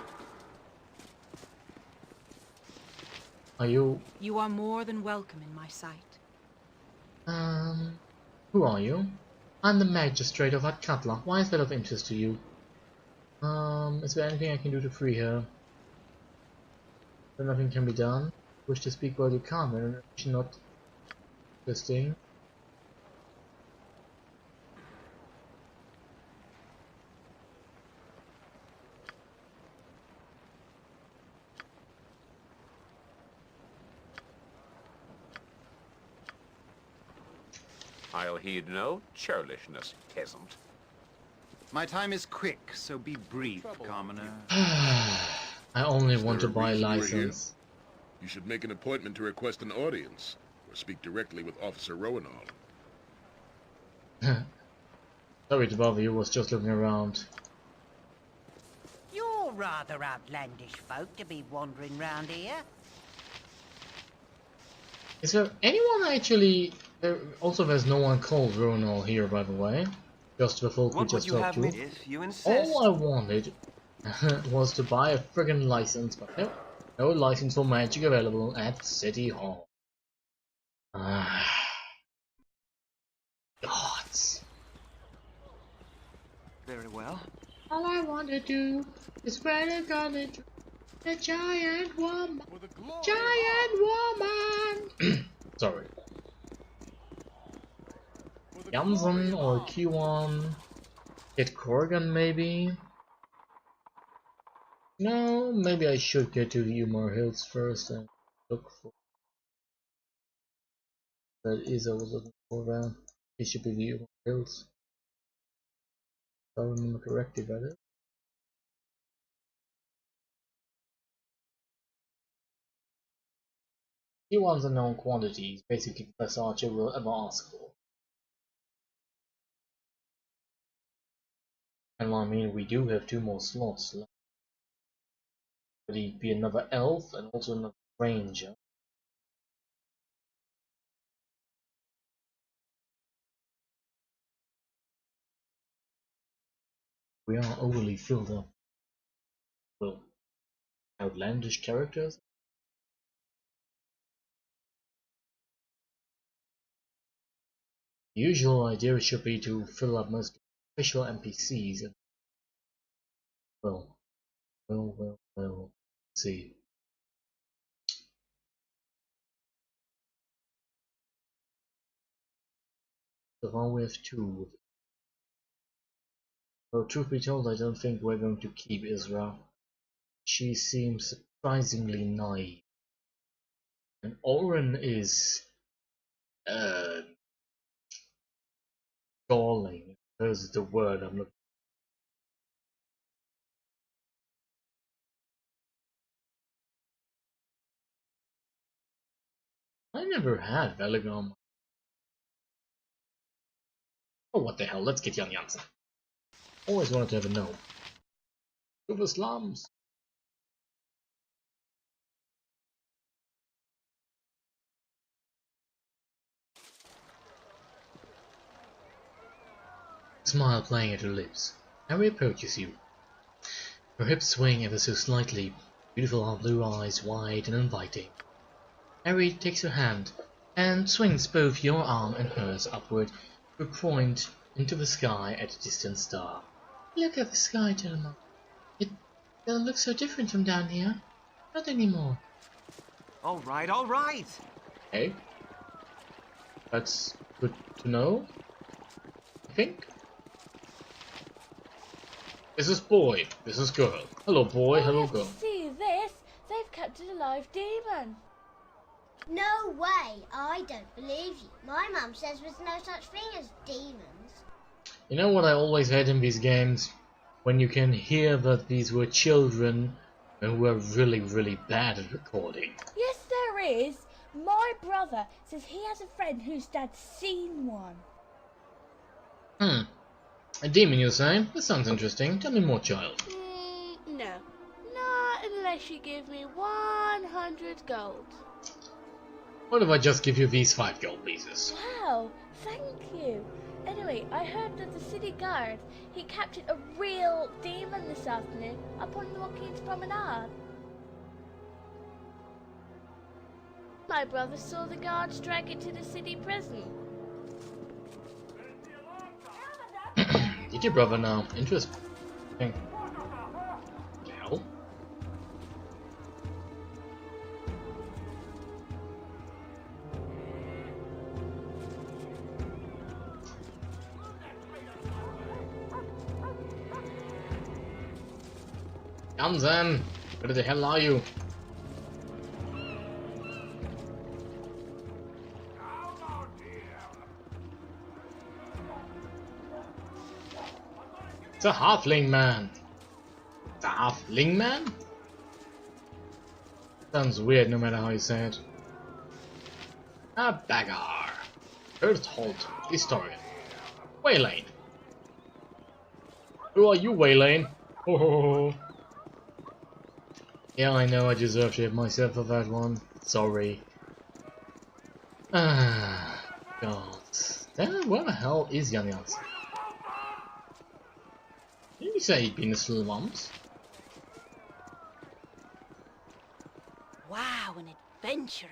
Are you...
You are more than welcome in my sight.
Who are you? I'm the magistrate of Atkatla. Why is that of interest to you? Is there anything I can do to free her? Then nothing can be done. Wish to speak while you can, then not interesting.
I'll heed no churlishness, peasant.
My time is quick, so be brief, commoner.
I only want to buy a license.
You should make an appointment to request an audience, or speak directly with Officer Rowanall.
Sorry to bother you, was just looking around.
You're rather outlandish folk to be wandering round here.
Is there anyone actually... Also, there's no one called Rowanall here, by the way. Just the folk we just talked to.
If you insist.
All I wanted was to buy a friggin' license, but no. No license for magic available at City Hall. Gods.
Very well.
All I want to do is spread a gun the giant woman. Giant woman!
Sorry. Jansen or Q1. Get Corgan maybe? No, maybe I should get to Humor Hills first and look for... That is I was looking for that. It should be the Humor Hills. If I remember correctly by that. Q1's a known quantity, is basically the best archer will ever ask for. And I mean, we do have 2 more slots left. But he'd be another elf and also another ranger. We are overly filled up. Well, outlandish characters. The usual idea should be to fill up most official NPCs and well, let's see. So far we have 2. Though truth be told, I don't think we're going to keep Isra. She seems surprisingly naive. And Oren is galling. There's the word I'm looking. I never had Veligom. Oh, what the hell, let's get Jan Jansen. Always wanted to have a gnome. To the slums. Smile playing at her lips. Harry approaches you. Her hips swing ever so slightly. Beautiful blue eyes, wide and inviting. Harry takes her hand and swings both your arm and hers upward to point into the sky at a distant star.
Look at the sky, gentlemen. It doesn't look so different from down here. Not anymore.
All right.
Hey, that's good to know. I think. This is boy. This is girl. Hello, boy. Hello, girl.
See this? They've kept a live demon.
No way. I don't believe you. My mum says there's no such thing as demons.
You know what I always hate in these games? When you can hear that these were children and were really, really bad at recording.
Yes, there is. My brother says he has a friend whose dad's seen one.
A demon, you're saying? That sounds interesting. Tell me more, child.
No. Not unless you give me 100 gold.
What if I just give you these 5 gold pieces?
Wow, thank you. Anyway, I heard that the city guard, he captured a real demon this afternoon up on the King's Promenade. My brother saw the guards drag it to the city prison.
Did your brother now? Interesting. Hell? Jansen! Where the hell are you? a halfling man. The halfling man? Sounds weird no matter how you say it. A beggar. Earthhold. Historian. Waylane. Who are you, Waylane? Oh. Yeah, I know I deserve to hit myself for that one. Sorry. Ah, God. Then where the hell is Jan Jansen? Didn't you say he'd been a slums?
Wow, an adventurer.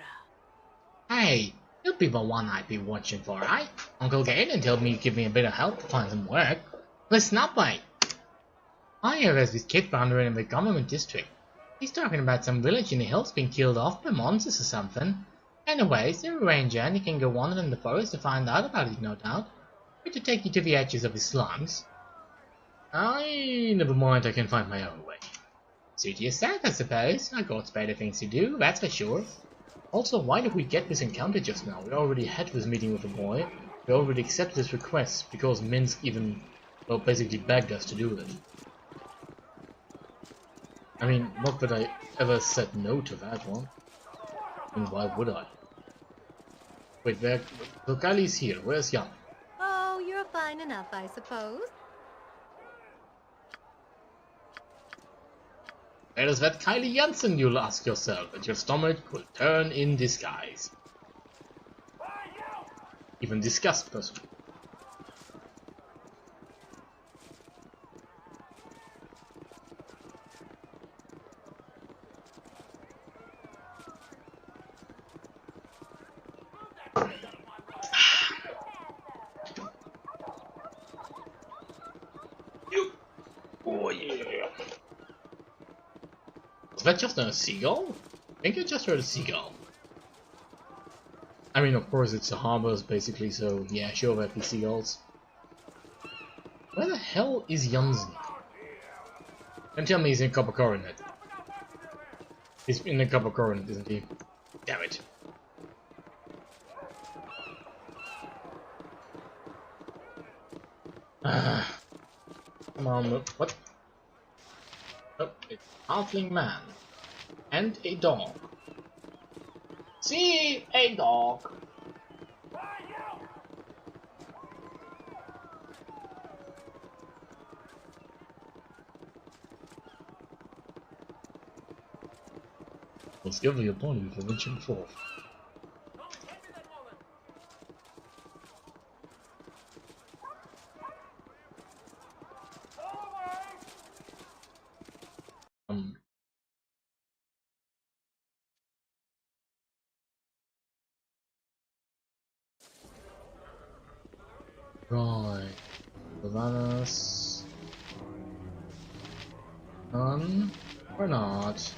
Hey, you'll be the one I'd be watching for, right? Uncle Gaiden told me you'd give me a bit of help to find some work. Listen up, mate. I hear there's this kid wandering in the government district. He's talking about some village in the hills being killed off by monsters or something. Anyways, you're a ranger and you can go wandering in the forest to find out about it, no doubt. But to take you to the edges of the slums. Never mind, I can find my own way. Suit yourself, I suppose. I got better things to do, that's for sure. Also, why did we get this encounter just now? We already had this meeting with the boy. We already accepted his request, because Minsk even, well, basically begged us to do it. I mean, not that I ever said no to that one. And why would I? Wait, there... So Kylie's here, where's Jan?
Oh, you're fine enough, I suppose.
Where is that Kylie Jansen, you'll ask yourself, and your stomach will turn in disguise. Even disgust, person. Oh yeah. Was that just a seagull? I think I just heard a seagull. I mean, of course, it's a harbor, basically, so yeah, sure, that'd be seagulls. Where the hell is Jansen? Don't tell me he's in Copper Coronet. He's in the Copper Coronet, isn't he? Damn it. Come on, what? Oh, it's a halfling man. And a dog. See, a dog. Let's give the opponent for reaching forth. Right, bananas. None or not?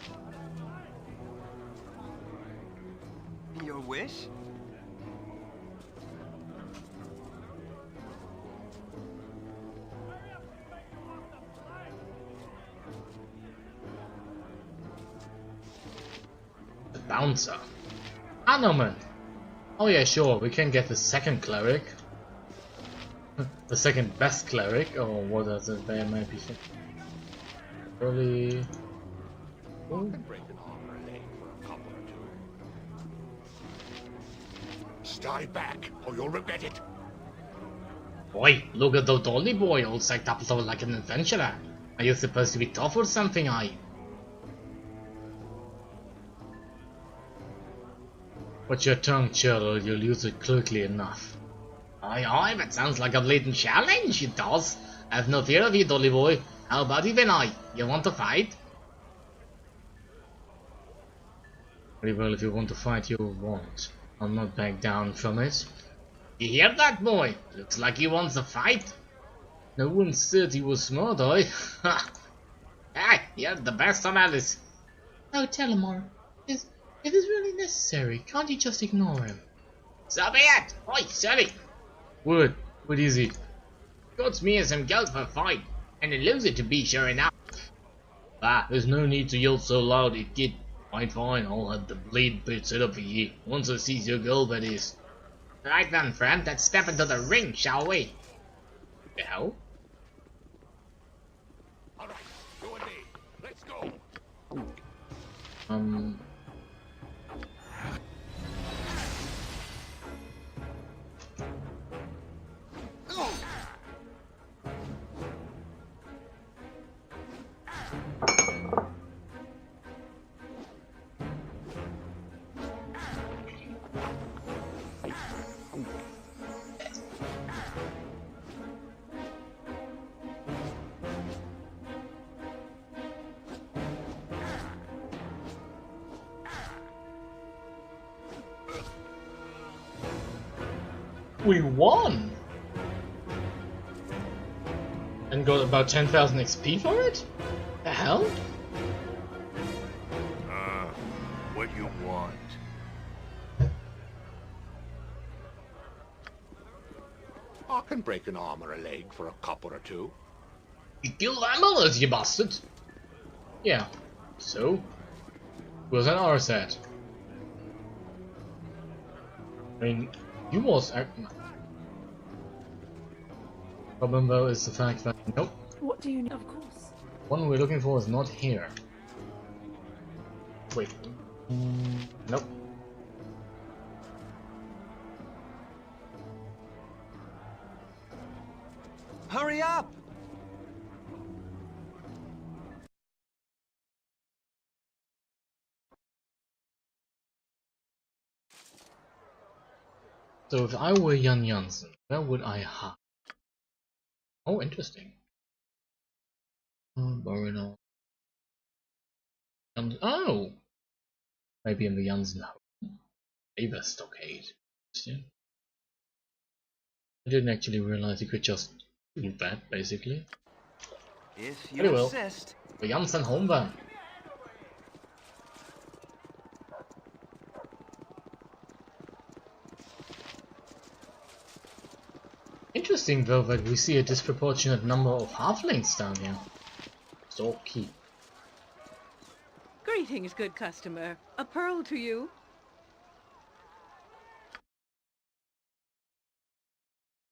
Your wish?
The bouncer. Anoman. Oh yeah, sure, we can get the second cleric. The second best cleric, or what does it there might be? Probably. Oh.
Stay back, or you'll regret it.
Boy, look at the dolly boy, all psyched up like an adventurer. Are you supposed to be tough or something, I? What's your tongue, churl? You'll use it quickly enough. Aye, that sounds like a blatant challenge, it does. Have no fear of you, dolly boy. How about you then, I? You want to fight? Very well, if you want to fight, you won't. I'll not back down from it. You hear that, boy? Looks like he wants a fight. No one said he was smart, I. Ha! Hey, you're the best on Alice. Oh, tell him more. If it's really necessary, can't you just ignore him? So be it! Oi, silly! What is it? Got me some geld for a fight, and a loser to be sure enough. Ah, there's no need to yell so loud, it kid. Fine, I'll have the blade bit set up for you. Once I sees your girl, that is. Right then, friend, let's step into the ring, shall we? The hell? We won! And got about 10,000 XP for it? The hell?
What you want?
I can break an arm or a leg for a copper or two.
You killed animals, you bastard! Yeah. So? Was an R set. I mean, you was... Problem though is the fact that... Nope.
What do you need? Of course.
One we're looking for is not here. Wait. Nope.
Hurry up!
So if I were Jan Jansen, where would I hide? Oh, interesting. Borino. Oh! Maybe in the Jansen home. Favor stockade. Interesting. I didn't actually realize you could just do that, basically.
If you
Very well.
insist.
The Jansen home then. Interesting though that we see a disproportionate number of halflings down here. Store keep.
Greetings, good customer. A pearl to you.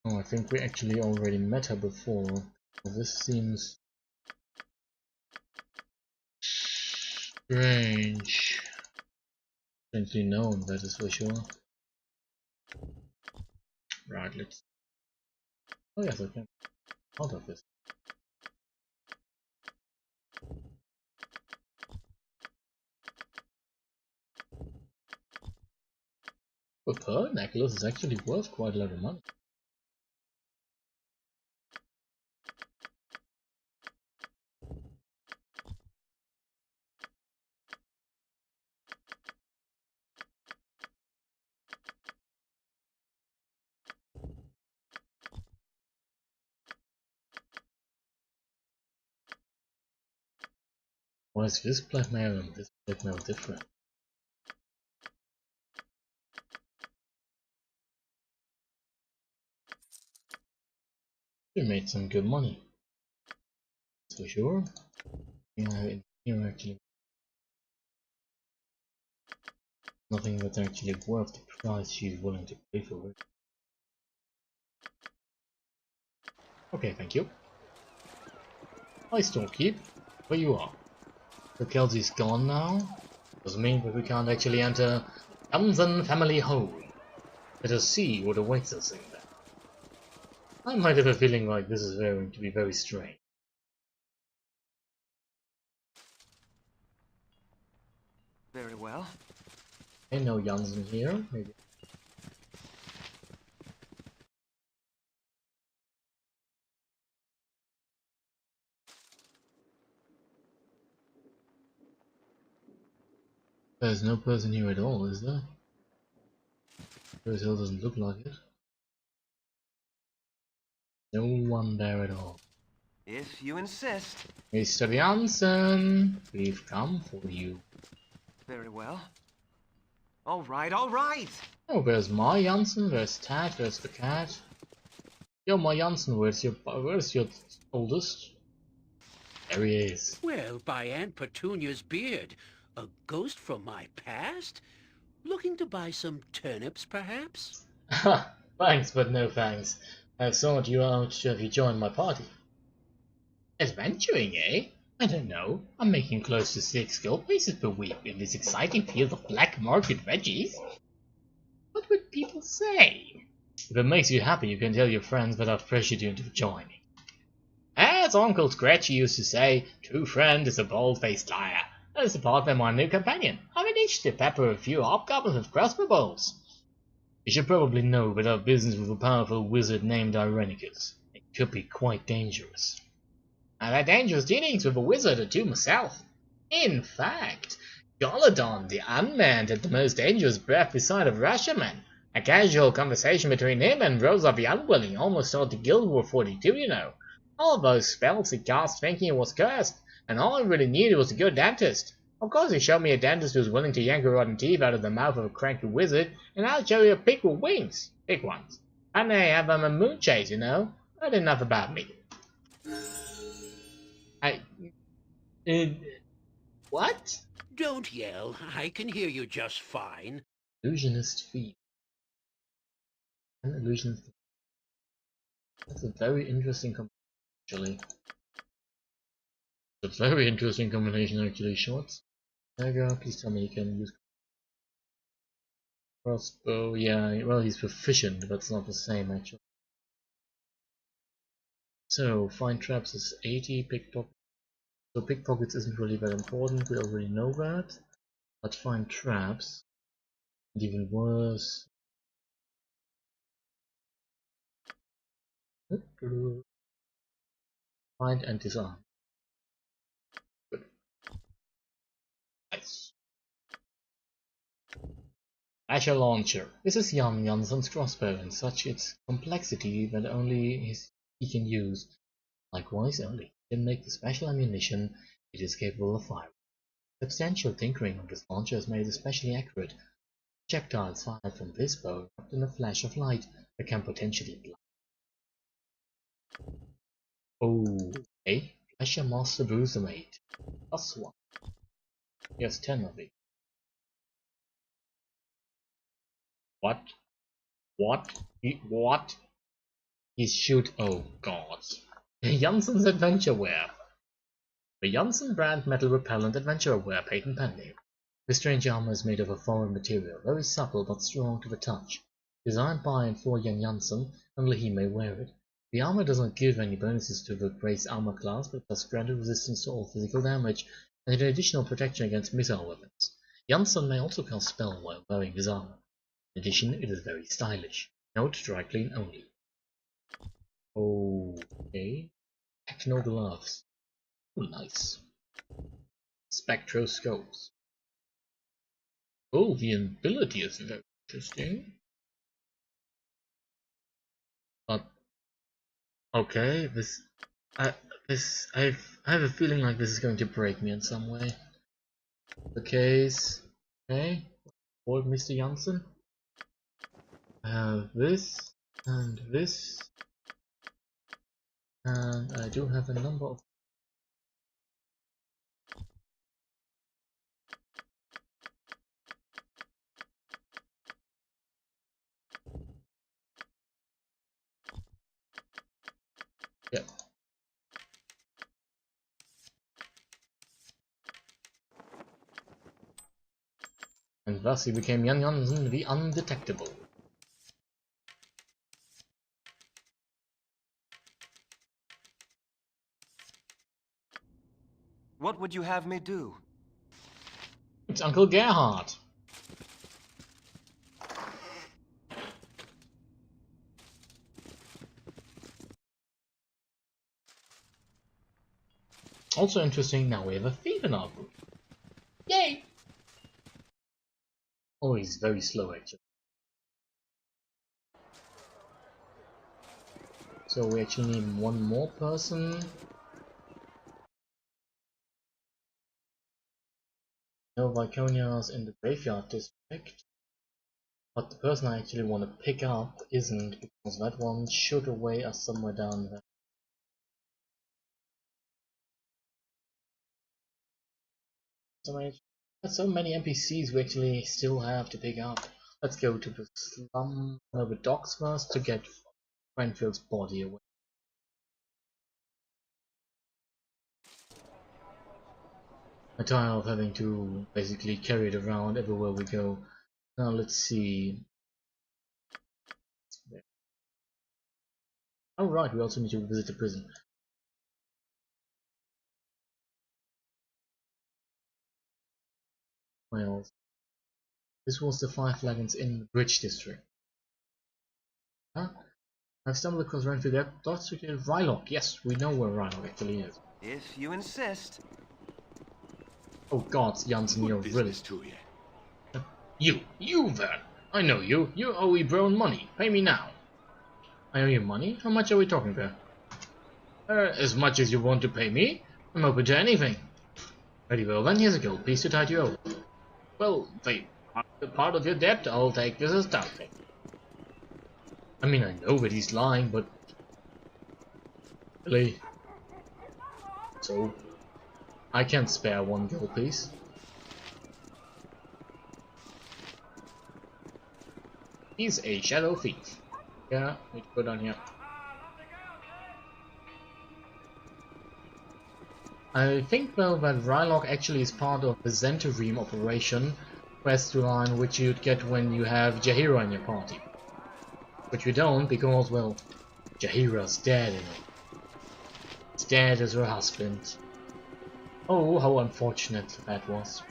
Oh, I think we actually already met her before. This seems strange. Strangely known, that is for sure. Right, let's... Oh yes, I can out of this. A pearl necklace is actually worth quite a lot of money. Why is this blackmail and this blackmail different? We made some good money. That's for sure. Yeah, in here actually nothing that's actually worth the price she's willing to pay for it. Okay, thank you. Hi Storekeep, where you are? The Kelsey's gone now? Doesn't mean that we can't actually enter Jansen family home. Let us see what awaits us in there. I might have a feeling like this is going to be very strange.
Very well.
Ain't no Jansen here, maybe. There's no person here at all, is there? Sure as hell doesn't look like it. No one there at all.
If you insist.
Mr. Jansen, we've come for you.
Very well. All right, all right.
Oh, where's my Jansen? Where's Tad? Where's the cat? Yo, my Jansen, where's your oldest? There he is.
Well, by Aunt Petunia's beard, a ghost from my past? Looking to buy some turnips, perhaps?
Thanks, but no thanks. I sought you out to have you join my party. Adventuring, eh? I don't know. I'm making close to 6 gold pieces per week in this exciting field of black market veggies. What would people say? If it makes you happy, you can tell your friends without pressuring you into joining. As Uncle Scratchy used to say, true friend is a bald-faced liar. That is apart from my new companion. I managed to pepper a few hobgoblins with crossbow bolts. You should probably know that our business with a powerful wizard named Irenicus. It could be quite dangerous. I've had dangerous dealings with a wizard or two myself. In fact, Golodon the Unmanned had the most dangerous breath beside of Rashomon. A casual conversation between him and Rosa the Unwilling almost started Guild War 42, you know. All those spells he cast thinking he was cursed, and all I really needed was a good dentist. Of course he showed me a dentist who was willing to yank a rotten teeth out of the mouth of a cranky wizard, and I'll show you a pig with wings. Big ones. I may have them a moon chase, you know. But enough about me. What?
Don't yell. I can hear you just fine.
Illusionist feet. An illusionist. That's a very interesting combination, actually. It's a very interesting combination, actually. Shorts. Dagger, please tell me you can use crossbow. Yeah, well, he's proficient, but it's not the same, actually. So, find traps is 80, pickpocket. So, pickpockets isn't really that important, we already know that. But find traps, and even worse. Find and disarm. Good. Nice. Asher Launcher. This is Jan Jansson's crossbow and such its complexity that only he can use. Likewise, only he can make the special ammunition it is capable of firing. Substantial tinkering of this launcher has made it especially accurate. Projectiles fired from this bow erupt in a flash of light that can potentially blind. Oh, okay. Flasher Master Bruisermate. +1. He has 10 of these. What? What? What? He's shoot. Oh god. Jansson's Adventure Wear. The Jansson brand metal repellent adventure wear patent pending. This strange armor is made of a foreign material, very supple but strong to the touch. Designed by and for Jan Jansson, only he may wear it. The armor does not give any bonuses to the base armor class, but does grant resistance to all physical damage and an additional protection against missile weapons. Jansson may also cast spell while wearing his armor. In addition, it is very stylish. Note dry clean only. Okay. Techno gloves. Oh, nice. Spectroscopes. Oh, the ability is very interesting. But okay, I have a feeling like this is going to break me in some way. The case. Okay. Old Mr. Jansson. I have this and this. And I do have a number of yeah. And thus he became Jan Jansson the Undetectable.
What would you have me do?
It's Uncle Gerhard. Also interesting, now we have a thief in our group. Yay! Oh, he's very slow actually. So we actually need one more person. No Viconias in the graveyard district. But the person I actually want to pick up isn't, because that one should away us somewhere down there. So many NPCs we actually still have to pick up. Let's go to the slum, the docks first to get Cranfield's body away. I'm tired of having to basically carry it around everywhere we go. Now let's see. Oh right, we also need to visit the prison. Well, this was the Five Flagons in the Bridge District. Huh? I've stumbled across Renfield Airport District. Rylock. Yes, we know where Rylock actually is.
If you insist.
Oh God, Jansen, you're really...
To
You there! I know you. You owe Ebron money. Pay me now. I owe you money? How much are we talking about? As much as you want to pay me. I'm open to anything. Very well then, here's a gold piece to tide you over. Well, the part of your debt I'll take this as down payment. I mean, I know that he's lying, but... Really? So... I can't spare one gold piece. He's a shadow thief. Yeah, need to go down here. I think though that Rylock actually is part of the Zentarim operation quest line which you'd get when you have Jaheira in your party. But you don't because, well, Jaheira's dead in it. It's dead as her husband. Oh, how unfortunate that was.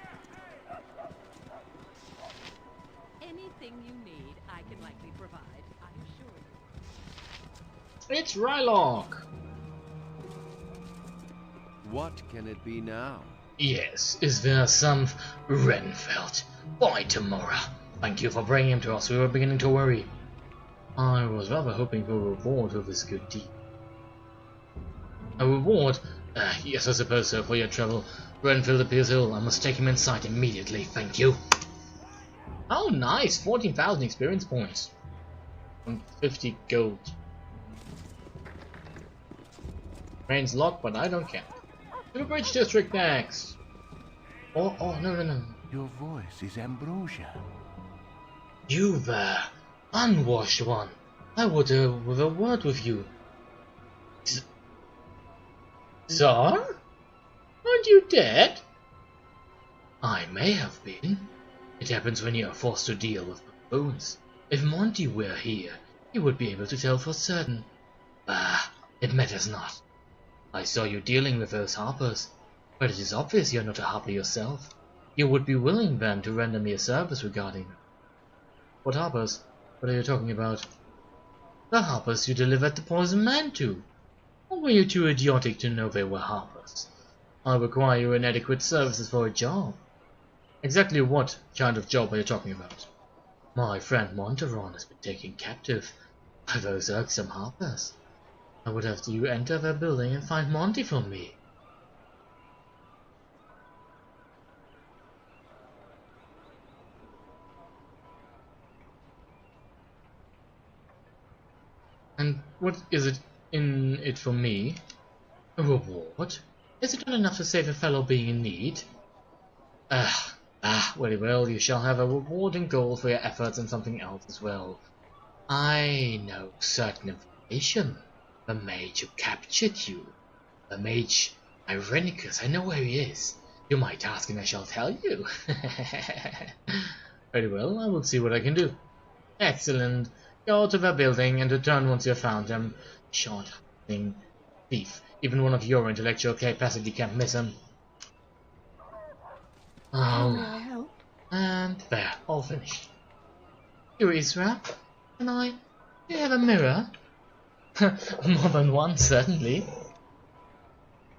Anything you need, I can likely provide, I assure you.
It's Rylock!
What can it be now?
Yes, is there some Renfeld? By tomorrow. Thank you for bringing him to us, we were beginning to worry. I was rather hoping for a reward for this good deed. A reward? Yes, I suppose so, for your trouble. Renfield appears ill. I must take him inside immediately, thank you. Oh, nice! 14,000 experience points. And 50 gold. Train's locked, but I don't care. To the Bridge District next! Oh, no.
Your voice is ambrosia.
You there, unwashed one. I would with a word with you. Tsar? Aren't you dead? I may have been. It happens when you are forced to deal with bones. If Monty were here, he would be able to tell for certain. Bah, it matters not. I saw you dealing with those harpers, but it is obvious you are not a harper yourself. You would be willing, then, to render me a service regarding them. What harpers? What are you talking about? The harpers you delivered the poisoned man to. Or were you too idiotic to know they were harpers? I require your inadequate services for a job. Exactly what kind of job are you talking about? My friend Monteron has been taken captive by those irksome harpers. I would have you enter their building and find Monty for me. And what is it in it for me? A reward? Is it not enough to save a fellow being in need? Very well, you shall have a reward in gold for your efforts and something else as well. I know certain information. The mage who captured you. The mage Irenicus, I know where he is. You might ask and I shall tell you. Very well, I will see what I can do. Excellent. Go to the building and return once you have found him. Short-hunting thief. Even one of your intellectual capacity can't miss him.
How may I help?
And there, all finished. Here, Isra. Can I... Do you have a mirror? More than one, certainly.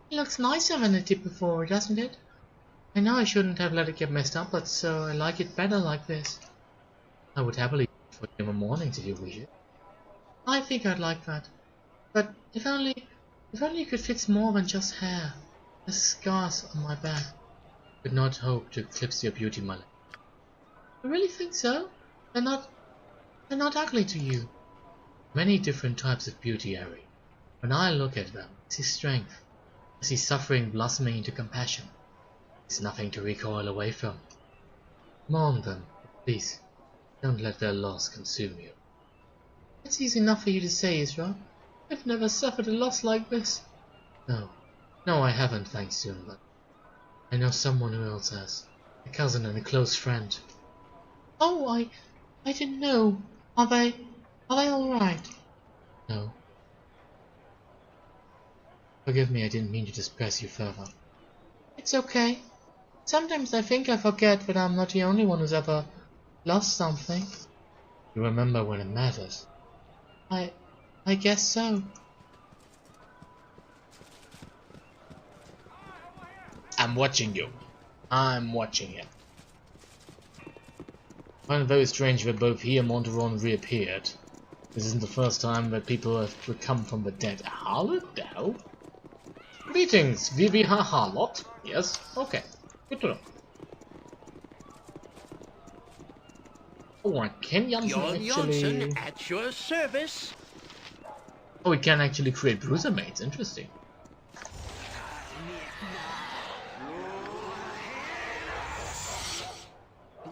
It looks nicer than it did before, doesn't it? I know I shouldn't have let it get messed up, but so I like it better like this. I would happily for you in the mornings if you wish it. I think I'd like that. But if only you could fix more than just hair. The scars on my back could not hope to eclipse your beauty, my lady. You really think so? They're not ugly to you. Many different types of beauty, Harry. When I look at them, I see strength. I see suffering blossoming into compassion. It's nothing to recoil away from. Mourn them, please. Don't let their loss consume you. It's easy enough for you to say, Isra. I've never suffered a loss like this. No, I haven't, thanks to him, but I know someone who else has. A cousin and a close friend. Oh, I didn't know. Are they alright? No. Forgive me, I didn't mean to distress you further. It's okay. Sometimes I think I forget that I'm not the only one who's ever lost something. You remember when it matters. I guess so. I'm watching you. I'm watching it. I find it very strange that both he and Monteron reappeared. This isn't the first time that people have come from the dead. Hello? Greetings, Vivi Harlot. Yes? Okay. Good to know. Oh, and can Janssen actually...
at your service.
Oh, we can actually create bruiser mates. Interesting.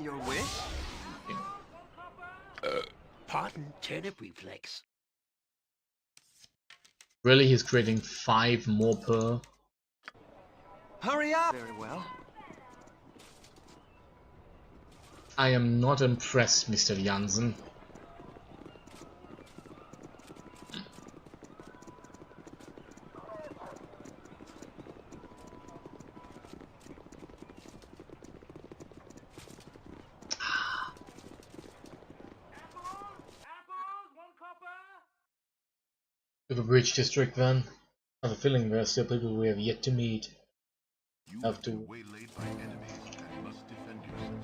Your wish?
Pardon, turnip reflex.
Really, he's creating 5 more per...
Hurry up! Very well.
I am not impressed, Mr. Janssen. To the bridge district then. I have a feeling there are still people we have yet to meet. Have to.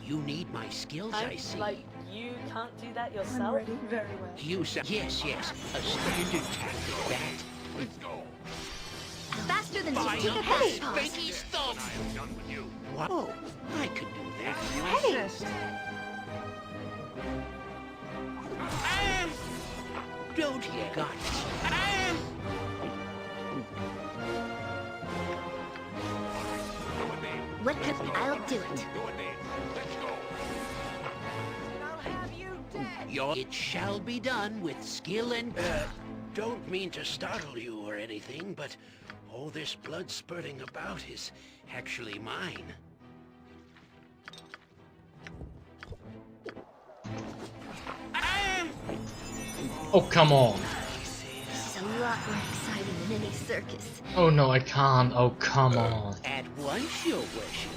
You need my skills, I see.
Like, you can't do that yourself?
I'm ready, very well.
You say yes, a standard tactic that.
Let's go. Faster than
By
Chiquita
my
Fast
spanky stuff. I am done with you. Whoa, I could do that.
Hey!
Don't you got it?
What could I'll do it.
It shall be done with skill and... don't mean to startle you or anything, but all this blood spurting about is actually mine.
Oh, come on.
It's a lot more exciting than any circus.
Oh no, I can't. Oh, come on.
At once, your worship.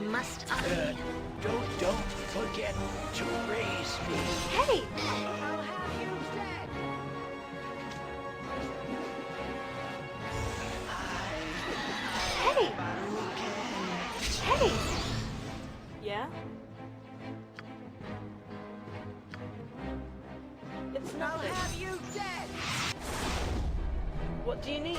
Must I?
Don't forget to raise me.
Hey! Hey! Hey!
Yeah? It's nothing. I'll have you dead! What do you need?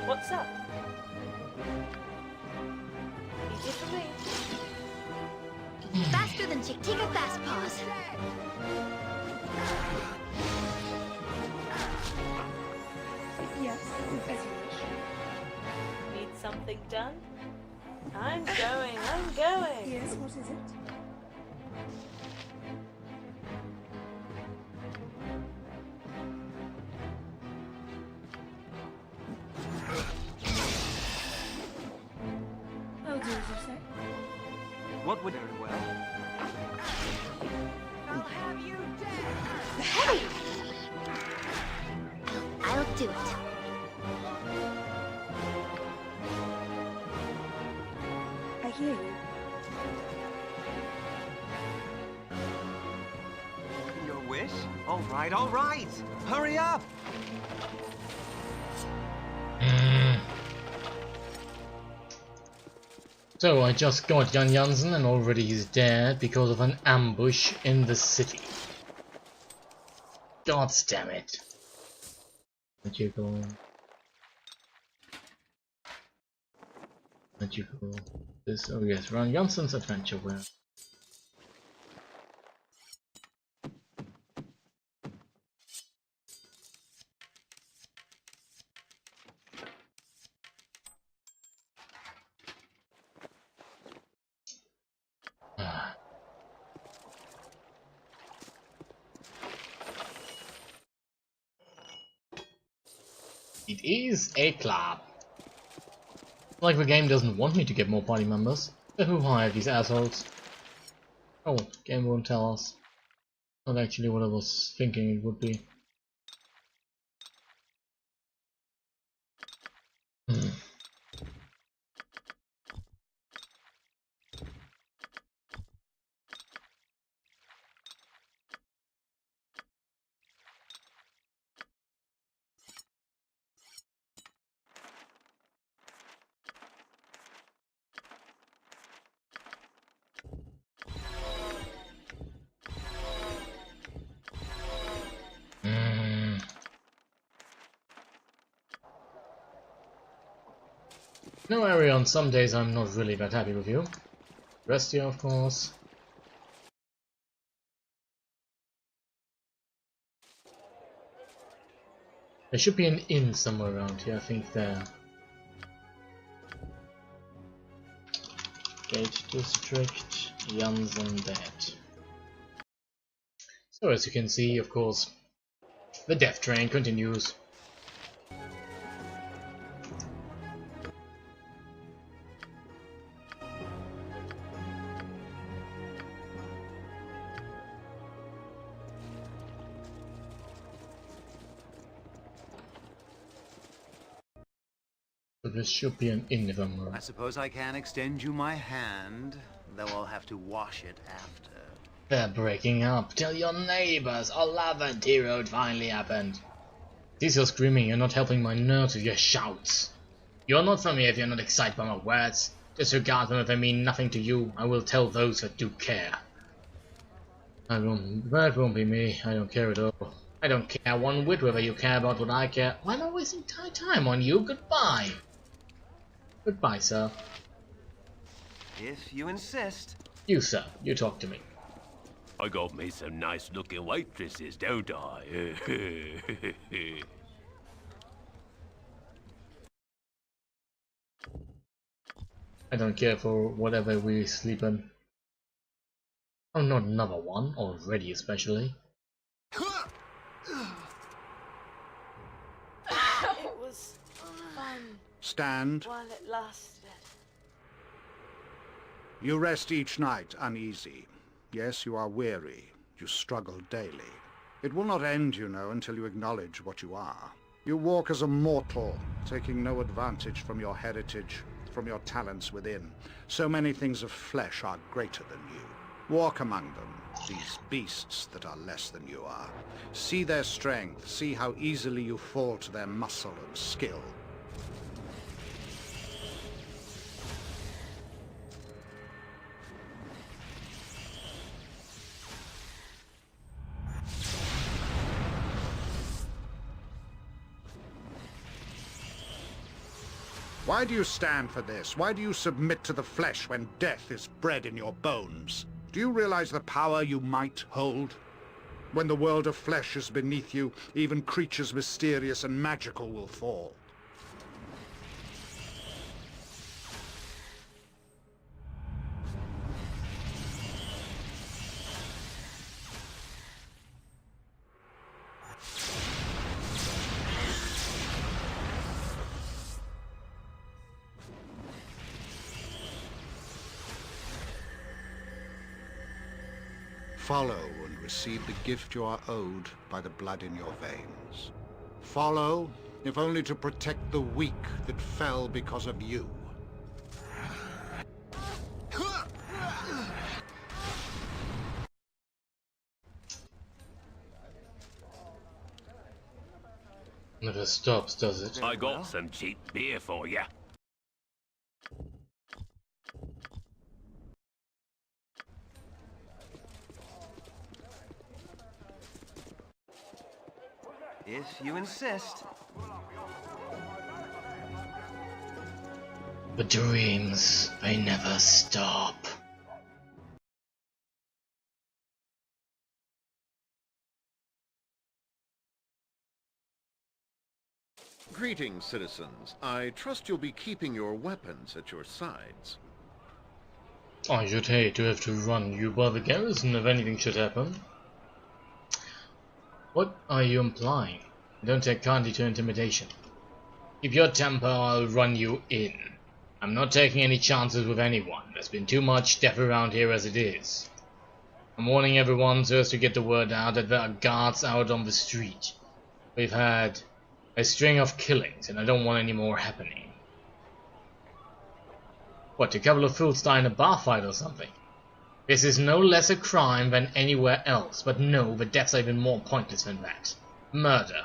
What's up? Easy for me.
Faster than Chiquita Fast Paws.
Yes, as you wish.
Need something done? I'm going.
Yes, what is it? I'll do as you say.
What would very well?
I'll have you dead. Hey! I'll do it.
I hear you.
Your wish? All right. Hurry up!
So I just got Jan Jansen and already he's dead because of an ambush in the city. God damn it. Let you go. Let you go. This, oh yes, Jan Jansen's adventure where. It is a club. Like the game doesn't want me to get more party members. So who hired these assholes? Oh, game won't tell us. Not actually what I was thinking it would be. No, Arion, some days I'm not really that happy with you. Restia, of course. There should be an inn somewhere around here, I think there. Gate District, Jansen dead. So as you can see, of course, the death train continues. So this should be an inn if I'm right.
I suppose I can extend you my hand, though I'll have to wash it after.
They're breaking up. Tell your neighbors. Our love and hero finally happened. See you're screaming, you're not helping my nerves with your shouts. You're not from here if you're not excited by my words. Disregard them if they mean nothing to you. I will tell those that do care. That won't be me. I don't care at all. I don't care one whit whether you care about what I care. Why am I wasting time on you? Goodbye. Goodbye, sir.
If you insist.
You, sir. You talk to me.
I got me some nice looking waitresses, don't I?
I don't care for whatever we sleep in. Oh, not another one, already especially.
It was fun.
Stand.
While it lasted.
You rest each night uneasy. Yes, you are weary. You struggle daily. It will not end, you know, until you acknowledge what you are. You walk as a mortal, taking no advantage from your heritage, from your talents within. So many things of flesh are greater than you. Walk among them, these beasts that are less than you are. See their strength, see how easily you fall to their muscle and skill. Why do you stand for this? Why do you submit to the flesh when death is bred in your bones? Do you realize the power you might hold? When the world of flesh is beneath you, even creatures mysterious and magical will fall. Follow and receive the gift you are owed by the blood in your veins. Follow, if only to protect the weak that fell because of you.
Never stops, does it?
I got some cheap beer for you.
If you insist.
The dreams, they never stop.
Greetings, citizens. I trust you'll be keeping your weapons at your sides.
I should hate to have to run you by the garrison if anything should happen. What are you implying? I don't take kindly to intimidation. Keep your temper, I'll run you in. I'm not taking any chances with anyone. There's been too much death around here as it is. I'm warning everyone so as to get the word out that there are guards out on the street. We've had a string of killings, and I don't want any more happening. What, a couple of fools die in a bar fight or something? This is no less a crime than anywhere else, but no, the deaths are even more pointless than that. Murder.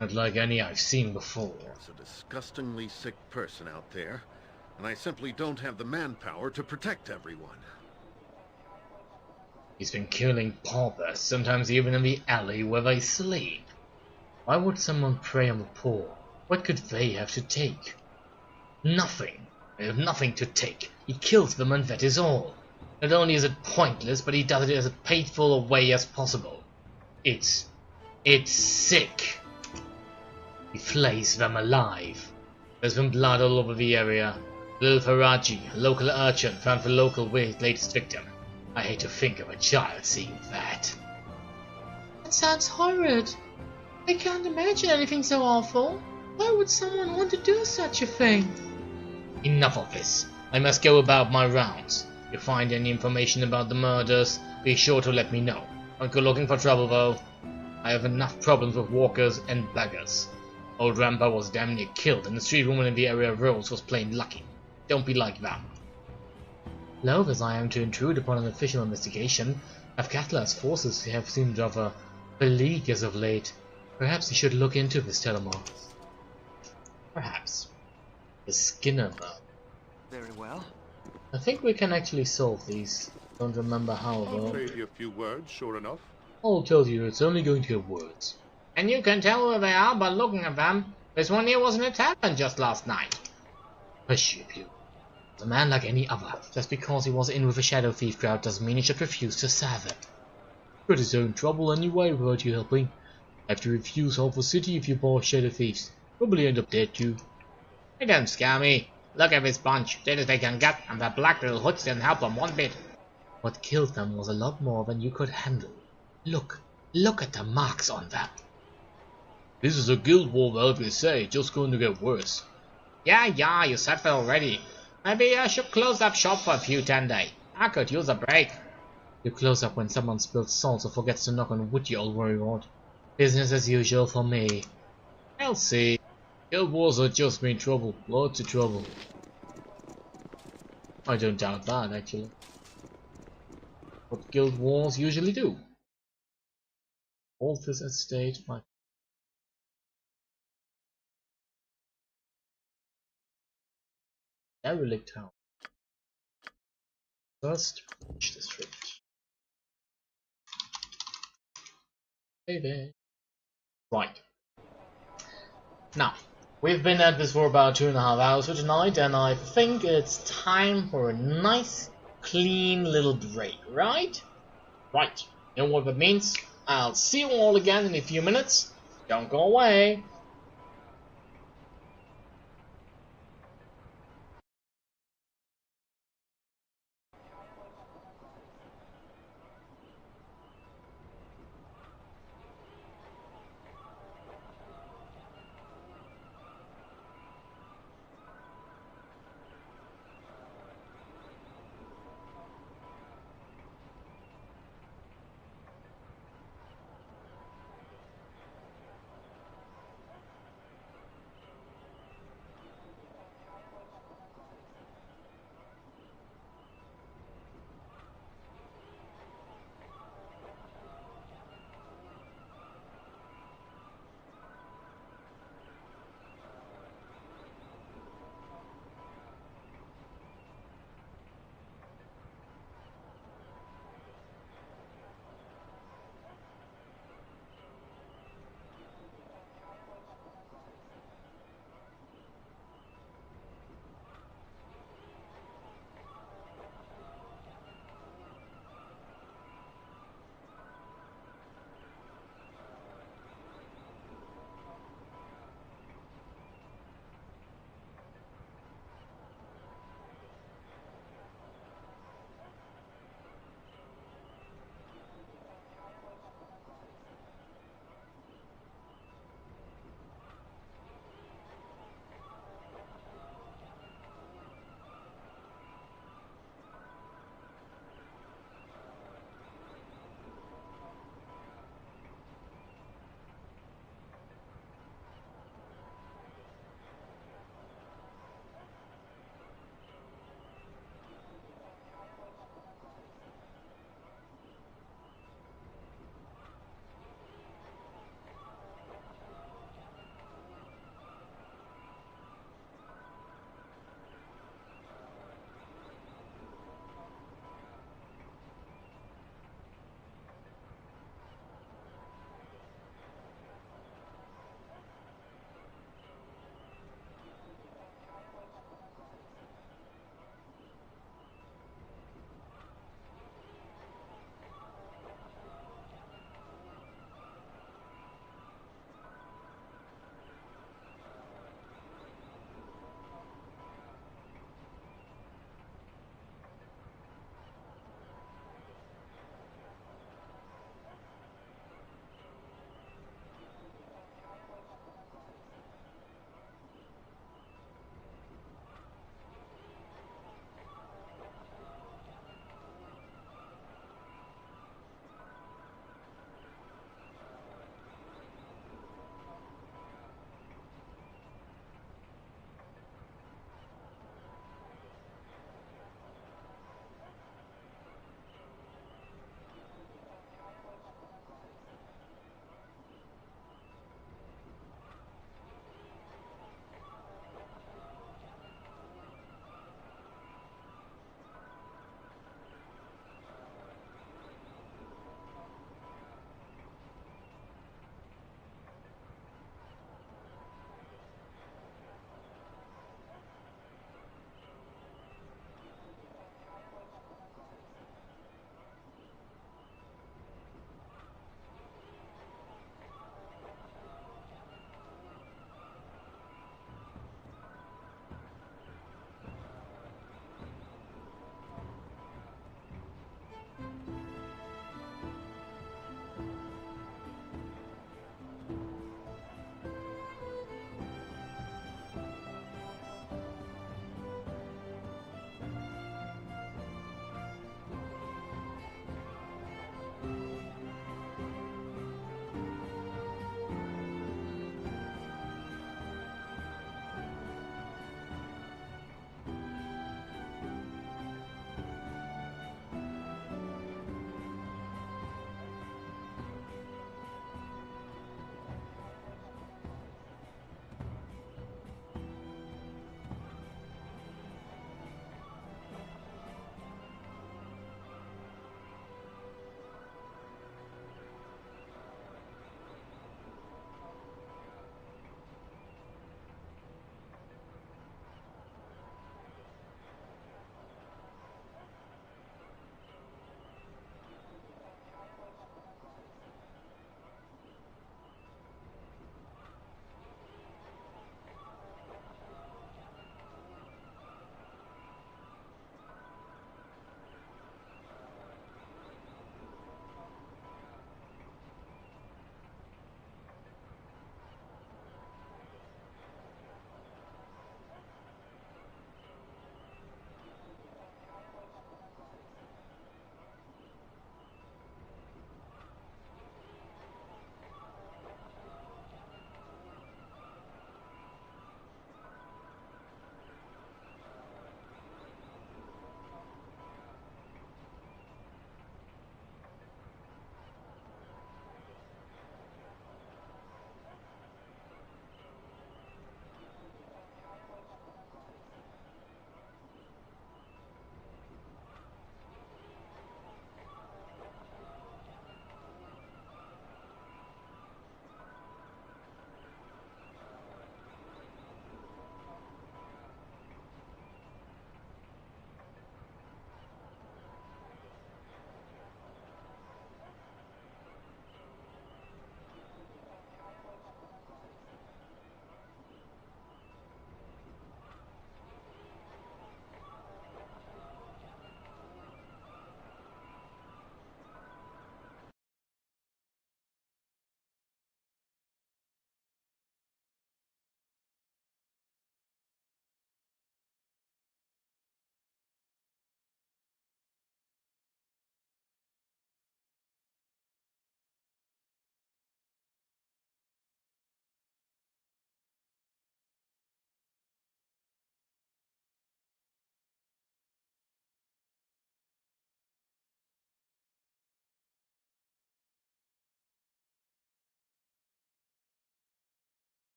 Not like any I've seen before.
There's a disgustingly sick person out there, and I simply don't have the manpower to protect everyone.
He's been killing paupers, sometimes even in the alley where they sleep. Why would someone prey on the poor? What could they have to take? Nothing. They have nothing to take. He kills them and that is all. Not only is it pointless, but he does it as painful a way as possible. It's sick. He flays them alive. There's been blood all over the area. Little Faraji, a local urchin, found the local latest victim. I hate to think of a child seeing that.
That sounds horrid. I can't imagine anything so awful. Why would someone want to do such a thing?
Enough of this. I must go about my rounds. If you find any information about the murders, be sure to let me know. Don't go looking for trouble though. I have enough problems with walkers and beggars. Old Rampa was damn near killed, and the street woman in the area Rose was plain lucky. Don't be like that.
Loath as I am to intrude upon an official investigation, Avkatla's forces have seemed rather beleaguered as of late. Perhaps he should look into this Telemar.
Perhaps. The Skinner though.
Very well.
I think we can actually solve these. Don't remember how though.
I'll trade you a few words, sure enough.
I'll tell you, it's only going to get words.
And you can tell where they are by looking at them. This one here was in a tavern just last night.
Hush you. A man like any other. Just because he was in with a shadow thief crowd doesn't mean he should refuse to serve them. Got his own trouble anyway without you helping. Have to refuse half the city if you bar shadow thieves. Probably end up dead too.
They don't scare me. Look at this bunch. Did as they can get, and the black little hoods didn't help them one bit.
What killed them was a lot more than you could handle. Look at the marks on them. This is a guild war, well, they say. Just going to get worse.
Yeah, you said that already. Maybe I should close up shop for a few Tenday. I could use a break.
You close up when someone spills salt or forgets to knock on wood, you old worrywart. Business as usual for me.
I'll see.
Guild wars are just mean trouble. Lots of trouble. I don't doubt that, actually. What guild wars usually do. Althus estate, my derelict town. First, Bridge District. Baby. Right. Now, we've been at this for about 2.5 hours for tonight, and I think it's time for a nice, clean little break, right? Right. You know what that means? I'll see you all again in a few minutes. Don't go away.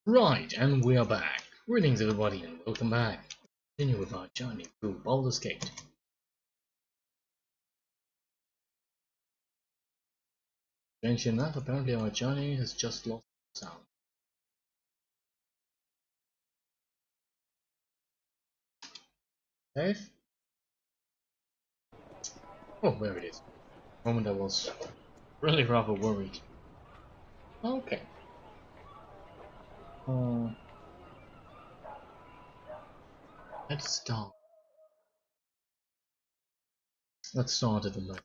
Right, and we are back. Greetings everybody and welcome back. Continue with our journey through Baldur's Gate. Strange enough, apparently our journey has just lost sound. Safe? Oh, there it is. The moment I was really rather worried. Okay. Let's start. Let's start at the moment.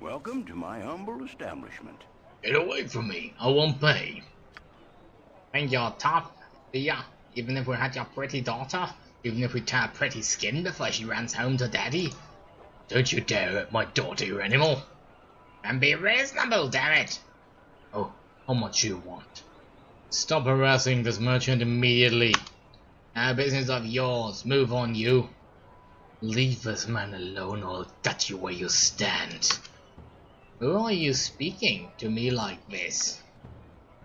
Welcome to my humble establishment.
Get away from me, I won't pay.
Think you're tough, do ya? Even if we had your pretty daughter? Even if we tear her pretty skin before she runs home to daddy?
Don't you dare hurt my daughter, you animal!
And be reasonable, damn it!
Oh, how much you want? Stop harassing this merchant immediately.
No business of yours, move on you.
Leave this man alone or I'll gut you where you stand.
Who are you speaking to me like this?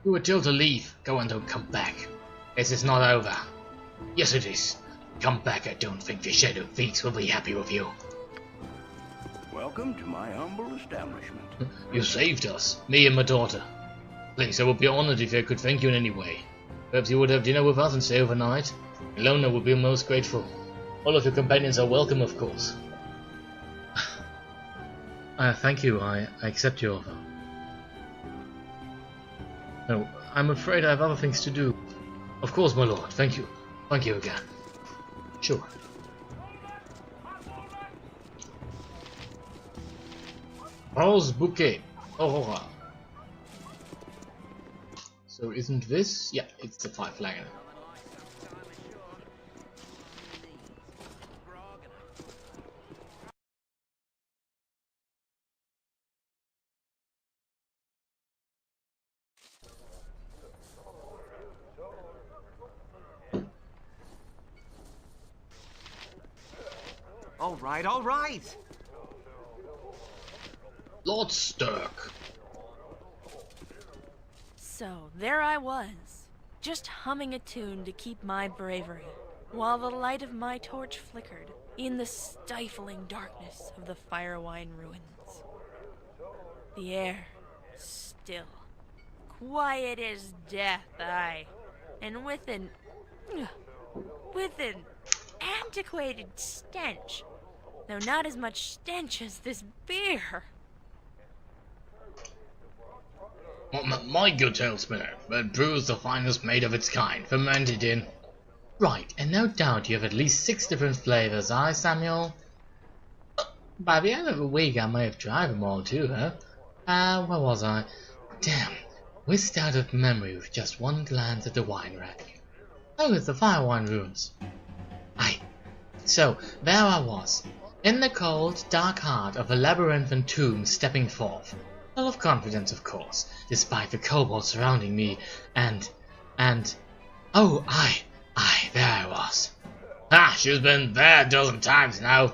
You were told to leave, go and don't come back.
This is not over.
Yes it is. Come back, I don't think the Shadow Thieves will be happy with you.
Welcome to my humble establishment.
You saved us, me and my daughter. Please, I would be honored if I could thank you in any way. Perhaps you would have dinner with us and stay overnight. Ilona would be most grateful. All of your companions are welcome, of course. Thank you, I accept your offer. No, I'm afraid I have other things to do. Of course, my lord, thank you. Thank you again. Sure. Rose bouquet. Aurora. So isn't this? Yeah, it's the five flagon.
All right.
Lord Stirk.
So, there I was, just humming a tune to keep my bravery, while the light of my torch flickered in the stifling darkness of the Firewine ruins. The air, still, quiet as death, aye, and with an antiquated stench, though not as much stench as this beer.
My good tale-spinner, that brews the finest made of its kind, fermented in... Right, and no doubt you have at least 6 different flavors, aye, Samuel? By the end of the week I may have tried them all too, huh? Where was I? Damn, whisked out of memory with just one glance at the wine rack. Oh, it's the Firewine ruins. Aye. So, there I was, in the cold, dark heart of a labyrinthine tomb stepping forth. Full of confidence, of course, despite the kobolds surrounding me, and... Oh, aye, there I was. Ah, she's been there a dozen times now.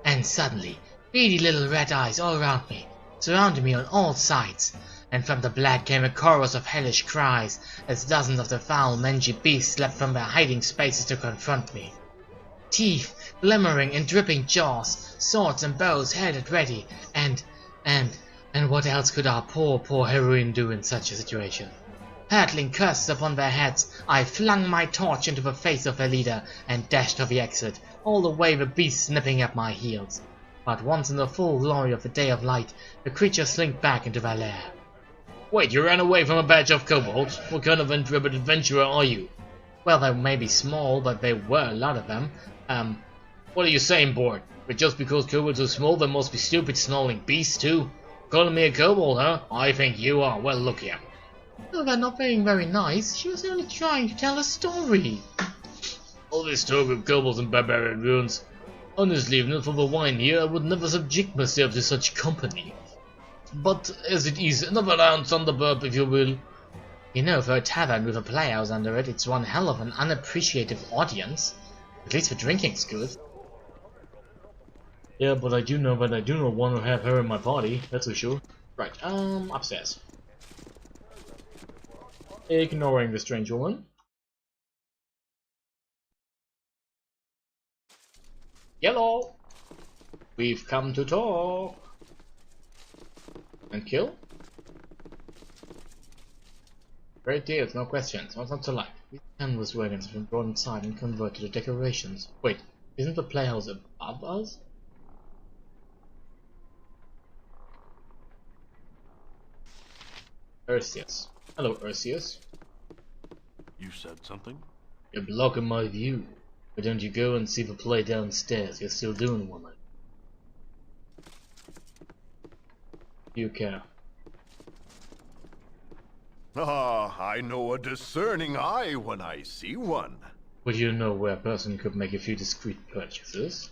And suddenly, beady little red eyes all around me, surrounding me on all sides, and from the black came a chorus of hellish cries, as dozens of the foul, mangy beasts leapt from their hiding spaces to confront me. Teeth, glimmering in dripping jaws, swords and bows held at ready, and what else could our poor heroine do in such a situation? Hurtling curses upon their heads, I flung my torch into the face of their leader and dashed for the exit, all the way the beast snipping at my heels. But once in the full glory of the day of light, the creatures slink back into their lair. Wait, you ran away from a batch of kobolds? What kind of intrepid adventurer are you? Well, they may be small, but there were a lot of them. What are you saying, Bort? But just because kobolds are small, they must be stupid snarling beasts too? Calling me a kobold, huh? I think you are. Well, look here. Oh, they're not being very nice. She was only trying to tell a story. All this talk of kobolds and barbarian ruins. Honestly, if not for the wine here, I would never subject myself to such company. but as it is another round Thunderbird, if you will. You know, for a tavern with a playhouse under it, it's one hell of an unappreciative audience. At least for drinking's good. Yeah, but I do know that I do not want to have her in my party, that's for sure. Right, upstairs. Ignoring the strange woman. Yellow! We've come to talk! And kill? Great deals, no questions. What's not to like? These canvas wagons have been brought inside and converted to decorations. Wait, isn't the playhouse above us? Ursius. Hello, Ursius.
You said something?
You're blocking my view. Why don't you go and see the play downstairs? You're still doing one. You care.
Ah, I know a discerning eye when I see one.
Would you know where a person could make a few discreet purchases?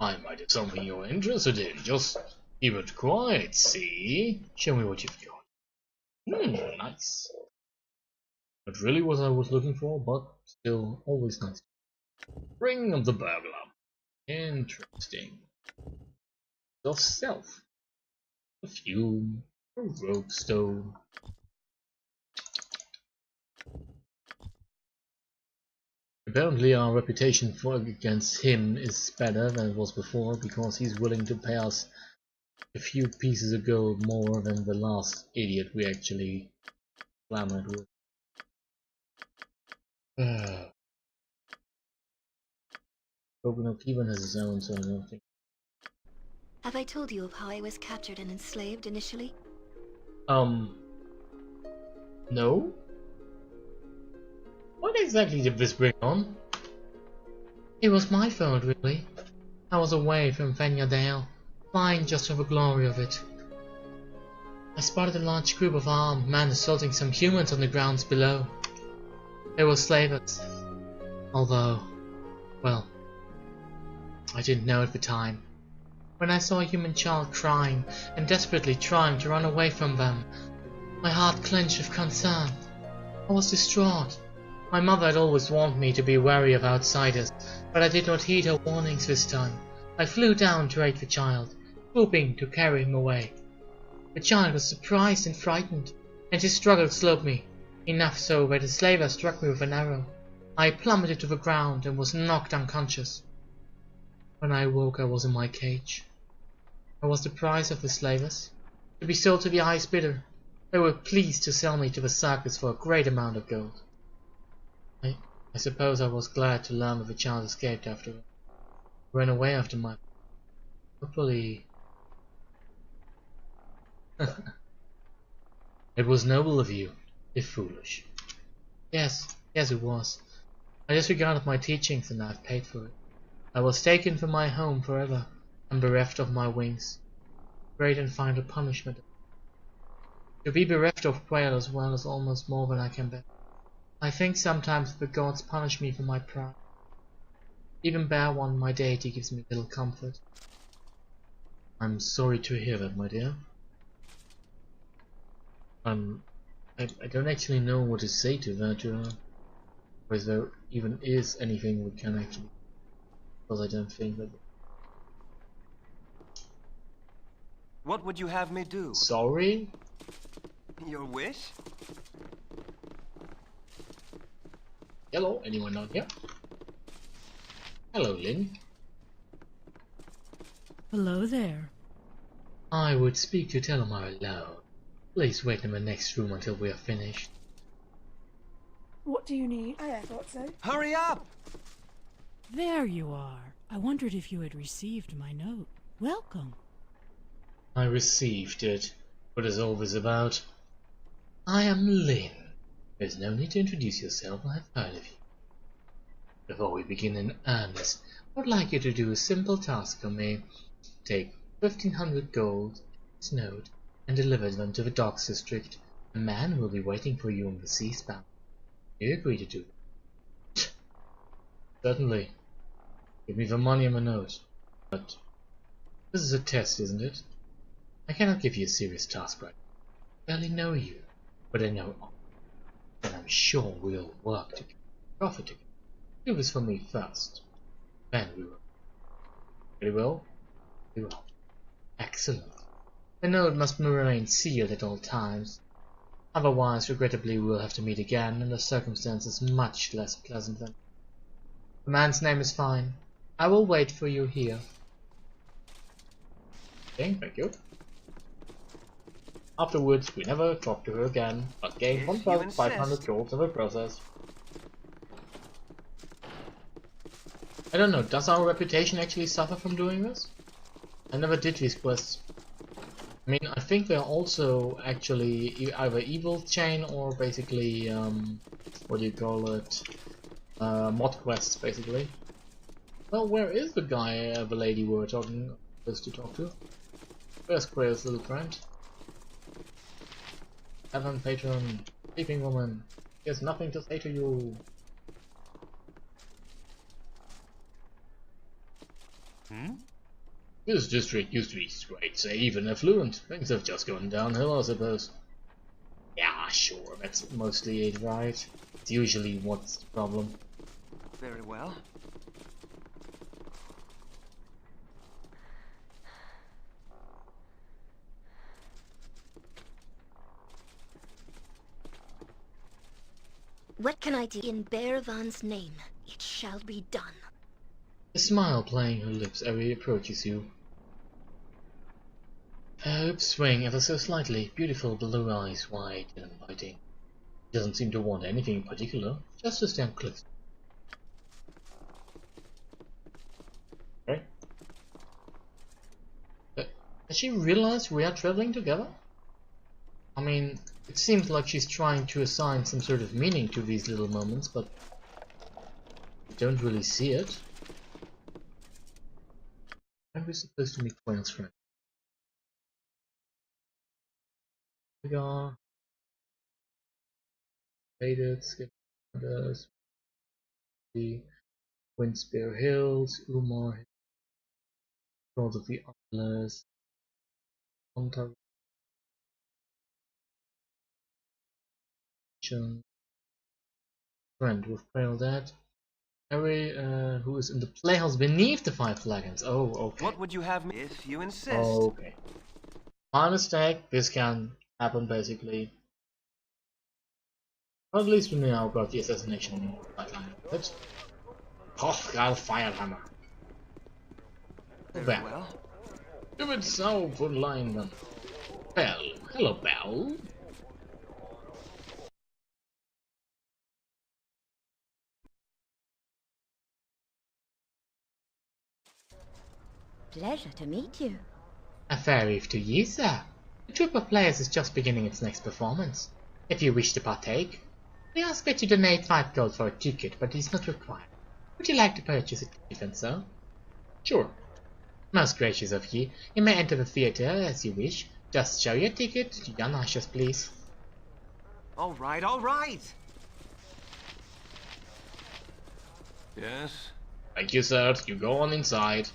I might have something you're interested in. Just keep it quiet, see? Show me what you've got. Nice. Not really what I was looking for, but still always nice. Ring of the Burglar. Interesting. Of self. Perfume. A rogue stone. Apparently our reputation against him is better than it was before, because he's willing to pay us a few pieces of gold more than the last idiot we actually clamored with. Coconut even has his own, so I don't think.
Have I told you of how I was captured and enslaved initially?
No? What exactly did this bring on? It was my fault, really. I was away from Fanyadale, flying just for the glory of it. I spotted a large group of armed men assaulting some humans on the grounds below. They were slavers. Although, well, I didn't know at the time. When I saw a human child crying and desperately trying to run away from them, my heart clenched with concern. I was distraught. My mother had always warned me to be wary of outsiders, but I did not heed her warnings this time. I flew down to aid the child, hoping to carry him away. The child was surprised and frightened, and his struggle slowed me, enough so that a slaver struck me with an arrow. I plummeted to the ground and was knocked unconscious. When I awoke, I was in my cage. I was the prize of the slavers, to be sold to the highest bidder. They were pleased to sell me to the circus for a great amount of gold. I suppose I was glad to learn that the child escaped afterward. Ran away after my... Hopefully... It was noble of you, if foolish. Yes it was. I disregarded my teachings and I've paid for it. I was taken from my home forever, and bereft of my wings. Great and final punishment. To be bereft of quail as well is almost more than I can bear. I think sometimes the gods punish me for my pride. Even bear one, my deity gives me little comfort. I'm sorry to hear that, my dear. I don't actually know what to say to that, or if there even is anything we can actually, because I don't think that...
What would you have me do?
Sorry?
Your wish?
Hello, anyone out here? Hello, Lynn.
Hello there.
I would speak to Telemar alone. Please wait in the next room until we are finished.
What do you need? I thought so.
Hurry up!
There you are. I wondered if you had received my note. Welcome.
I received it. What is all this about? I am Lynn. There's no need to introduce yourself, I have heard of you. Before we begin in earnest, I would like you to do a simple task for me. Take 1,500 gold, this note, and deliver them to the docks district. A man will be waiting for you on the seas bound. Do you agree to do that? Certainly. Give me the money and the note. But this is a test, isn't it? I cannot give you a serious task right now. I barely know you, but I know all, and I'm sure we'll work together, profit together. Do this for me first, then we will. Very well? Very well. Excellent. The note must remain sealed at all times. Otherwise, regrettably, we'll have to meet again under circumstances much less pleasant than. The man's name is fine. I will wait for you here. Okay, thank you. Afterwards, we never talked to her again, but gained 1,500 gold in the process. I don't know, does our reputation actually suffer from doing this? I never did these quests. I mean, I think they're also actually either evil chain or basically, what do you call it, mod quests, basically. Well, where is the guy, the lady we were supposed to talk to? Where's Quayle's little friend? Heaven, patron, sleeping woman, he has nothing to say to you. This district used to be great, safe and affluent. Things have just gone downhill, I suppose. Yeah, sure, that's mostly it, right? It's usually what's the problem.
Very well.
What can I do? In Bearvan's name, it shall be done.
A smile playing her lips as he approaches you. Her hips swing ever so slightly, beautiful blue eyes wide and inviting. She doesn't seem to want anything in particular, just to stand close. Okay. Has she realized we are traveling together? I mean, it seems like she's trying to assign some sort of meaning to these little moments, but I don't really see it. When are we supposed to meet Quayle's friend? We are faded, skip others, the Windspear Hills, Umar, Falls of the Atlas, Ontario, friend with Quayle Dead. Harry, who is in the playhouse beneath the Five Flagons. Oh, okay.
What would you have me if you insist?
Okay. My mistake. This can happen, basically. Or at least we now got the assassination outline of it. Hofgal Firehammer. Well. Give it so, good line then. Bell. Hello, Bell.
Pleasure to meet you.
A fair eve to you, sir. The troop of players is just beginning its next performance. If you wish to partake, we ask that you donate 5 gold for a ticket, but it is not required. Would you like to purchase a ticket, sir? Sure. Most gracious of you. You may enter the theatre as you wish. Just show your ticket to young ushers, please.
All right, all right.
Yes?
Thank you, sir. You go on inside.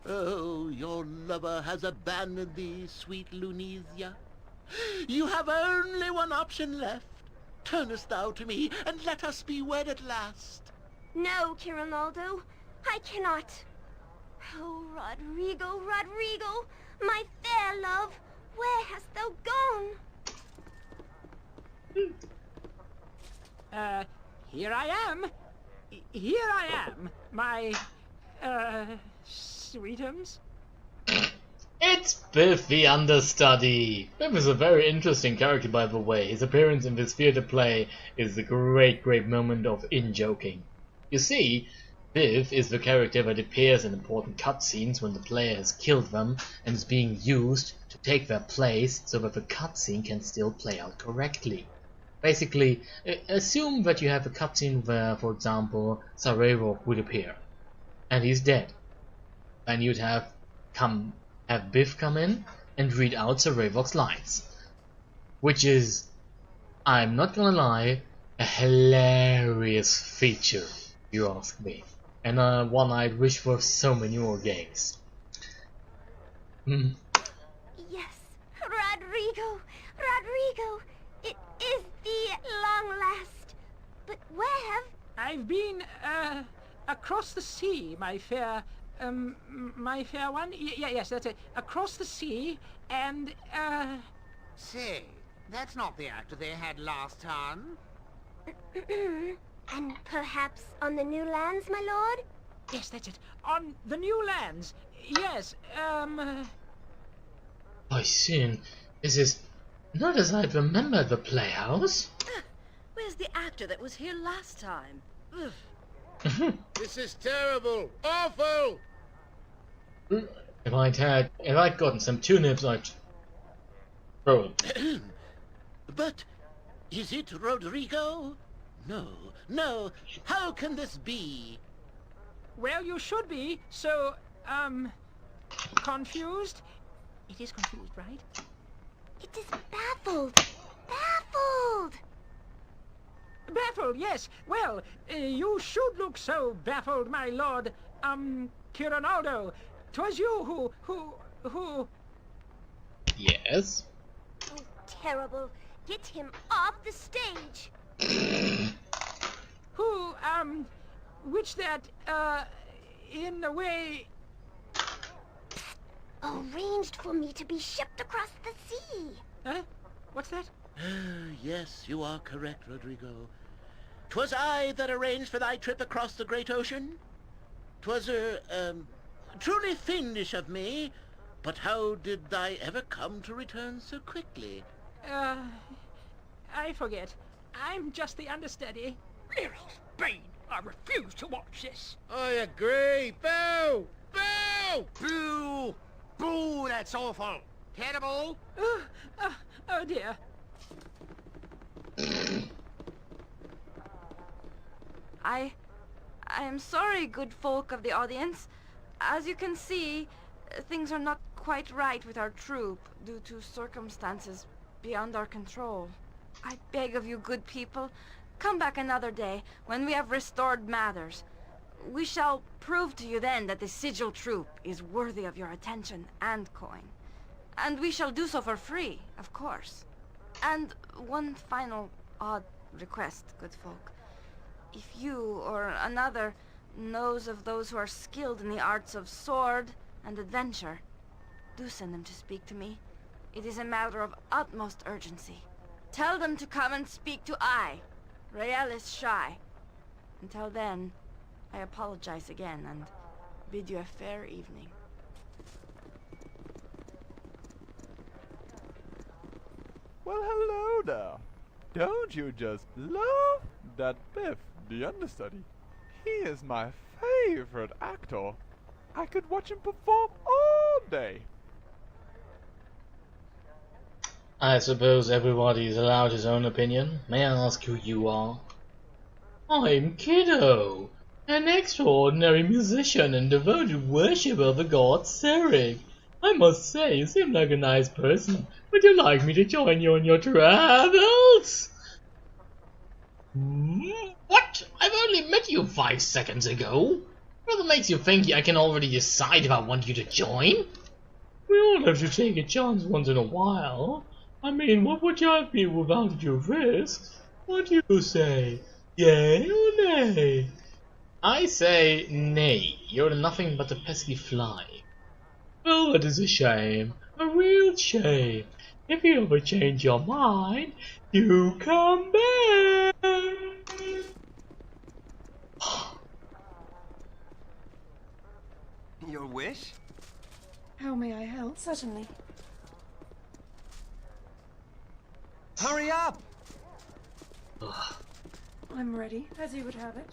Oh, your lover has abandoned thee, sweet Lunesia. You have only one option left. Turnest thou to me, and let us be wed at last.
No, Kirinaldo, I cannot. Oh, Rodrigo, Rodrigo, my fair love, where hast thou gone?
Here I am. Here I am, my, sweetums.
It's Biff the Understudy! Biff is a very interesting character, by the way. His appearance in this theatre play is a great moment of in-joking. You see, Biff is the character that appears in important cutscenes when the player has killed them and is being used to take their place so that the cutscene can still play out correctly. Basically, assume that you have a cutscene where, for example, Sarajevo would appear, and he's dead. And you'd have Biff come in and read out Sarevok's lines. Which is, I'm not gonna lie, a hilarious feature. you ask me. And one I'd wish for so many more games.
Yes, Rodrigo! Rodrigo! It is the long last. But where have...
I've been, across the sea, my fair one. Yes, that's it. Across the sea, and,
Say, that's not the actor they had last time.
And perhaps on the new lands, my lord?
Yes, that's it. On the new lands. Yes,
I see. This is not as I remember the playhouse.
Where's the actor that was here last time? Ugh.
This is terrible! Awful!
If I'd gotten some turnips, I'd throw them.
But is it Rodrigo? No, no. How can this be?
well, you should be, so, confused? It is confused, right?
It is baffled! Baffled!
Baffled, yes. Well, you should look so baffled, my lord. Kirinaldo. 'Twas you who...
Yes?
Oh, terrible. Get him off the stage.
Who, which that, in a way...
Arranged for me to be shipped across the sea.
Huh? What's that?
Yes, you are correct, Rodrigo. 'Twas I that arranged for thy trip across the great ocean. 'Twas, truly fiendish of me, but how did thy ever come to return so quickly?
I forget. I'm just the understudy.
Little Spain, I refuse to watch this.
I agree. Boo! Boo!
Boo! Boo, that's awful. Terrible.
Oh dear.
I am sorry, good folk of the audience. As you can see, things are not quite right with our troupe due to circumstances beyond our control. I beg of you, good people, come back another day when we have restored matters. We shall prove to you then that the Sigil troupe is worthy of your attention and coin. And we shall do so for free, of course. And one final odd request, good folk. If you or another knows of those who are skilled in the arts of sword and adventure, do send them to speak to me. It is a matter of utmost urgency. Tell them to come and speak to I, Realis Shy. Until then, I apologize again and bid you a fair evening.
Well, hello there. Don't you just love that Biff, the understudy? He is my favorite actor. I could watch him perform all day.
I suppose everybody is allowed his own opinion. May I ask who you are? I'm Kiddo, an extraordinary musician and devoted worshipper of the god Serig. I must say, you seem like a nice person. Would you like me to join you on your travels? What? I've only met you 5 seconds ago. What makes you think I can already decide if I want you to join? We all have to take a chance once in a while. I mean, what would you be without your risks? What do you say? Yay or nay? I say nay. You're nothing but a pesky fly. Well, that is a shame. A real shame. If you ever change your mind, you come back.
Your wish?
How may I help? Certainly.
Hurry up!
I'm ready, as you would have it.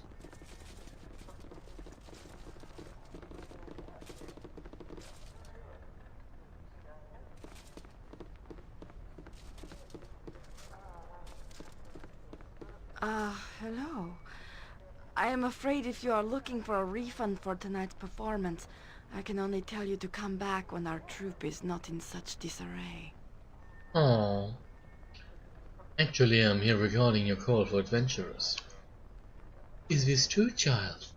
Hello. I am afraid if you are looking for a refund for tonight's performance, I can only tell you to come back when our troupe is not in such disarray.
Oh. Actually, I'm here regarding your call for adventurers. Is this true, child?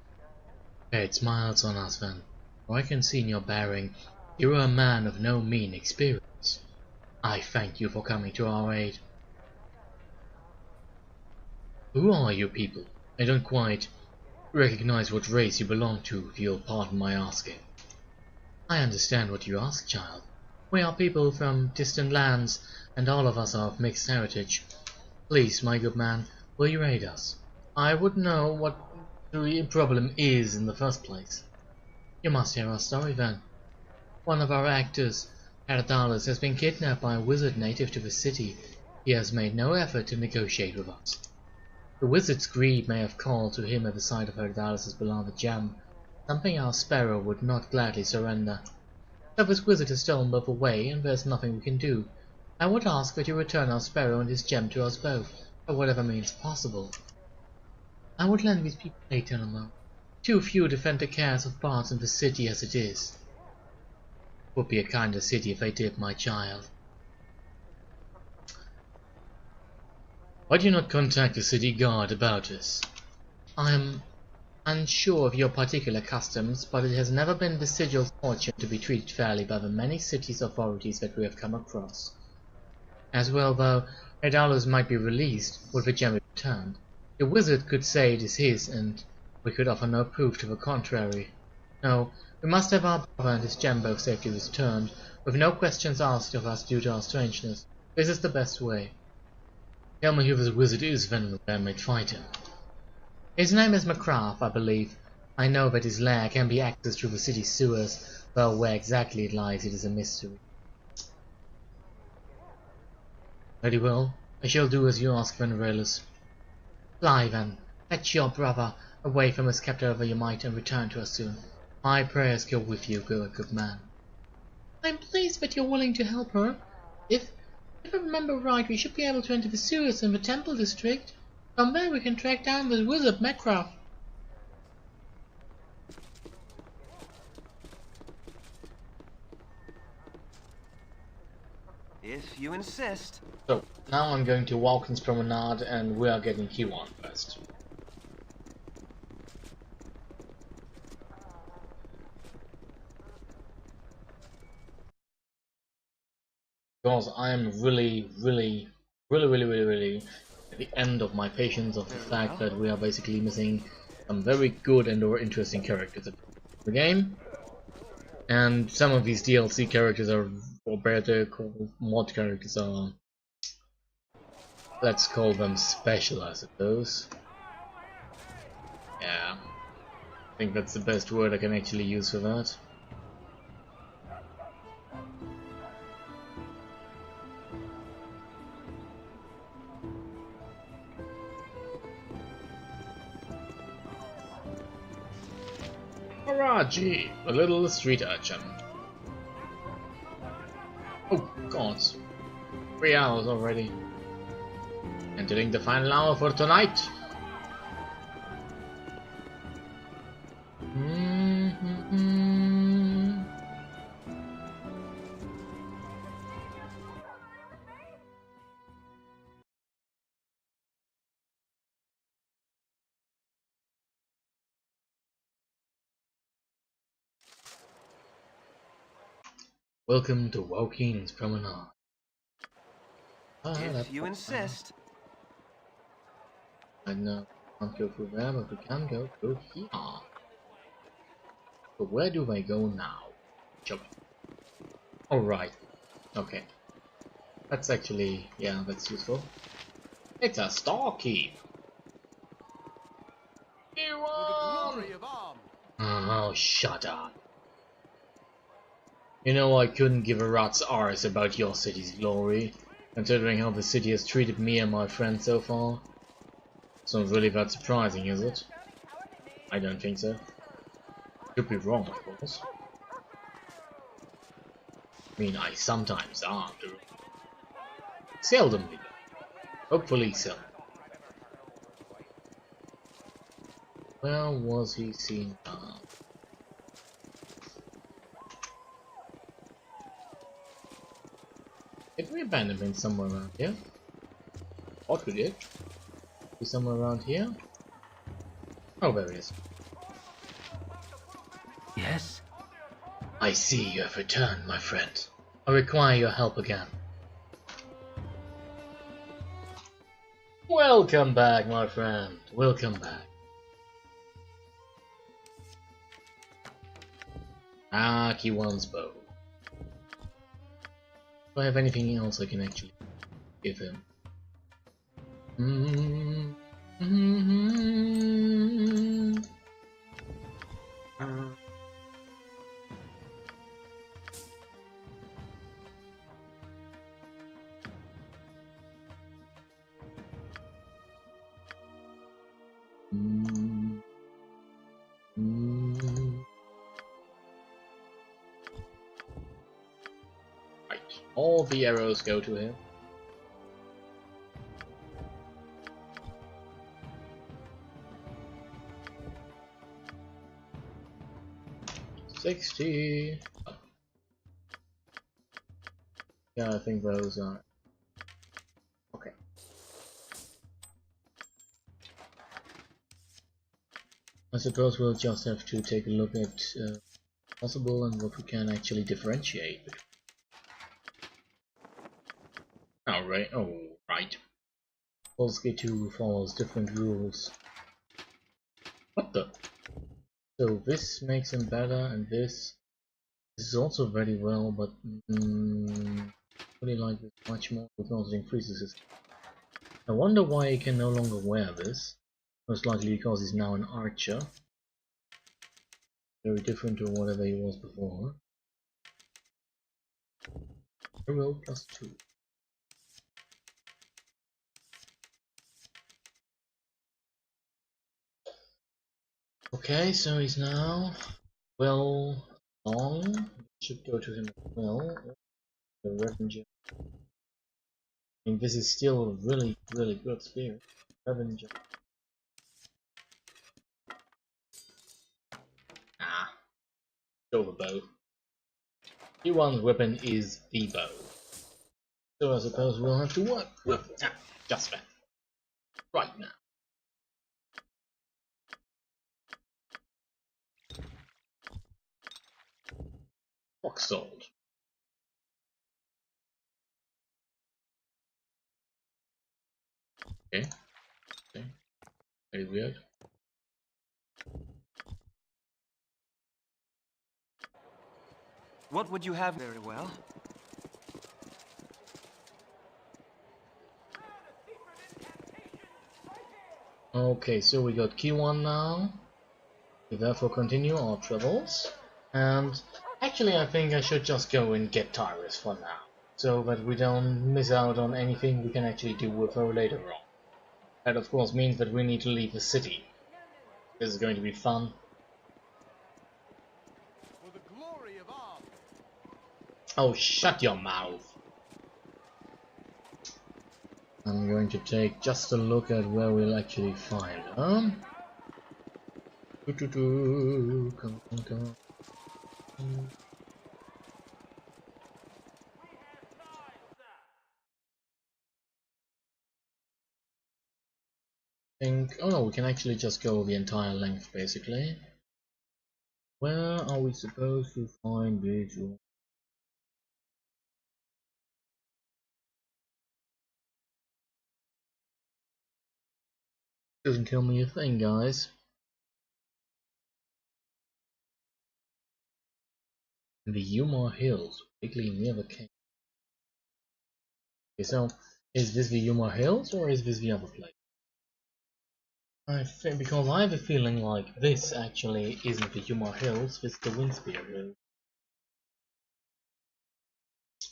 Fate smiles on us then, for I can see in your bearing you are a man of no mean experience. I thank you for coming to our aid. Who are you people? I don't quite recognize what race you belong to, if you'll pardon my asking. I understand what you ask, child. We are people from distant lands, and all of us are of mixed heritage. Please, my good man, will you aid us? I would know what the problem is in the first place. You must hear our story then. One of our actors, Paradalus, has been kidnapped by a wizard native to the city. He has made no effort to negotiate with us. The wizard's greed may have called to him at the sight of Paradalus' beloved gem, something our sparrow would not gladly surrender. So this wizard has stolen both away, and there's nothing we can do. I would ask that you return our sparrow and his gem to us both, by whatever means possible. I would lend these people aid, gentlemen. Too few defend the cares of bards in the city as it is. It would be a kinder city if they did, my child. Why do you not contact the city guard about this? I am unsure of your particular customs, but it has never been the sigil's fortune to be treated fairly by the many cities authorities that we have come across. As well, though, Edalus might be released, with the gem returned. The wizard could say it is his, and we could offer no proof to the contrary. No, we must have our brother and his gem both safely returned, with no questions asked of us due to our strangeness. This is the best way. Tell me who this wizard is, then we may fight him. His name is McCraff, I believe. I know that his lair can be accessed through the city sewers, though where exactly it lies it is a mystery. Very well, I shall do as you ask, Veneralus. Fly then, fetch your brother away from his captor over your might, and return to us soon. My prayers go with you, good man. I'm pleased that you're willing to help her. If I remember right, we should be able to enter the sewers in the temple district. From there we can track down the wizard Macraff.
If you insist.
So, now I'm going to Walken's Promenade, and we are getting Q1 first. Because I am really at the end of my patience of the fact that we are basically missing some very good and or interesting characters in the game. And some of these DLC characters are, or better called mod characters are, let's call them special, I suppose. Yeah, I think that's the best word I can actually use for that. Raji, a little street urchin. Oh god, 3 hours already. Entering the final hour for tonight. Welcome to Walken's Promenade.
If you insist.
I know we can't go through there, but we can go through here. So where do I go now? Alright. Okay. That's actually, yeah, that's useful. It's a star key. Oh, shut up. You know, I couldn't give a rat's arse about your city's glory, considering how the city has treated me and my friends so far. It's not really that surprising, is it? I don't think so. Could be wrong, of course. I mean, I sometimes am. Seldomly. Hopefully so. Where was he seen now? Did we abandon him somewhere around here? Thought we did. Be somewhere around here? Oh, there he is.
Yes?
I see you have returned, my friend. I require your help again. Welcome back, my friend. Welcome back. Ah, Kiwan's bow. Do I have anything else I can actually give him? Right, all the arrows go to him. 60. Yeah, I think those are okay. I suppose we'll just have to take a look at possible and what we can actually differentiate. Alright, oh right. Polsky 2 follows different rules. What the? So this makes him better, and this is also very well, but really like this much more because it increases his. I wonder why he can no longer wear this. Most likely because he's now an archer. Very different to whatever he was before. Hero plus 2. Okay, so he's now well long. Should go to him as well. The Revenger. I mean, this is still a really, really good spear. Revenger. Ah, go the bow. T1's weapon is the bow. So I suppose we'll have to work with that just that. Right now. Rock sword. Okay. Okay. Very weird.
What would you have? Very well.
Okay, so we got Key1 now. We therefore continue our travels. And actually I think I should just go and get Tyrus for now. So that we don't miss out on anything we can actually do with her later on. That of course means that we need to leave the city. This is going to be fun. Oh, shut your mouth! I'm going to take just a look at where we'll actually find her. Come on, come on. Oh no, we can actually just go the entire length basically. Where are we supposed to find this? Doesn't tell me a thing, guys. The Yuma Hills, particularly near the cave. Okay, so is this the Yuma Hills or is this the other place? I think because I have a feeling like this actually isn't the Yuma Hills, it's the Windspear Hills.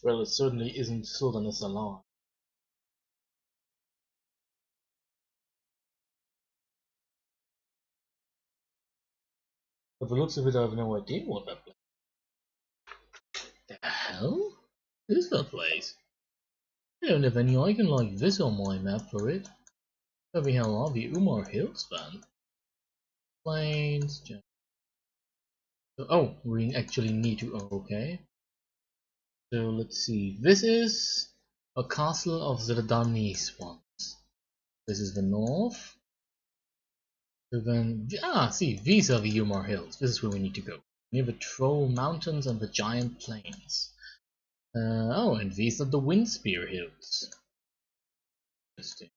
Well, it certainly isn't Sylvanus Alarm. But the looks of it, I have no idea what that place. The hell is that place? I don't have any icon like this on my map for it. Where the hell are the Umar Hills then? Plains. Oh, we actually need to. Oh, okay. So let's see. This is a castle of the Danese ones. This is the north. So then, see, these are the Umar Hills. This is where we need to go. Near the Troll Mountains and the Giant Plains. Oh, and these are the Windspear Hills. Interesting.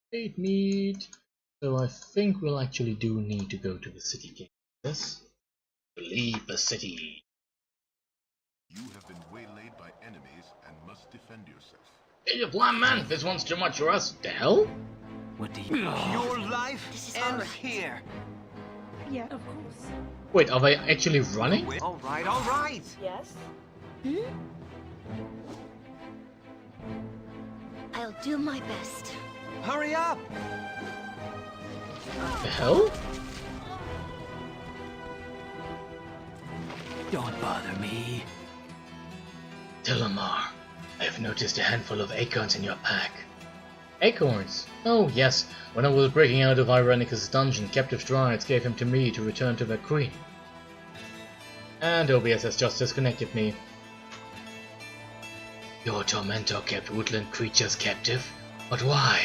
Great meat. So I think we'll actually do need to go to the city gate. Yes? To leave the city.
You have been waylaid by enemies and must defend yourself.
Hey, you blind man! This one's too much for us. The hell?
What do you... Your life ends here.
Yeah, of course.
Wait, are they actually running?
Alright, alright!
Yes?
I'll do my best.
Hurry up!
The hell?
Don't bother me.
Tilamar, I have noticed a handful of acorns in your pack. Acorns? Oh yes, when I was breaking out of Irenicus' dungeon, captive dryads gave him to me to return to their queen. And OBS has just disconnected me. Your tormentor kept woodland creatures captive? But why?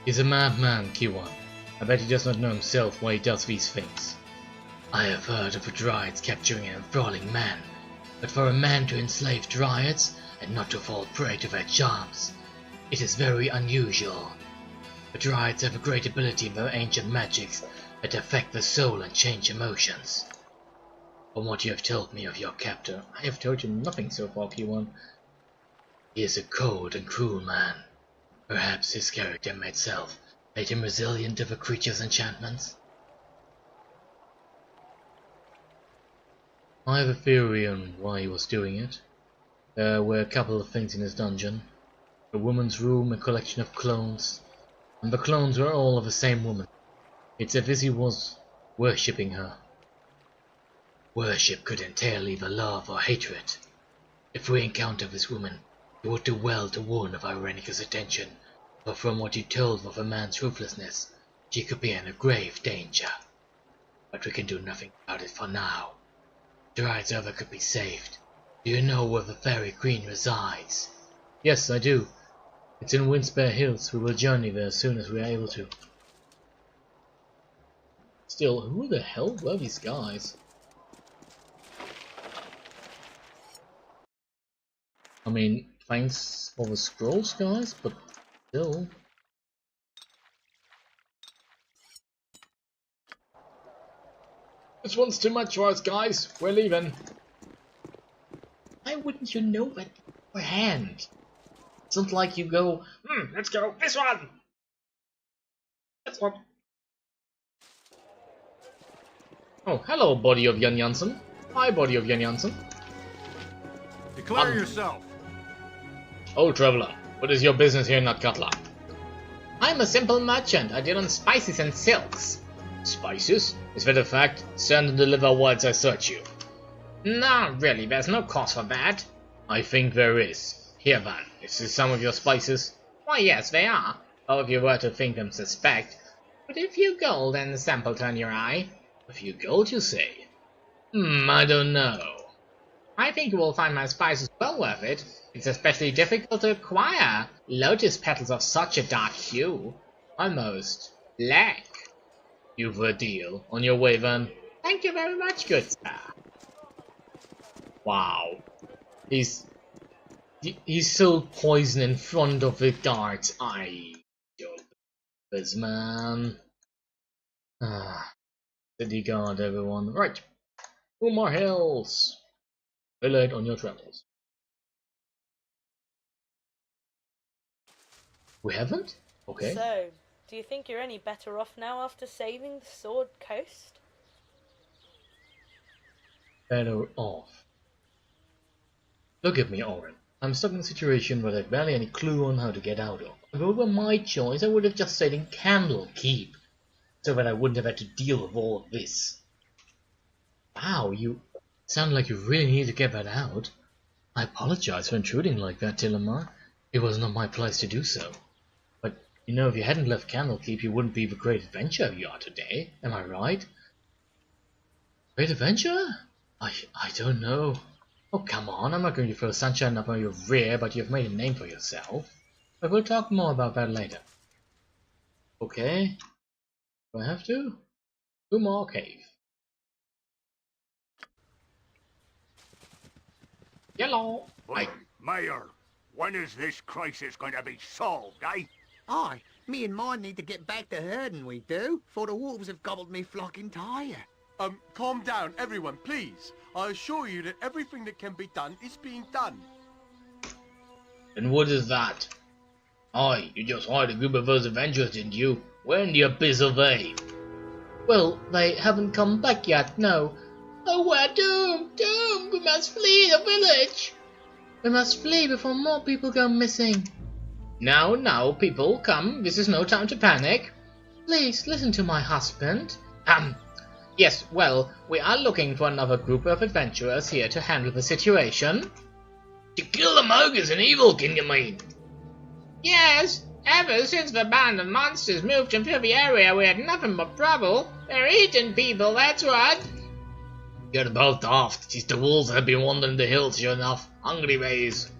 He's a madman, Kiwan. I bet he does not know himself why he does these things. I have heard of the dryads capturing and enthralling men, but for a man to enslave dryads and not to fall prey to their charms, it is very unusual. The dryads have a great ability in their ancient magics that affect the soul and change emotions. From what you have told me of your captor, I have told you nothing so far, Kiwan. He is a cold and cruel man. Perhaps his character itself made him resilient to the creature's enchantments. I have a theory on why he was doing it. There were a couple of things in his dungeon. A woman's room, a collection of clones, and the clones were all of the same woman. It's as if he was worshipping her. Worship could entail either love or hatred. If we encounter this woman, you would do well to warn of Irenicus' attention, for from what you told of a man's ruthlessness, she could be in a grave danger. But we can do nothing about it for now. Dryad's Over could be saved. Do you know where the Fairy Queen resides? Yes, I do. It's in Windspear Hills. We will journey there as soon as we are able to. Still, who the hell were these guys? I mean, thanks for the scrolls, guys, but still. This one's too much for us, guys. We're leaving. Why wouldn't you know that beforehand? It's not like you go, let's go this one. That's one. Oh, hello, body of Jan Jansen. Hi, body of Jan Jansen.
Declare yourself.
Oh, traveler, what is your business here in Natkatla? I'm a simple merchant. I deal in spices and silks. Spices? Is that a fact? Stand and deliver whilst I search you. No, really, there's no cause for that. I think there is. Here then, is this some of your spices? Why yes, they are. Or if you were to think them suspect. But a few gold and the sample turn your eye. A few gold, you say? I don't know. I think you will find my spices well worth it. It's especially difficult to acquire. Lotus petals of such a dark hue. Almost black. You've a deal. On your way then. Thank you very much, good sir. Wow. He's so poison in front of the darts. I don't this man. City guard, everyone. Right. Umar Hills. Relate on your travels. We haven't? Okay.
So, do you think you're any better off now after saving the Sword Coast?
Better off. Look at me, Oren. I'm stuck in a situation where I've barely any clue on how to get out of. If it were my choice, I would have just stayed in Candlekeep, so that I wouldn't have had to deal with all of this. Wow, you sound like you really need to get that out. I apologize for intruding like that, Tilamar. It was not my place to do so. But, you know, if you hadn't left Candlekeep, you wouldn't be the great adventurer you are today. Am I right? Great adventurer? I don't know. Oh, come on, I'm not going to throw sunshine up on your rear, but you've made a name for yourself. But we'll talk more about that later. Okay. Do I have to? Umar Cave. Yellow.
Wait, Mayor, when is this crisis going to be solved, eh?
Aye, me and mine need to get back to herding, we do, for the wolves have gobbled me flock entire.
Calm down, everyone, please. I assure you that everything that can be done is being done.
And what is that? Aye, you just hired a group of those adventurers, didn't you? Where in the abyss are they? Well, they haven't come back yet, no. Oh, we're doomed! Doomed! We must flee the village! We must flee before more people go missing. Now, now, people, come. This is no time to panic. Please, listen to my husband. Yes, well, we are looking for another group of adventurers here to handle the situation.
To kill the ogres and evil king, you mean?
Yes, ever since the band of monsters moved into the area, we had nothing but trouble. They're eating people, that's what.
You're about daft. It's the wolves that have been wandering the hills, sure enough. Hungry ways.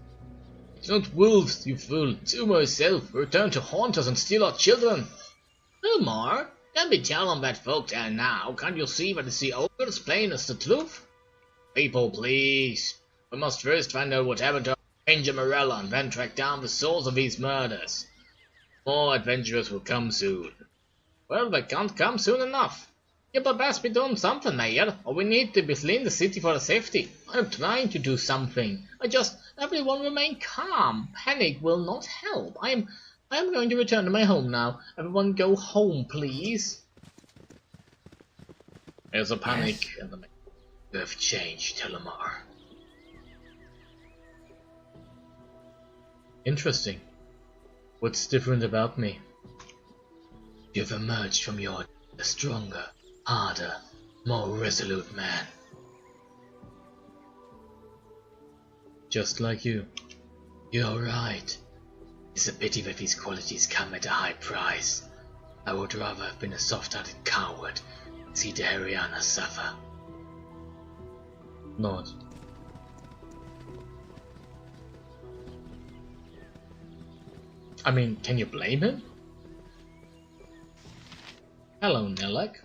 It's not wolves, you fool. It's Umar himself, returned to haunt us and steal our children.
Umar, don't be telling that folk there now. Can't you see that it's the ogres plain as the truth?
People, please. We must first find out what happened to Ranger Morella and then track down the source of these murders. More adventurers will come soon. Well, they can't come soon enough.
You but best be doing something, Mayor, or we need to be fleeing the city for safety.
I'm trying to do something. Everyone remain calm. Panic will not help. I am going to return to my home now. Everyone go home, please. There's a panic in the You have changed, Telemar. Interesting. What's different about me? You've emerged from your stronger, harder, more resolute man. Just like you. You're right. It's a pity that these qualities come at a high price. I would rather have been a soft-hearted coward than see the Ariana suffer. Not. I mean, can you blame him? Hello, Nelek.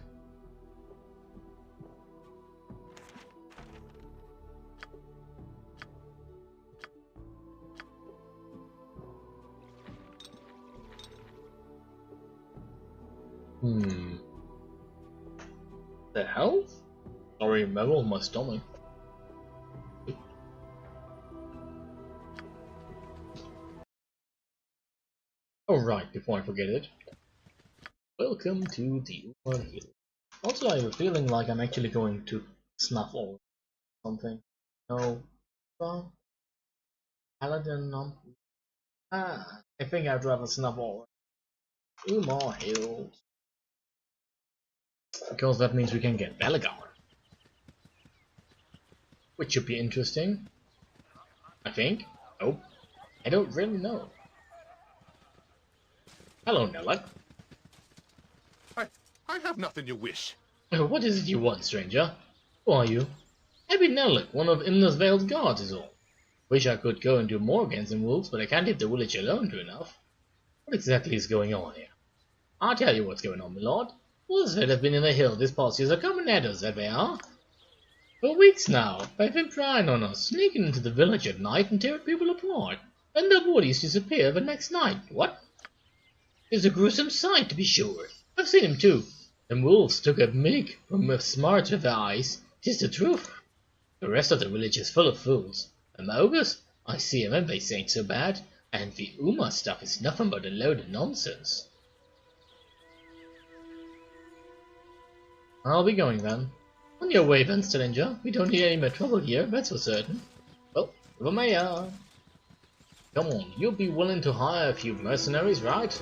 The hell? Sorry, metal on my stomach. Alright, before I forget it. Welcome to the Umar Hill. Also, I have a feeling like I'm actually going to snuff or something. No. Well, Paladin, no. I think I'd rather snuff all. Umar Hill. Because that means we can get Belagar. Which should be interesting. I think. Oh. I don't really know. Hello, Nelek.
I have nothing you wish.
What is it you want, stranger? Who are you? I be Nelek, one of Imna's veiled guards is all. Wish I could go and do more against them wolves, but I can't leave the village alone true enough. What exactly is going on here? I'll tell you what's going on, my lord. Wolves that have been in the hill this past years are coming at us, that they are. For weeks now, they've been prying on us, sneaking into the village at night and tearing people apart. And their bodies disappear the next night. What? It's a gruesome sight, to be sure. I've seen him too. Them wolves took a mig from a smart with their eyes. 'Tis the truth. The rest of the village is full of fools. Them ogres, I see 'em and they ain't so bad. And the Uma stuff is nothing but a load of nonsense. I'll be going then. On your way then, stranger. We don't need any more trouble here, that's for certain. Well, the mayor. Come on, you'll be willing to hire a few mercenaries, right?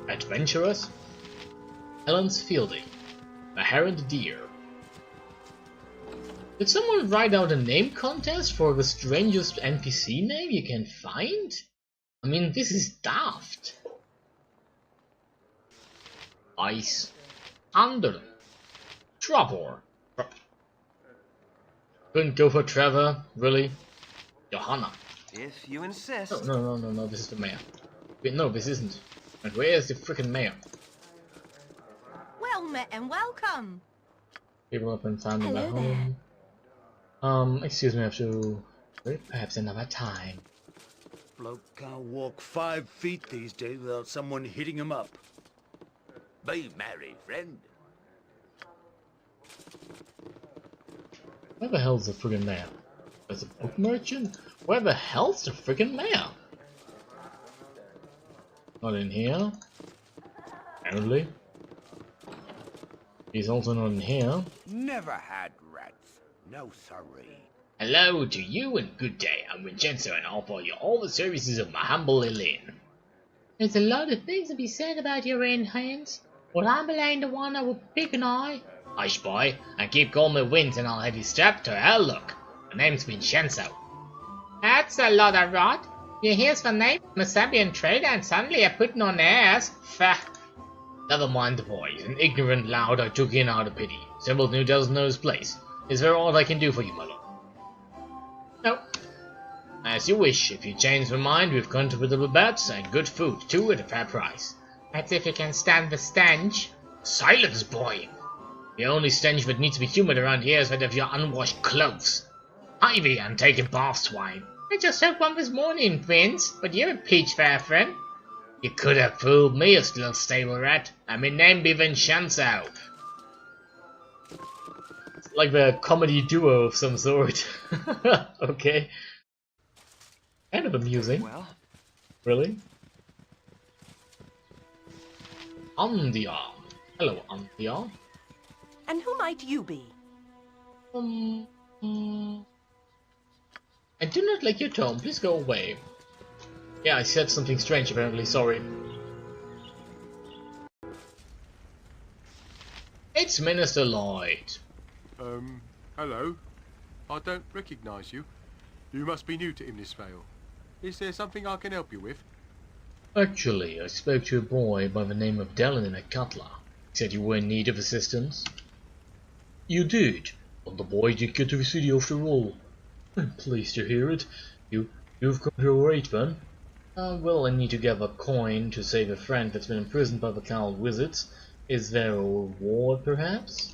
Adventurers? Helen's Fielding. The Herald Deer. Did someone write out a name contest for the strangest NPC name you can find? I mean, this is daft. Ice. Under. Trevor. Couldn't go for Trevor, really? Johanna.
If you insist.
No, this is the mayor. Wait, no, this isn't. And where is the frickin' mayor?
and welcome.
People up and found in my
Hello
home. Excuse me, I have to wait perhaps another time.
Bloke can't walk 5 feet these days without someone hitting him up.
Be merry, friend.
Where the hell's the friggin' mayor? There's a book merchant? Where the hell's the friggin' mayor? Not in here. Apparently. He's also not in here.
Never had rats. No sorry.
Hello to you and good day. I'm Vincenzo and I offer you all the services of my humble inn.
There's a lot of things to be said about your inn, Hans. Well, I'm the one that will pick an eye.
Hush, boy, and keep calm my wins and I'll have you strapped to a look. My name's Vincenzo.
That's a lot of rot. You here's the name of a Sabian trader and suddenly you're putting on airs. Fah.
Never mind the boy. He's an ignorant lout I took in out of pity. Simpleton who doesn't know his place. Is there aught I can do for you, my lord?
No.
As you wish. If you change your mind, we've comfortable beds and good food, too, at a fair price.
That's if you can stand the stench.
Silence, boy! The only stench that needs to be humoured around here is that of your unwashed clothes. Ivy and taking bath, swine.
I just took one this morning, Vince, but you're a peach fair friend.
You could have fooled me, you little stable rat. And my name be Vincenzo. Like the comedy duo of some sort. Okay. Kind of amusing.
Well.
Really?
Andia. Hello, Andia.
And who might you be?
I do not like your tone. Please go away. Yeah, I said something strange apparently. Sorry.
It's Minister Lloyd.
Hello. I don't recognise you. You must be new to Imnisvale. Is there something I can help you with?
Actually, I spoke to a boy by the name of Dallin in a cutler. He said you were in need of assistance. You did, but the boy did get to the city after all. I'm pleased to hear it. You've come here right then. Well, I need to gather coin to save a friend that's been imprisoned by the Cowl Wizards. Is there a reward, perhaps?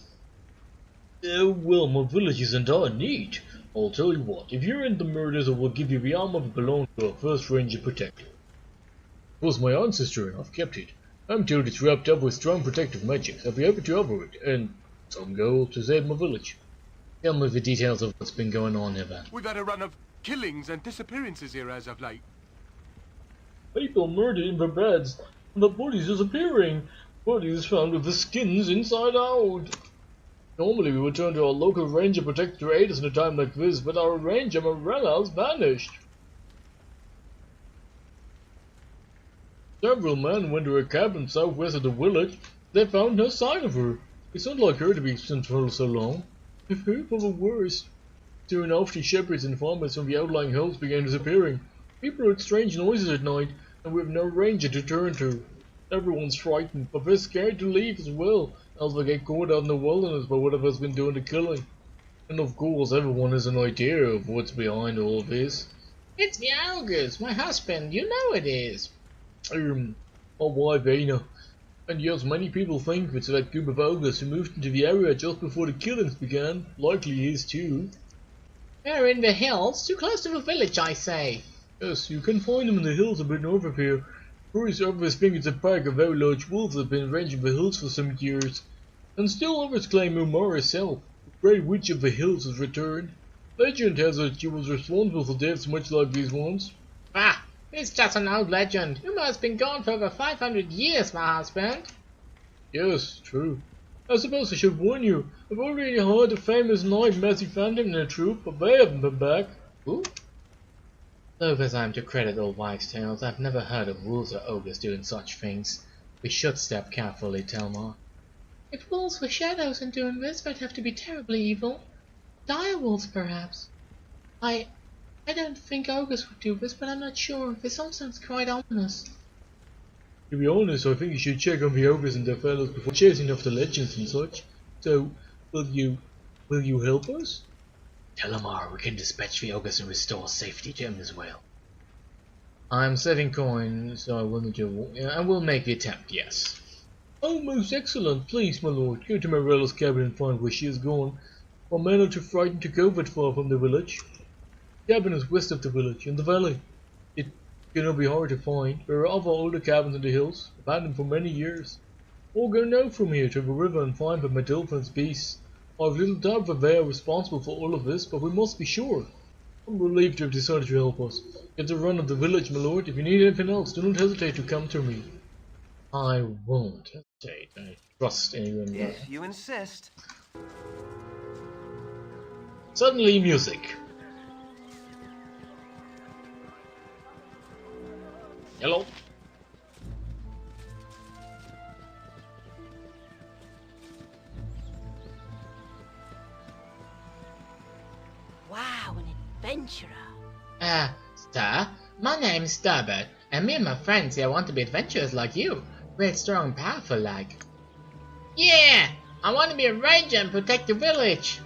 Well, my village isn't in need. I'll tell you what, if you're in the murders, I will give you the armor that belonged to our first ranger protector. It was my ancestor and I've kept it. I'm told it's wrapped up with strong protective magic. I'll be happy to offer it, and some gold to save my village. Tell me the details of what's been going on here, then.
We've had a run of killings and disappearances here as of late.
People murdered in their beds, and the bodies disappearing. Bodies found with the skins inside out. Normally we would turn to our local ranger protector to aid us in a time like this, but our ranger Morella's vanished. Several men went to a cabin southwest of the village. They found no sign of her. It's not like her to be absent for so long. I've heard of the worst. Soon after, shepherds and farmers from the outlying hills began disappearing. People heard strange noises at night, and we have no ranger to turn to. Everyone's frightened, but they're scared to leave as well, else they get caught out in the wilderness by whatever's been doing the killing. And of course, everyone has an idea of what's behind all of this.
It's the August, my husband, you know it is.
My wife Aina. And yes, many people think it's that group of ogres who moved into the area just before the killings began. Likely his too.
They're in the hills, too close to the village, I say.
Yes, you can find them in the hills a bit north of here. Tourists others think it's a pack of very large wolves that have been ranging the hills for some years. And still others claim Umar herself, the great witch of the hills, has returned. Legend has it she was responsible for deaths much like these ones.
Ah, it's just an old legend. Umar has been gone for over 500 years, my husband.
Yes, true. I suppose I should warn you. I've already heard the famous knight Matthew Phantom and a troop, but they haven't been back.
Who?
Though as I'm to credit old wives' tales, I've never heard of wolves or ogres doing such things. We should step carefully, Telmar.
If wolves were shadows and doing this, they'd have to be terribly evil. Dire wolves, perhaps. I don't think ogres would do this, but I'm not sure. This all sounds quite ominous.
To be honest, I think you should check on the ogres and their fellows before chasing after legends and such. So, will you help us?
Telomar, we can dispatch the ogres and restore safety to him as well.
I'm saving coin, so I will need to. I will make the attempt, yes. Oh, most excellent. Please, my lord, go to Morella's cabin and find where she has gone. Our men are too frightened to go that far from the village. The cabin is west of the village, in the valley. It cannot be hard to find. There are other older cabins in the hills, abandoned for many years. Or go now from here to the river and find the Medilfan's beasts. I have little doubt that they are responsible for all of this, but we must be sure. I'm relieved you have decided to help us. Get the run of the village, my lord. If you need anything else, do not hesitate to come to me. I won't hesitate. I trust anyone there.
If you insist.
Suddenly music. Hello?
Wow, an adventurer.
Sir, my name's Sturbert, and me and my friends here want to be adventurers like you. Real strong and powerful like. Yeah! I want to be a ranger and protect the village.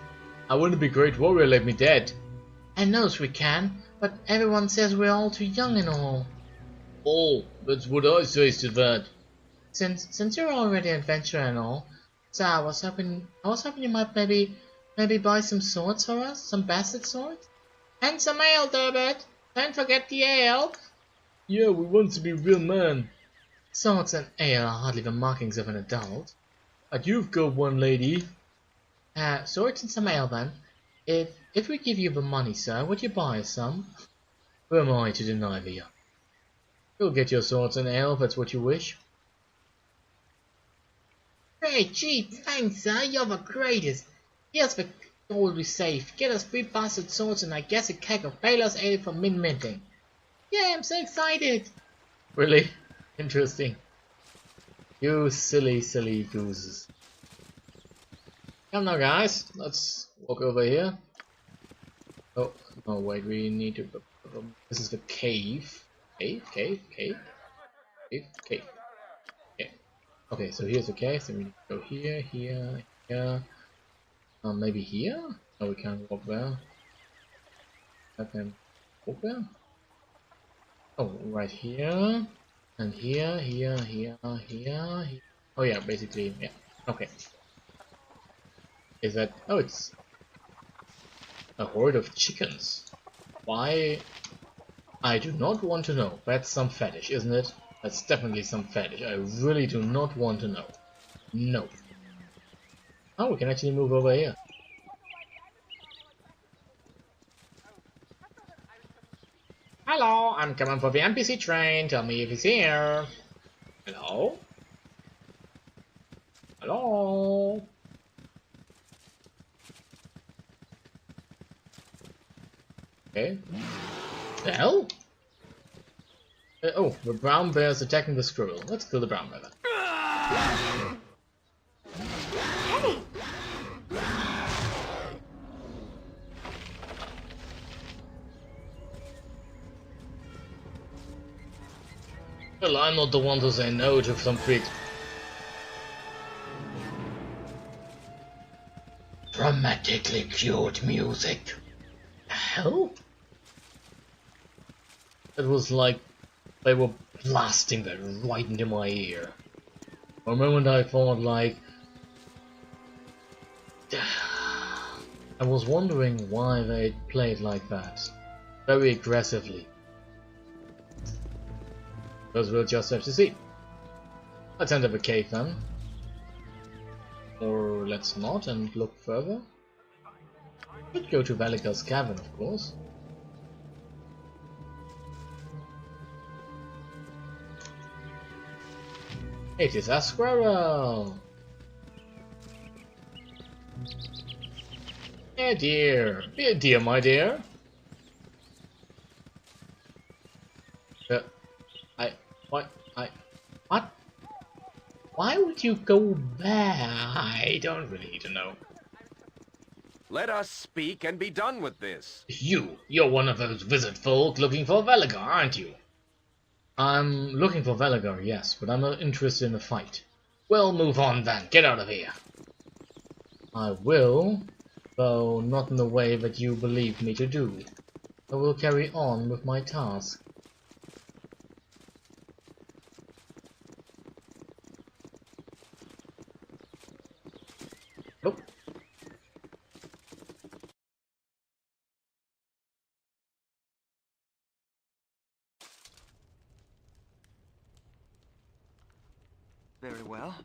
I want to be a great warrior like me dad.
I knows we can, but everyone says we're all too young and all.
Oh, that's what I says to that.
Since you're already an adventurer and all, so I was hoping you might maybe buy some swords for us, some bastard swords, and some ale, Durbert. Don't forget the ale.
Yeah, we want to be real men.
Swords and ale are hardly the markings of an adult.
But you've got one, lady.
Swords and some ale then. If we give you the money, sir, would you buy us some?
Who am I to deny the young? You'll get your swords and ale if that's what you wish.
Great, gee, thanks, sir. You're the greatest. Here's the gold we saved. Get us 3 bastard swords and I guess a keg of Baylor's ale for minting. Yeah, I'm so excited.
Really? Interesting. You silly gooses. Come now, guys. Let's walk over here. Oh, no, wait. We need to... This is the cave. Cave. Okay, so here's the cave. So we need to go here. Maybe here? No, we can't walk there. I can walk there? Oh, right here. And here. Oh yeah, basically, yeah. Okay. Is that... Oh, it's... a horde of chickens. Why? I do not want to know. That's some fetish, isn't it? That's definitely some fetish. I really do not want to know. No. Oh, we can actually move over here. Hello, I'm coming for the NPC train. Tell me if he's here. Hello? Hello? Okay. The hell? Oh, the brown bear is attacking the squirrel. Let's kill the brown bear then.
Hey!
Well, I'm not the one to say no to some freaks.
Dramatically cured music.
The hell? It was like they were blasting that right into my ear. For a moment I thought like... I was wondering why they played like that. Very aggressively. Because we'll just have to see. Let's enter the cave then. Or let's not and look further. Could go to Valika's cabin, of course. It is a squirrel! Dear! Dear, my dear! What? Why would you go there? I don't really need to know.
Let us speak and be done with this.
You're one of those wizard folk looking for Velagar, aren't you? I'm looking for Velagar, yes, but I'm not interested in a fight. Well, move on then. Get out of here. I will, though not in the way that you believe me to do. I will carry on with my task. Nope.
Very well.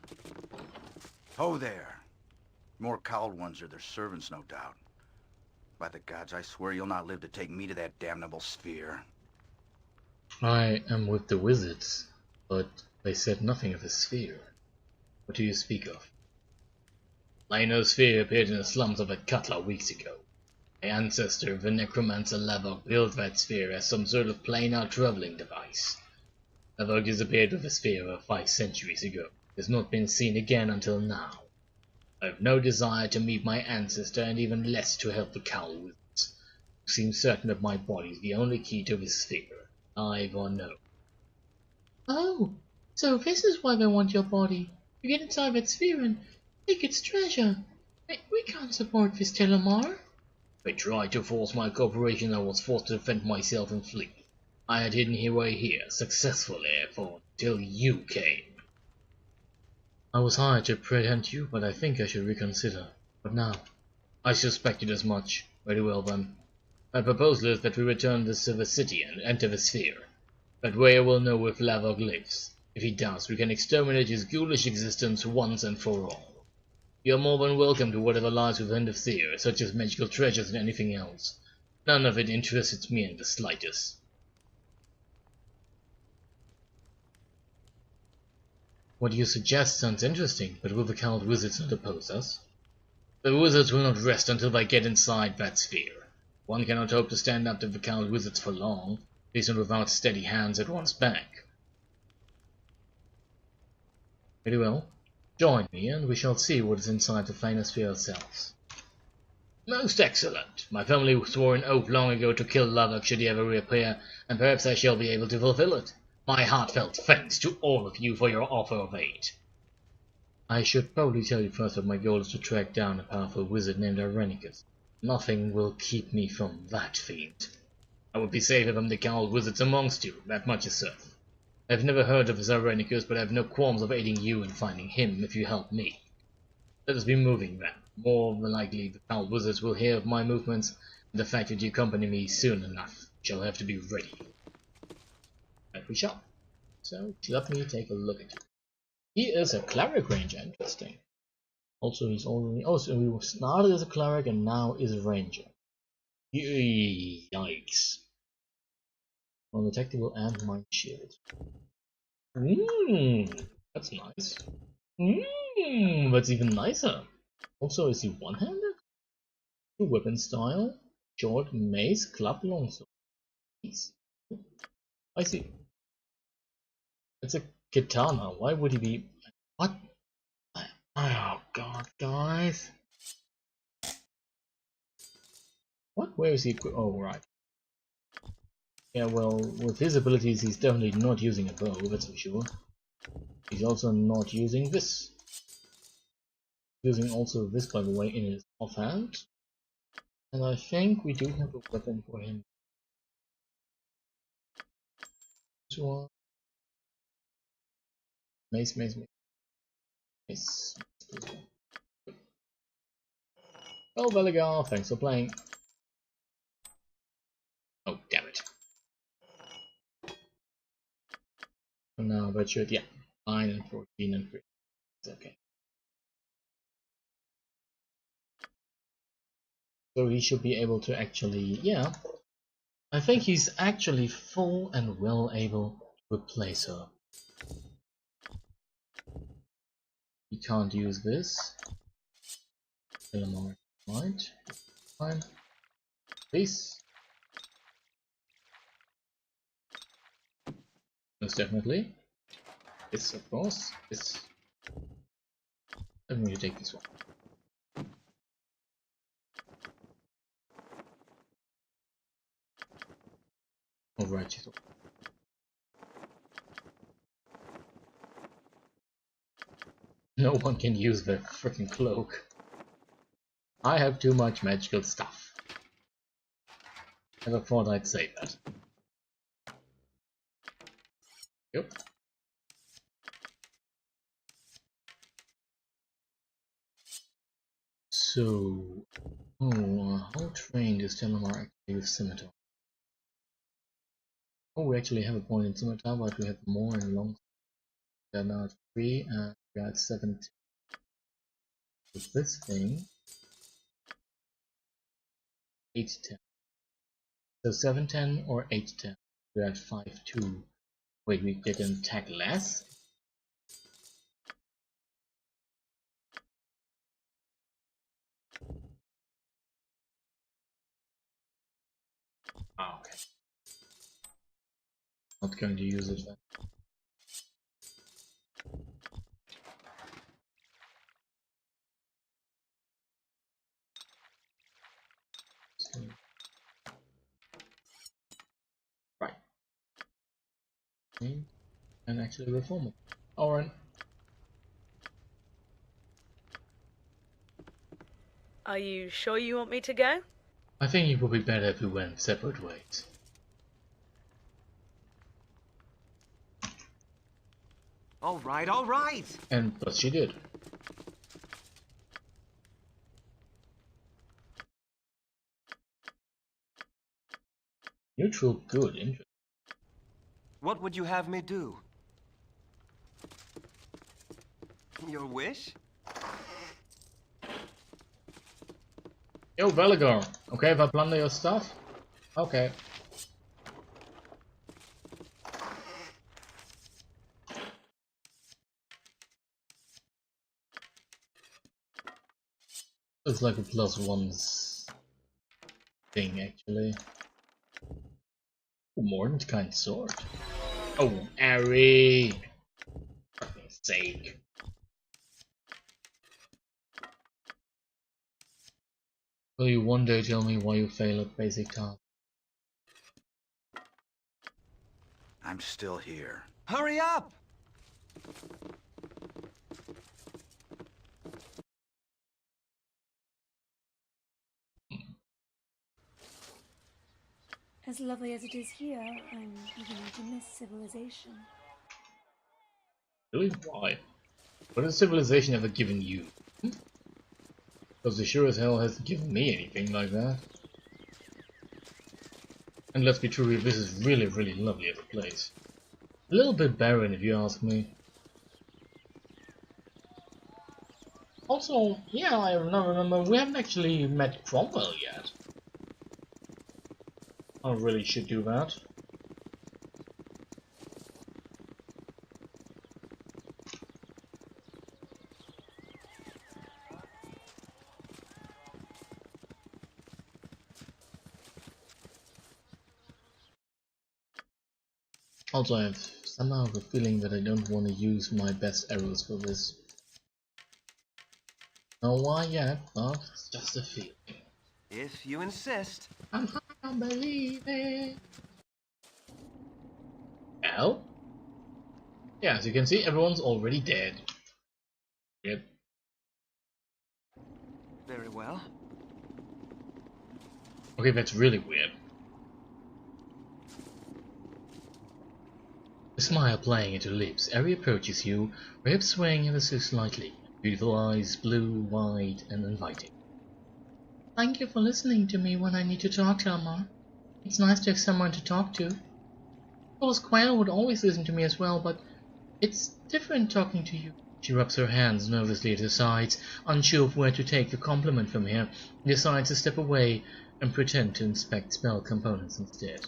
Ho there. More cowled ones are their servants, no doubt. By the gods, I swear you'll not live to take me to that damnable sphere.
I am with the wizards, but they said nothing of a sphere. What do you speak of? No sphere appeared in the slums of Cutler weeks ago. My ancestor, the necromancer Lavok, built that sphere as some sort of planar traveling device. Lavok disappeared with the sphere 5 centuries ago. It has not been seen again until now. I have no desire to meet my ancestor, and even less to help the cowl wizards, who seem certain that my body is the only key to the sphere, alive or no.
Oh, so this is why they want your body. To get inside that sphere and take its treasure. We can't support this, Telemar.
They tried to force my cooperation, and I was forced to defend myself and flee. I had hidden away here, successfully, till you came. I was hired to prevent you, but I think I should reconsider. But now, I suspected as much. Very well then. My proposal is that we return this to the city and enter the sphere. That way I will know where Lavok lives. If he does, we can exterminate his ghoulish existence once and for all. You are more than welcome to whatever lies within the sphere, such as magical treasures and anything else. None of it interests me in the slightest. What you suggest sounds interesting, but will the cowled wizards not oppose us? The wizards will not rest until they get inside that sphere. One cannot hope to stand up to the cowled wizards for long, at least not without steady hands at one's back. Very well. Join me, and we shall see what is inside the Planosphere ourselves. Most excellent. My family swore an oath long ago to kill Lavok should he ever reappear, and perhaps I shall be able to fulfill it. My heartfelt thanks to all of you for your offer of aid. I should probably tell you first that my goal is to track down a powerful wizard named Irenicus. Nothing will keep me from that fiend. I would be safer from the cowled wizards amongst you, that much is certain. I have never heard of Irenicus, but I have no qualms of aiding you in finding him if you help me. Let us be moving then. More than likely the cowled wizards will hear of my movements, and the fact that you accompany me soon enough. We shall have to be ready. And we shall. So let me take a look at him. He is a cleric ranger, interesting. Also he's already so he started as a cleric and now is a ranger. Yikes. Non-detectable and mind shield. That's nice. That's even nicer. Also, is he one-handed? Weapon style, short mace, club, longsword. I see. It's a katana. Why would he be? What? Oh god, guys. What? Where is he? Oh, right. Yeah, well, with his abilities, he's definitely not using a bow, that's for sure. He's also not using this. Using also this, by the way, in his offhand. And I think we do have a weapon for him. This one. Mace, mace, mace. Mace. Oh, Veligar, thanks for playing. Oh, damn it. No, but should, yeah. 9 and 14 and 3. It's okay. So he should be able to actually, yeah. I think he's actually full and well able to replace her. He can't use this. Right. Fine. This. Most definitely. This, of course. This. I'm going to take this one. Alright. No one can use the freaking cloak. I have too much magical stuff. Never thought I'd say that. Yep. So, how trained is Telemar actually with Scimitar? Oh, we actually have a point in Scimitar, but we have more in long. They're now at 3 and we are at 17. With this thing, 8-10. So 7-10 or 8-10. We're at 5-2. Wait, we get an attack less? Oh, okay. Not going to use it then. So, right. Okay. And actually reform it. Alright.
Are you sure you want me to go?
I think it would be better if we went separate ways.
All right.
And plus she did. Neutral, good, interesting.
What would you have me do? Your wish?
Yo, Veligor. Okay, if I plunder your stuff? Okay. Looks like a +1 thing, actually. Oh, Mordenkind sword. Oh, Ari! For fuck's sake. Will you one day tell me why you fail at basic tasks?
I'm still here.
Hurry up!
As lovely as it is here, I'm beginning to miss civilization.
Really? Why? What has civilization ever given you? Because it sure as hell hasn't given me anything like that. And let's be true, this is really, really lovely as a place. A little bit barren if you ask me. Also, yeah, I now remember, we haven't actually met Cromwell yet. I really should do that. Also, I have somehow the feeling that I don't want to use my best arrows for this. Know why yet, but it's just a feeling.
If you insist.
I'm unbelieving. Well? Yeah, as you can see, everyone's already dead. Yep.
Very well.
Okay, that's really weird. A smile playing at her lips, Ari approaches you, her hips swaying ever so slightly, beautiful eyes, blue, wide, and inviting. Thank you for listening to me when I need to talk, Elmar. It's nice to have someone to talk to. Of course, Quail would always listen to me as well, but it's different talking to you. She rubs her hands nervously at her sides, unsure of where to take the compliment from here, and decides to step away and pretend to inspect spell components instead.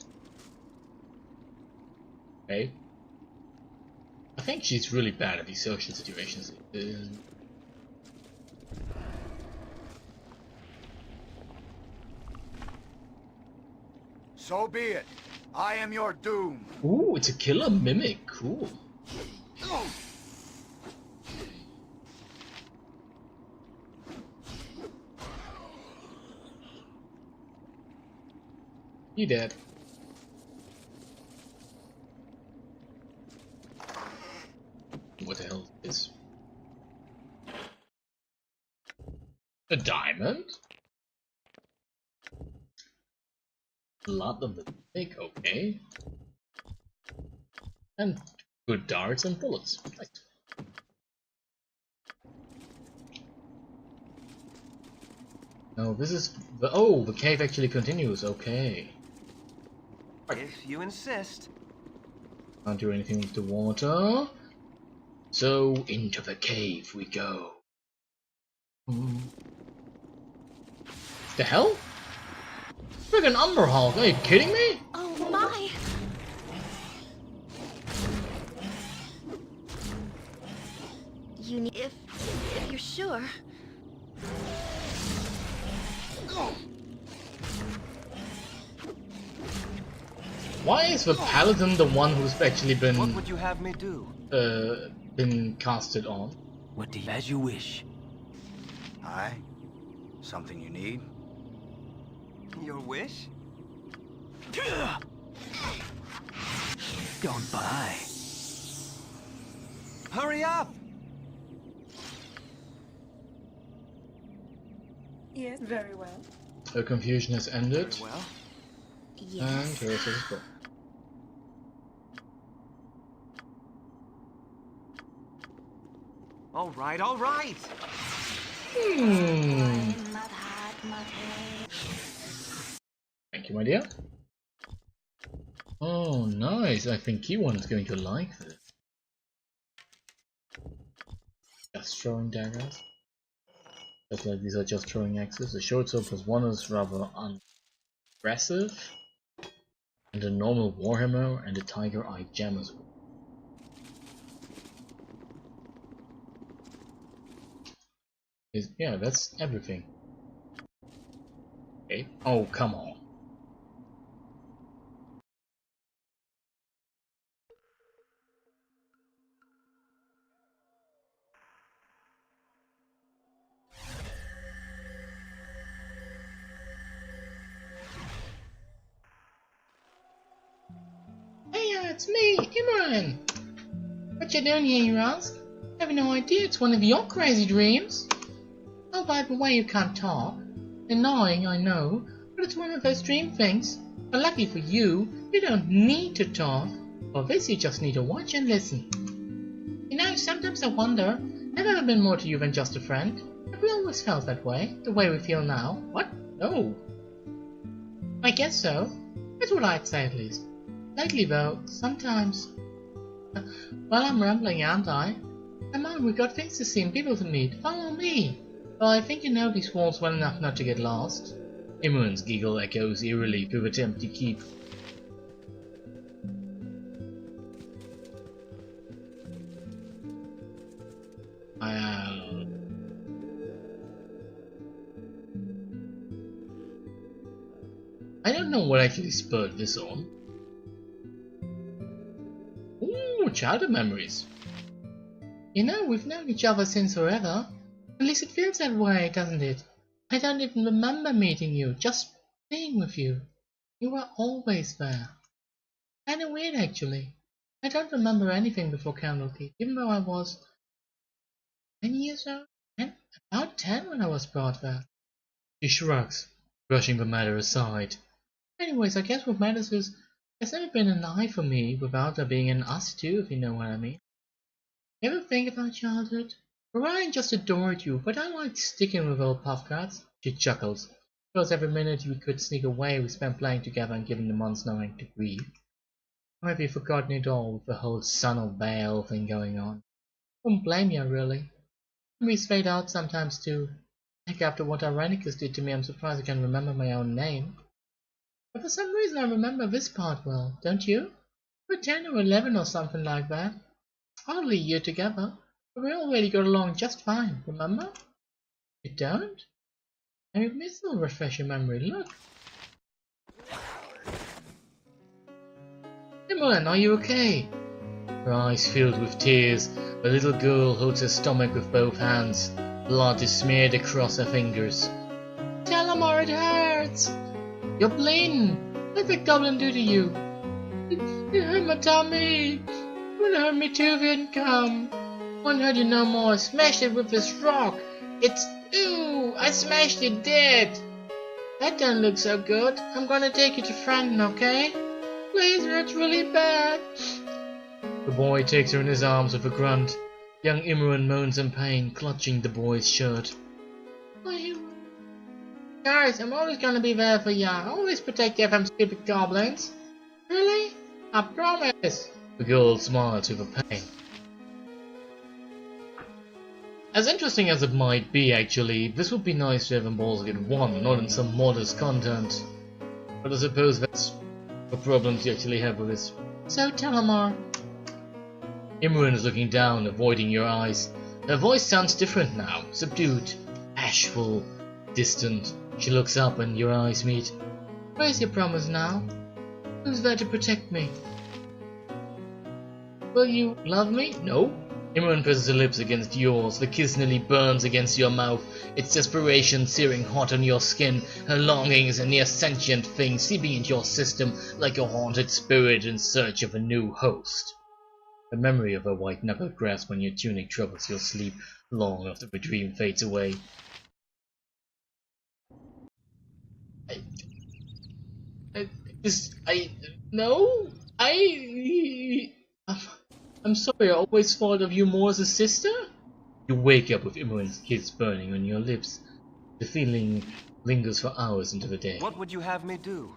Okay. I think she's really bad at these social situations.
So be it. I am your doom.
Ooh, it's a killer mimic. Cool. You dead. What the hell is this? A diamond? Blood of the pig, okay. And good darts and bullets. Nice. No, this is the the cave actually continues. Okay.
If you insist.
Can't do anything with the water. So into the cave we go. The hell? Friggin' Umber Hulk, are you kidding me?
Oh my! You need if you're sure.
Why is the paladin the one who's actually been
What would you have me do?
been casted on?
What do you, as you wish.
Aye? Something you need?
Your wish?
Don't buy.
Hurry up!
Yes, very well.
Her confusion has ended.
Well.
And here's his book.
All right, all right.
Thank you, my dear. Oh, nice. I think Kiwan's going to like this. Just throwing daggers. Just like these are just throwing axes. The short sword +1 is rather unaggressive. And a normal warhammer and a tiger eye gem as well. Yeah, that's everything. Okay. Oh, come on. Hey, it's me, Imran. What you doing here, you ask? I have no idea, it's one of your crazy dreams. Oh, by the way, you can't talk. Annoying, I know, but it's one of those dream things. But lucky for you, you don't need to talk. For this, you just need to watch and listen. You know, sometimes I wonder, have I ever been more to you than just a friend? Have we always felt that way? The way we feel now? What? No. I guess so. That's what I'd say at least. Lately though, sometimes... Well, I'm rambling, aren't I? Come on, we've got things to see and people to meet. Follow me. Well, I think you know these walls well enough not to get lost. Imran's giggle echoes eerily through the empty keep. I don't know what actually spurred this on. Ooh, childhood memories. You know, we've known each other since forever. At least it feels that way, doesn't it? I don't even remember meeting you, just being with you. You were always there. Kinda weird, actually. I don't remember anything before Candlekeep, even though I was 10 years old? About 10 when I was brought there. She shrugs, brushing the matter aside. Anyways, I guess what matters is there's never been an I for me without there being an us too, if you know what I mean. You ever think about childhood? Orion just adored you, but I liked sticking with old Puffcards. She chuckles, because every minute we could sneak away we spent playing together and giving the months knowing to grieve. Or have you forgotten it all with the whole son of Baal thing going on? Wouldn't blame you, really. Memories fade out sometimes too. Like after what Irenicus did to me, I'm surprised I can remember my own name. But for some reason I remember this part well, don't you? We were 10 or 11 or something like that. Hardly a year together, but we already got along just fine, remember? You don't? Maybe this will refresh your memory, look. Imogen, are you okay? Her eyes filled with tears, the little girl holds her stomach with both hands. Blood is smeared across her fingers. Tell him or it hurts! You're bleeding! What did the goblin do to you? It hurt my tummy! It would hurt me too if you didn't come. Won't hurt you no more. Smash it with this rock. It's... Ooh! I smashed it dead! That doesn't look so good. I'm gonna take you to Franton, okay? Please, it hurts really bad. The boy takes her in his arms with a grunt. Young Imran moans in pain, clutching the boy's shirt.
Guys, I'm always gonna be there for ya. Always protect you from stupid goblins. Really? I promise.
The girl smiles with a pain. As interesting as it might be, actually, this would be nice to have in Baldur's Gate 1, not in some modest content. But I suppose that's the problems you actually have with this.
So Telemar.
Imran is looking down, avoiding your eyes. Her voice sounds different now, subdued, ashful, distant. She looks up and your eyes meet.
Where's your promise now? Who's there to protect me?
Will you love me? No. Imran presses her lips against yours. The kiss nearly burns against your mouth, its desperation searing hot on your skin. Her longing is a near sentient thing seeping into your system like a haunted spirit in search of a new host. The memory of her white-knuckled grasp on your tunic troubles your sleep long after the dream fades away.
I'm sorry, I always thought of you more as a sister?
You wake up with Imran's kiss burning on your lips. The feeling lingers for hours into the day.
What would you have me do?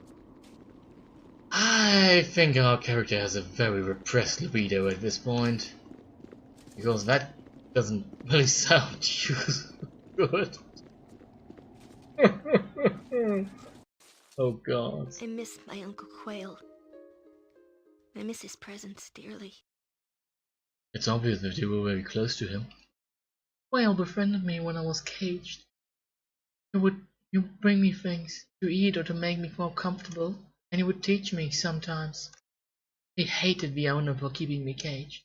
I think our character has a very repressed libido at this point. Because that doesn't really sound too good. Oh god.
I miss my Uncle Quail. I miss his presence dearly.
It's obvious that you were very close to him.
Quail befriended me when I was caged. He would bring me things to eat or to make me feel comfortable, and he would teach me sometimes. He hated the owner for keeping me caged.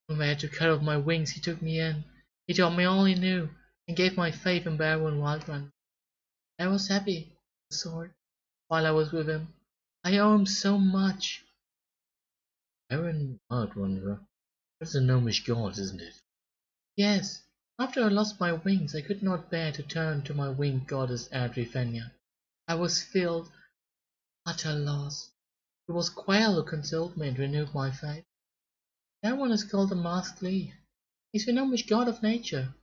When I had to cut off my wings, he took me in. He taught me all he knew, and gave my faith in Baldur and Wildrun. I was happy, with the sword, while I was with him. I owe him so much.
Aaron Wildrunner. That's a gnomish god, isn't it?
Yes. After I lost my wings, I could not bear to turn to my winged goddess Adrifenia. I was filled with utter loss. It was Quail who consoled me and renewed my faith. That one is called the Masked Leaf. He's the gnomish god of nature.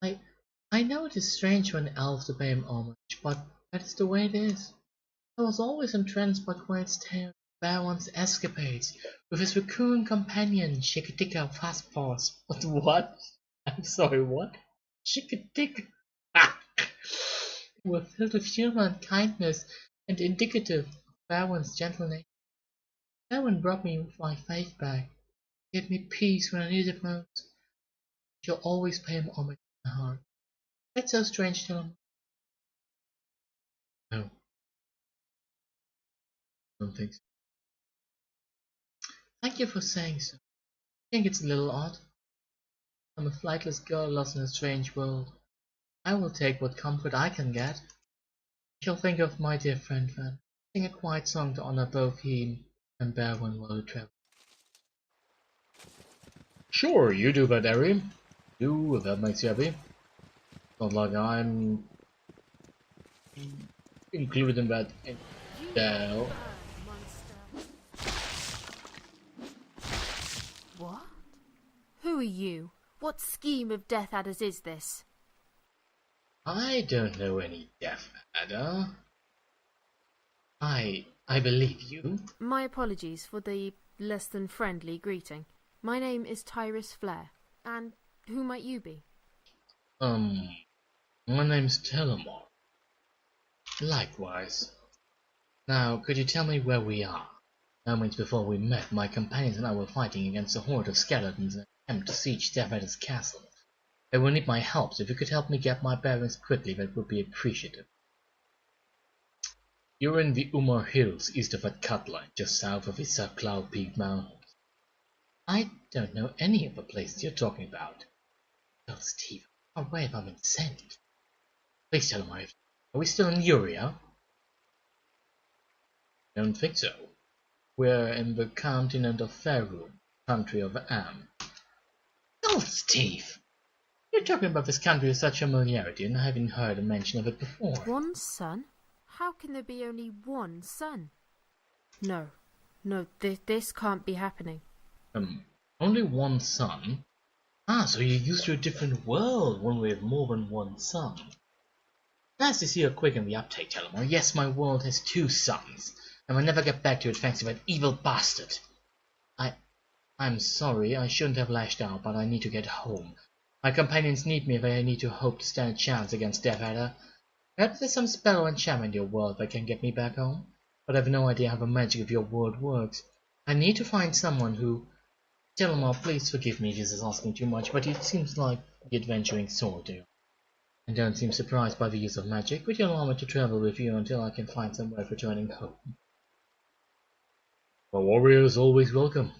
I know it is strange for an elf to pay him homage, but that is the way it is. I was always entranced by Quail's tale, Baron's escapades, with his raccoon companion Shikatika Fastpaws.
What? I'm sorry, what?
Shikatika. Were filled with humor and kindness, and indicative of Baron's gentle nature. Baron brought me my faith back, gave me peace when I needed it most. I shall always pay him homage in my heart. That's so strange to him.
No. I don't think so.
Thank you for saying so. I think it's a little odd. I'm a flightless girl lost in a strange world. I will take what comfort I can get. I shall think of my dear friend then. Sing a quiet song to honor both him and Berwin while we travel.
Sure, you do that, Ari. Do if that makes you happy. Not like I'm included in that. No.
What? Who are you? What scheme of Death Adders is this?
I don't know any Death Adder. I believe you.
My apologies for the less than friendly greeting. My name is Tyrus Flare, and who might you be?
My name's Telemar. Likewise. Now, could you tell me where we are? Moments before we met, my companions and I were fighting against a horde of skeletons in an attempt to siege Death Adder's castle. They will need my help, so if you could help me get my bearings quickly, that would be appreciative. You're in the Umar Hills, east of that cut line, just south of the Cloud Peak Mountains. I don't know any of the places you're talking about. Oh, Steve, how way have I been sent? Please tell me, are we still in Uria? I don't think so. We're in the continent of Faerun, country of Am. Oh, Steve! You're talking about this country with such familiarity, and I haven't heard a mention of it before.
One son? How can there be only one son? No, this can't be happening.
Only one son? Ah, so you're used to a different world, one with more than one son. Nice to see you're quick in the uptake, Telemore. Yes, my world has 2 suns, and will never get back to it thanks to that evil bastard. I'm sorry, I shouldn't have lashed out, but I need to get home. My companions need me if I need to hope to stand a chance against Death Adder. Perhaps there's some spell or enchantment in your world that can get me back home, but I have no idea how the magic of your world works. I need to find someone who... Telemore, please forgive me if this is asking too much, but it seems like the adventuring sort do. And don't seem surprised by the use of magic. Would you allow me to travel with you until I can find some way of returning home? A warrior is always welcome.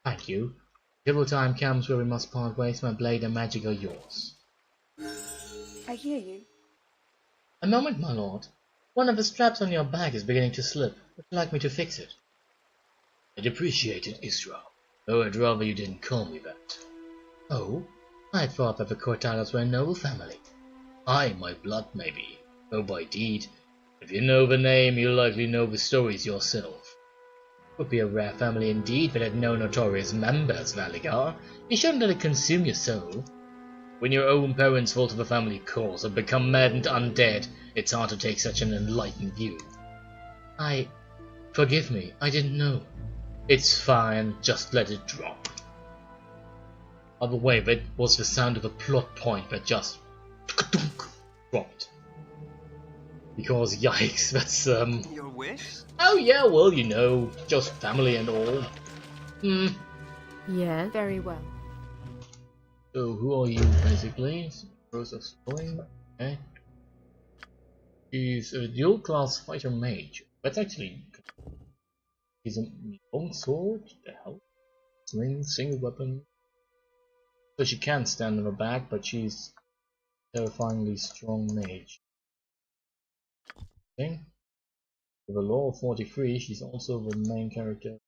Thank you. Till the time comes where we must part ways, my blade and magic are yours.
I hear you.
A moment, my lord. One of the straps on your bag is beginning to slip. Would you like me to fix it? I'd appreciate it, Isra. Though I'd rather you didn't call me that. Oh? I thought that the Cortadas were a noble family. Aye, my blood maybe, though by deed. If you know the name, you'll likely know the stories yourself. Would be a rare family indeed that had no notorious members, Valigar. You shouldn't let it consume your soul. When your own parents fall to the family cause or become maddened undead, it's hard to take such an enlightened view. Forgive me, I didn't know. It's fine, just let it drop. By the way, that was the sound of a plot point that just dropped. Because yikes, that's
Your wish?
Oh yeah, well, you know, just family and all.
Yeah, very well.
So who are you basically? Rose of Spring. Okay. She's a dual class fighter mage. That's actually she's a long sword, the hell? Sling, single weapon. So she can stand on her back, but she's terrifyingly strong mage. Okay. With a law of 43, she's also the main character.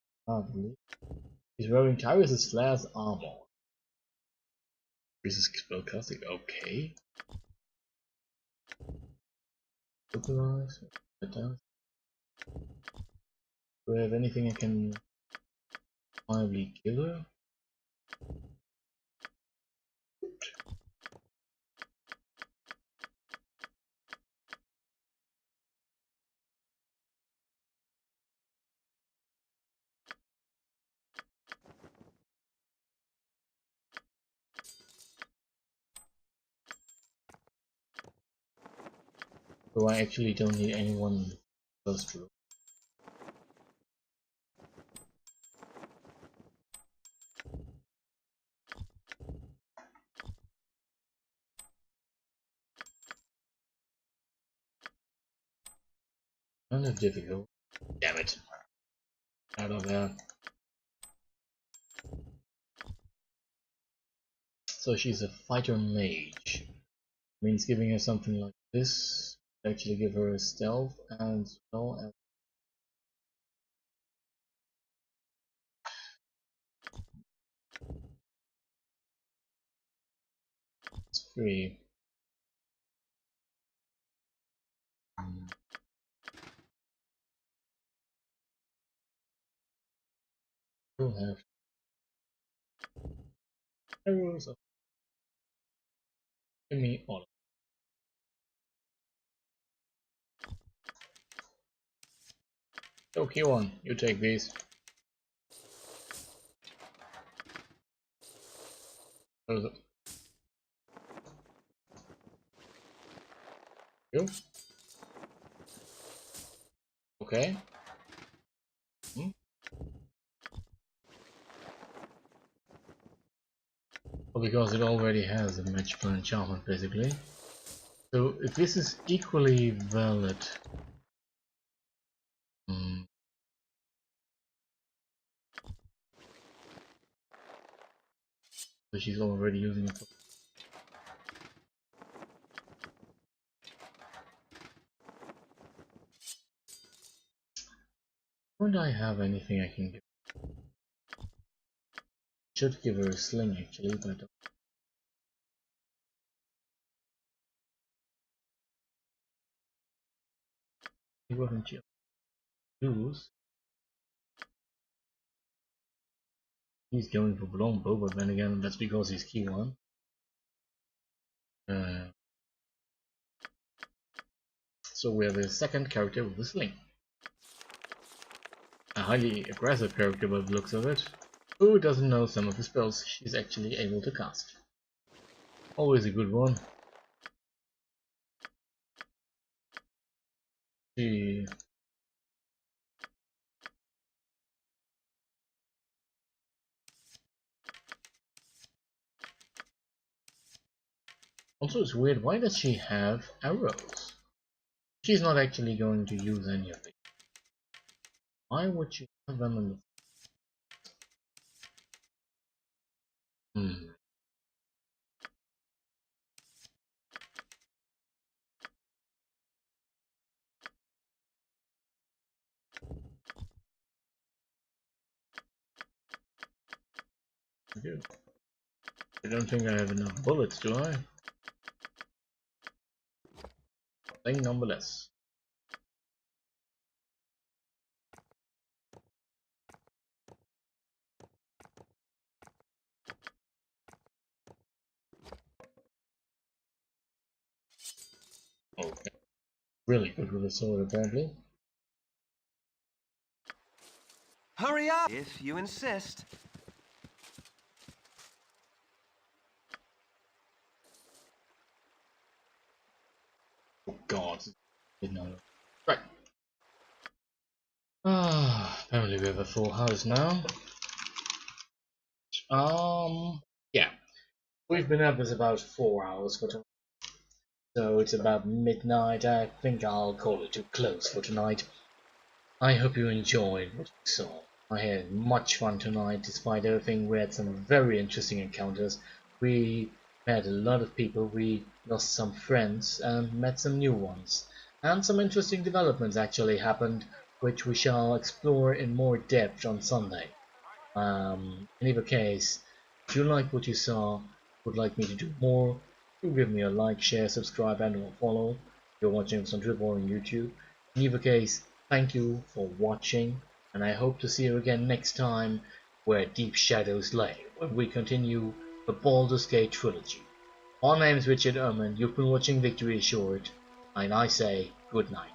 She's wearing Tyrus' Flare's armor. This is spellcasting, okay. Localize, do I have anything I can viably kill her? So I actually don't need anyone close to her. Kind of difficult. Damn it. Out of there. So she's a fighter mage. Means giving her something like this. Actually give her a stealth as well as 3. We'll have arrows of give me all. Okay, one, you take these. What is it? You? Okay. Well, because it already has a magical enchantment, basically. So if this is equally valid, so she's already using it. Don't I have anything I can give? Should give her a sling actually, but I don't. He wasn't use. He's going for longbow, but then again, that's because he's key one. So we have a second character with a sling. A highly aggressive character by the looks of it, who doesn't know some of the spells she's actually able to cast. Always a good one. She... Also, it's weird, why does she have arrows? She's not actually going to use any of it. Why would she have them in the... I do. I don't think I have enough bullets, do I? Thing nonetheless. Okay. Really good with a sword, apparently.
Hurry up, if you insist.
Oh god. Didn't know. Right. Apparently we have a full house now. Yeah. We've been up for about 4 hours for tonight. So it's about midnight. I think I'll call it too close for tonight. I hope you enjoyed what you saw. I had much fun tonight. Despite everything, we had some very interesting encounters. We met a lot of people, we lost some friends and met some new ones. And some interesting developments actually happened, which we shall explore in more depth on Sunday. In either case, if you like what you saw, would like me to do more, do give me a like, share, subscribe and or follow if you're watching this on Twitter or on YouTube. In either case, thank you for watching, and I hope to see you again next time where deep shadows lay, when we continue the Baldur's Gate Trilogy. My name is Richard Erman, you've been watching Victory Assured, and I say good night.